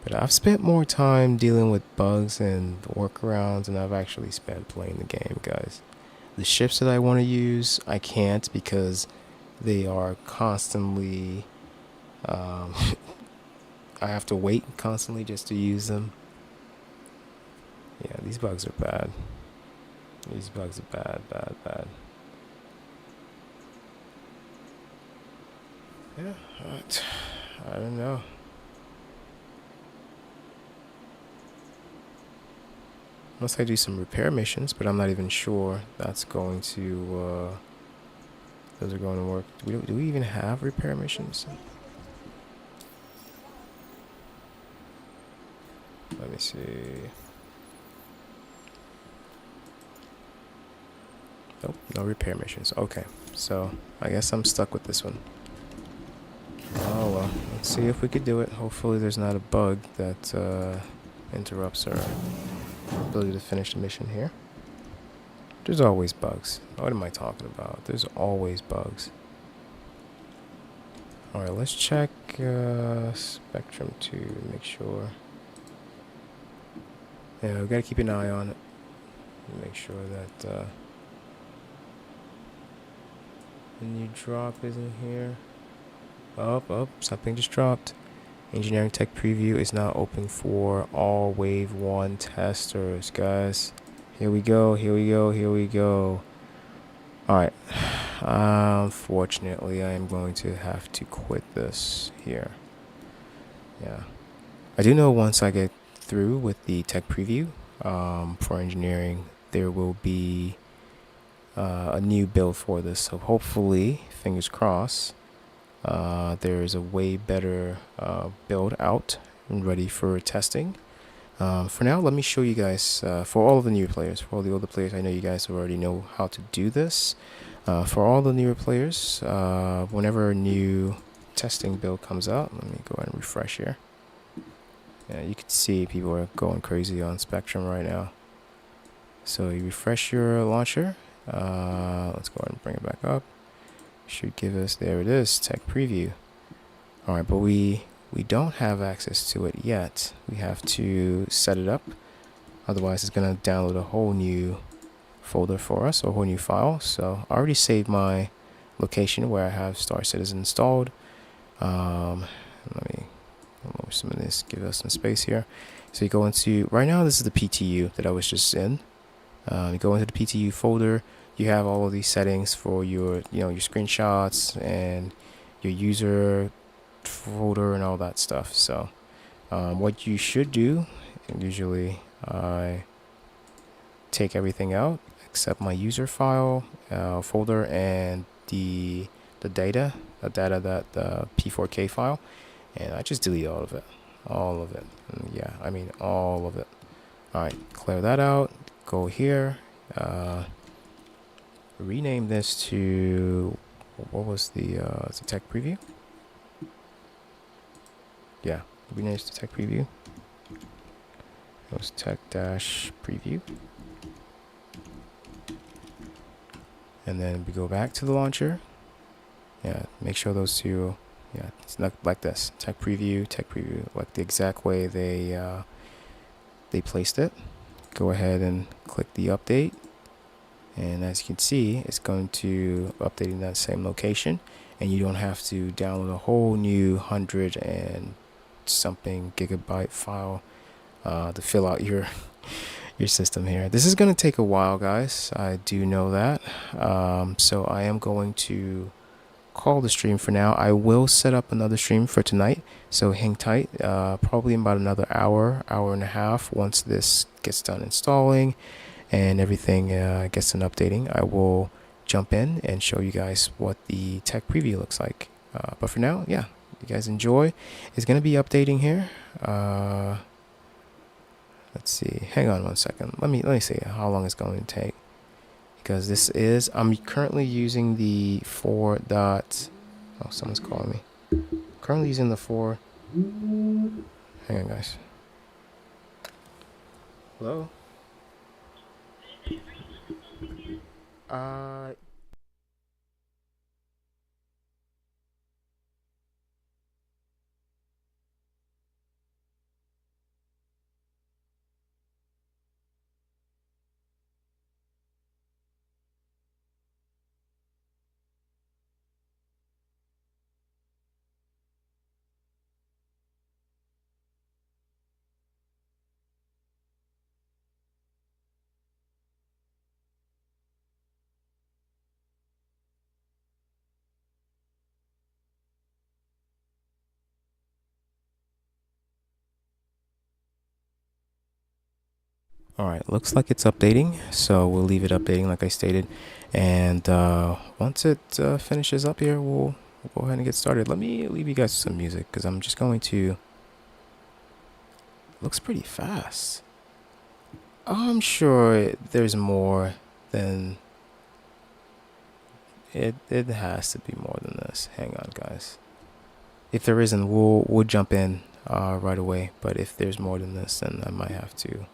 But I've spent more time dealing with bugs and workarounds than I've actually spent playing the game, guys. The ships that I want to use, I can't because they are constantly... I have to wait constantly just to use them. Yeah, these bugs are bad. These bugs are bad, bad, bad. Yeah, I don't know. Unless I do some repair missions, but I'm not even sure that's going to, those are going to work. Do we even have repair missions? Let me see. Nope, no repair missions. Okay, so I guess I'm stuck with this one. Oh well, let's see if we could do it. Hopefully there's not a bug that interrupts our ability to finish the mission here. There's always bugs. What am I talking about? There's always bugs. Alright, let's check Spectrum 2 to make sure. Yeah, we gotta keep an eye on it. Make sure that the new drop isn't here. Oh, something just dropped. Engineering Tech Preview is now open for all Wave 1 testers, guys. Here we go, here we go, here we go. Alright. Unfortunately, I am going to have to quit this here. Yeah. I do know once I get through with the tech preview for engineering, there will be a new build for this. So hopefully, fingers crossed, there is a way better build out and ready for testing. For now, let me show you guys, for all of the new players, for all the older players, I know you guys already know how to do this. For all the newer players, whenever a new testing build comes out, let me go ahead and refresh here. Yeah, you can see people are going crazy on Spectrum right now. So you refresh your launcher. Let's go ahead and bring it back up. Should give us, there it is, tech preview. Alright, but we don't have access to it yet. We have to set it up. Otherwise, it's going to download a whole new folder for us, or a whole new file. So I already saved my location where I have Star Citizen installed. Let me lower some of this, give us some space here. So you go into, right now this is the PTU that I was just in. You go into the PTU folder. You have all of these settings for your, your screenshots and your user folder and all that stuff. So what you should do, and usually I take everything out except my user file folder and the data that the P4K file, and I just delete all of it. And yeah, I mean all of it. Alright, clear that out, go here, rename this to, what was the tech preview? Yeah, rename this to tech preview. It was tech-preview. And then we go back to the launcher. Yeah, make sure those two, yeah, it's not like this. Tech preview, like the exact way they placed it. Go ahead and click the update. And as you can see, it's going to update in that same location, and you don't have to download a whole new 100 and something gigabyte file to fill out your system here. This is going to take a while, guys. I do know that. So I am going to call the stream for now. I will set up another stream for tonight, so hang tight. Probably in about another hour and a half, once this gets done installing and everything gets done updating, I will jump in and show you guys what the tech preview looks like. But for now, yeah, you guys enjoy. It's going to be updating here. Let's see, hang on one second. Let me see how long it's going to take, because this is, I'm currently using the 4. Oh, someone's calling me. Currently using the 4. Hang on, guys. Hello? All right, looks like it's updating, so we'll leave it updating like I stated, and once it finishes up here, we'll go ahead and get started. Let me leave you guys with some music, because I'm just going to, looks pretty fast. I'm sure there's more than, it has to be more than this. Hang on, guys. If there isn't, we'll jump in right away, but if there's more than this, then I might have to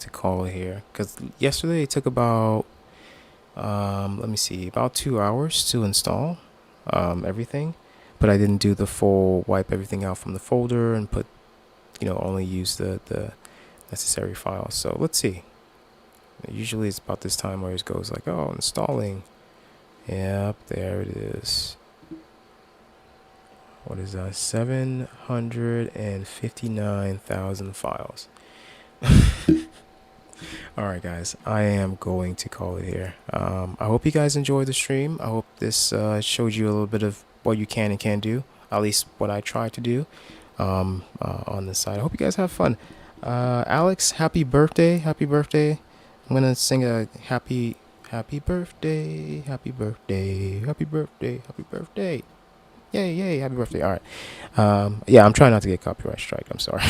call it here, because yesterday it took about let me see, about 2 hours to install everything, but I didn't do the full wipe everything out from the folder and put, only use the necessary files. So let's see. Usually it's about this time where it goes like, oh, installing. Yep, there it is. What is that? 759,000 files. Alright, guys, I am going to call it here. I hope you guys enjoyed the stream. I hope this showed you a little bit of what you can and can't do, at least what I try to do on this side. I hope you guys have fun. Alex, happy birthday. I'm gonna sing a happy birthday, happy birthday, happy birthday, happy birthday. Yay, happy birthday. All right. Yeah, I'm trying not to get copyright strike. I'm sorry.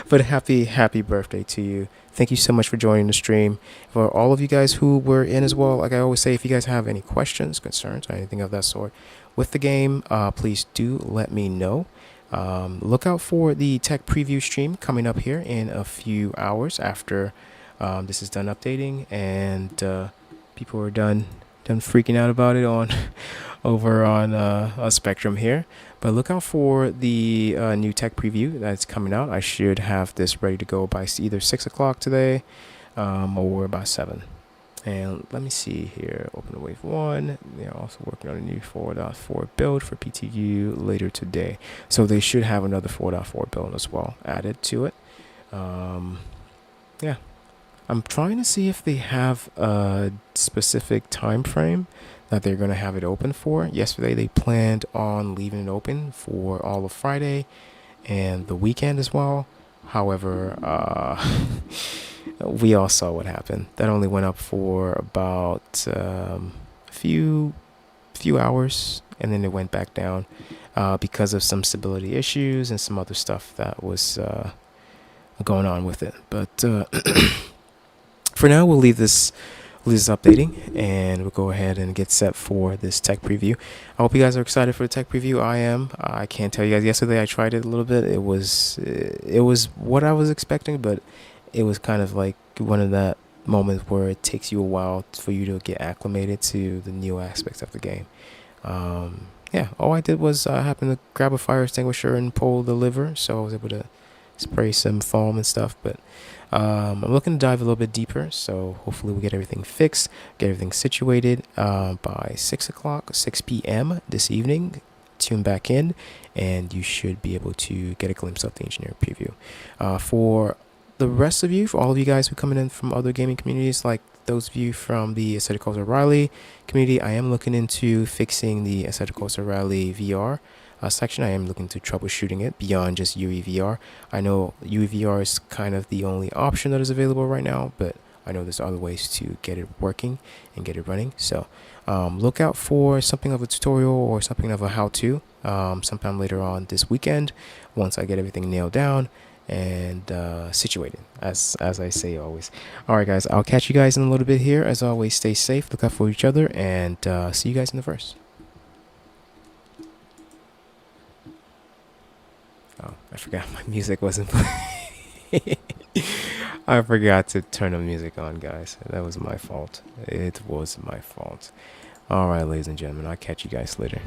but happy birthday to you. Thank you so much for joining the stream. For all of you guys who were in as well, like I always say, if you guys have any questions, concerns, or anything of that sort with the game, please do let me know. Look out for the tech preview stream coming up here in a few hours after this is done updating, and people are done freaking out about it on over on a Spectrum here. But look out for the new tech preview that's coming out. I should have this ready to go by either 6 o'clock today or by 7. And let me see here. Open the Wave 1. They're also working on a new 4.4 build for PTU later today. So they should have another 4.4 build as well added to it. Yeah. I'm trying to see if they have a specific time frame that they're going to have it open for. Yesterday they planned on leaving it open for all of Friday and the weekend as well. However, we all saw what happened. That only went up for about a few hours, and then it went back down because of some stability issues and some other stuff that was going on with it. But for now, we'll leave this updating, and we'll go ahead and get set for this tech preview. I hope you guys are excited for the tech preview. I am. I can't tell you guys. Yesterday I tried it a little bit. It was what I was expecting, but it was kind of like one of that moments where it takes you a while for you to get acclimated to the new aspects of the game. Yeah, all I did was happen to grab a fire extinguisher and pull the lever, so I was able to spray some foam and stuff. But I'm looking to dive a little bit deeper, so hopefully we get everything fixed, get everything situated by 6 p.m. this evening. Tune back in and you should be able to get a glimpse of the engineer preview. For the rest of you, for all of you guys who coming in from other gaming communities, like those of you from the Aesthetic Culture Rally community, I am looking into fixing the Aesthetic Culture Rally VR section. I am looking to troubleshooting it beyond just UEVR. I know UEVR is kind of the only option that is available right now, but I know there's other ways to get it working and get it running. So look out for something of a tutorial or something of a how-to sometime later on this weekend, once I get everything nailed down and situated, as I say always. All right, guys, I'll catch you guys in a little bit here. As always, stay safe, look out for each other, and see you guys in the verse. Oh, I forgot my music wasn't playing. I forgot to turn the music on, guys. That was my fault. It was my fault. All right, ladies and gentlemen, I'll catch you guys later.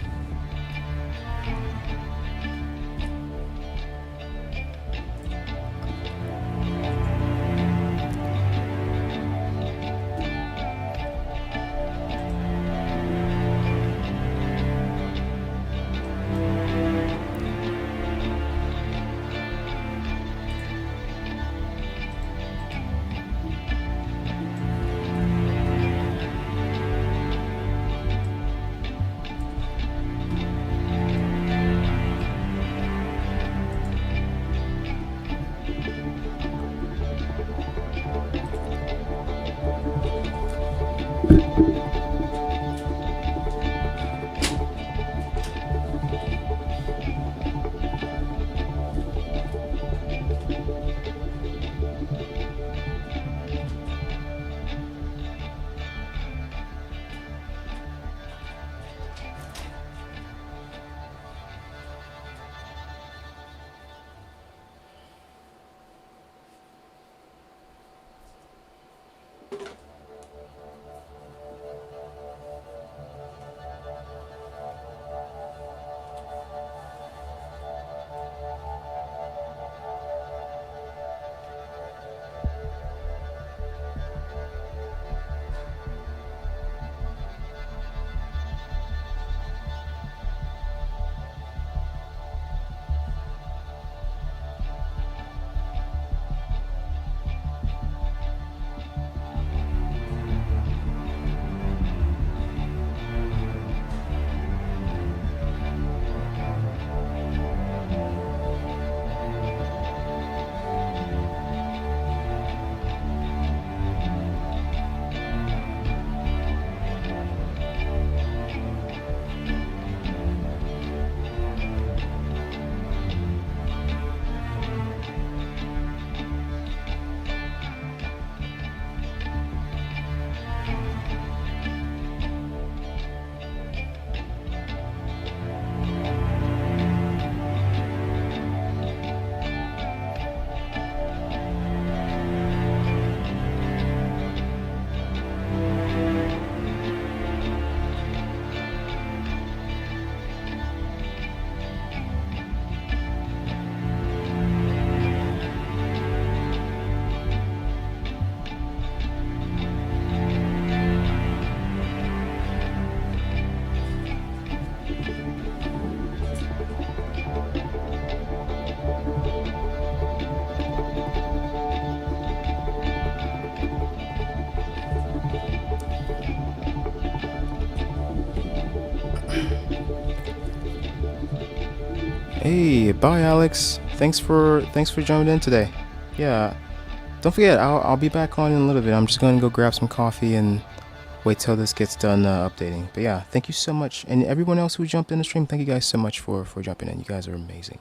Hey, bye, Alex. Thanks for jumping in today. Yeah, don't forget, I'll be back on in a little bit. I'm just going to go grab some coffee and wait till this gets done updating. But yeah, thank you so much, and everyone else who jumped in the stream, thank you guys so much for jumping in. You guys are amazing.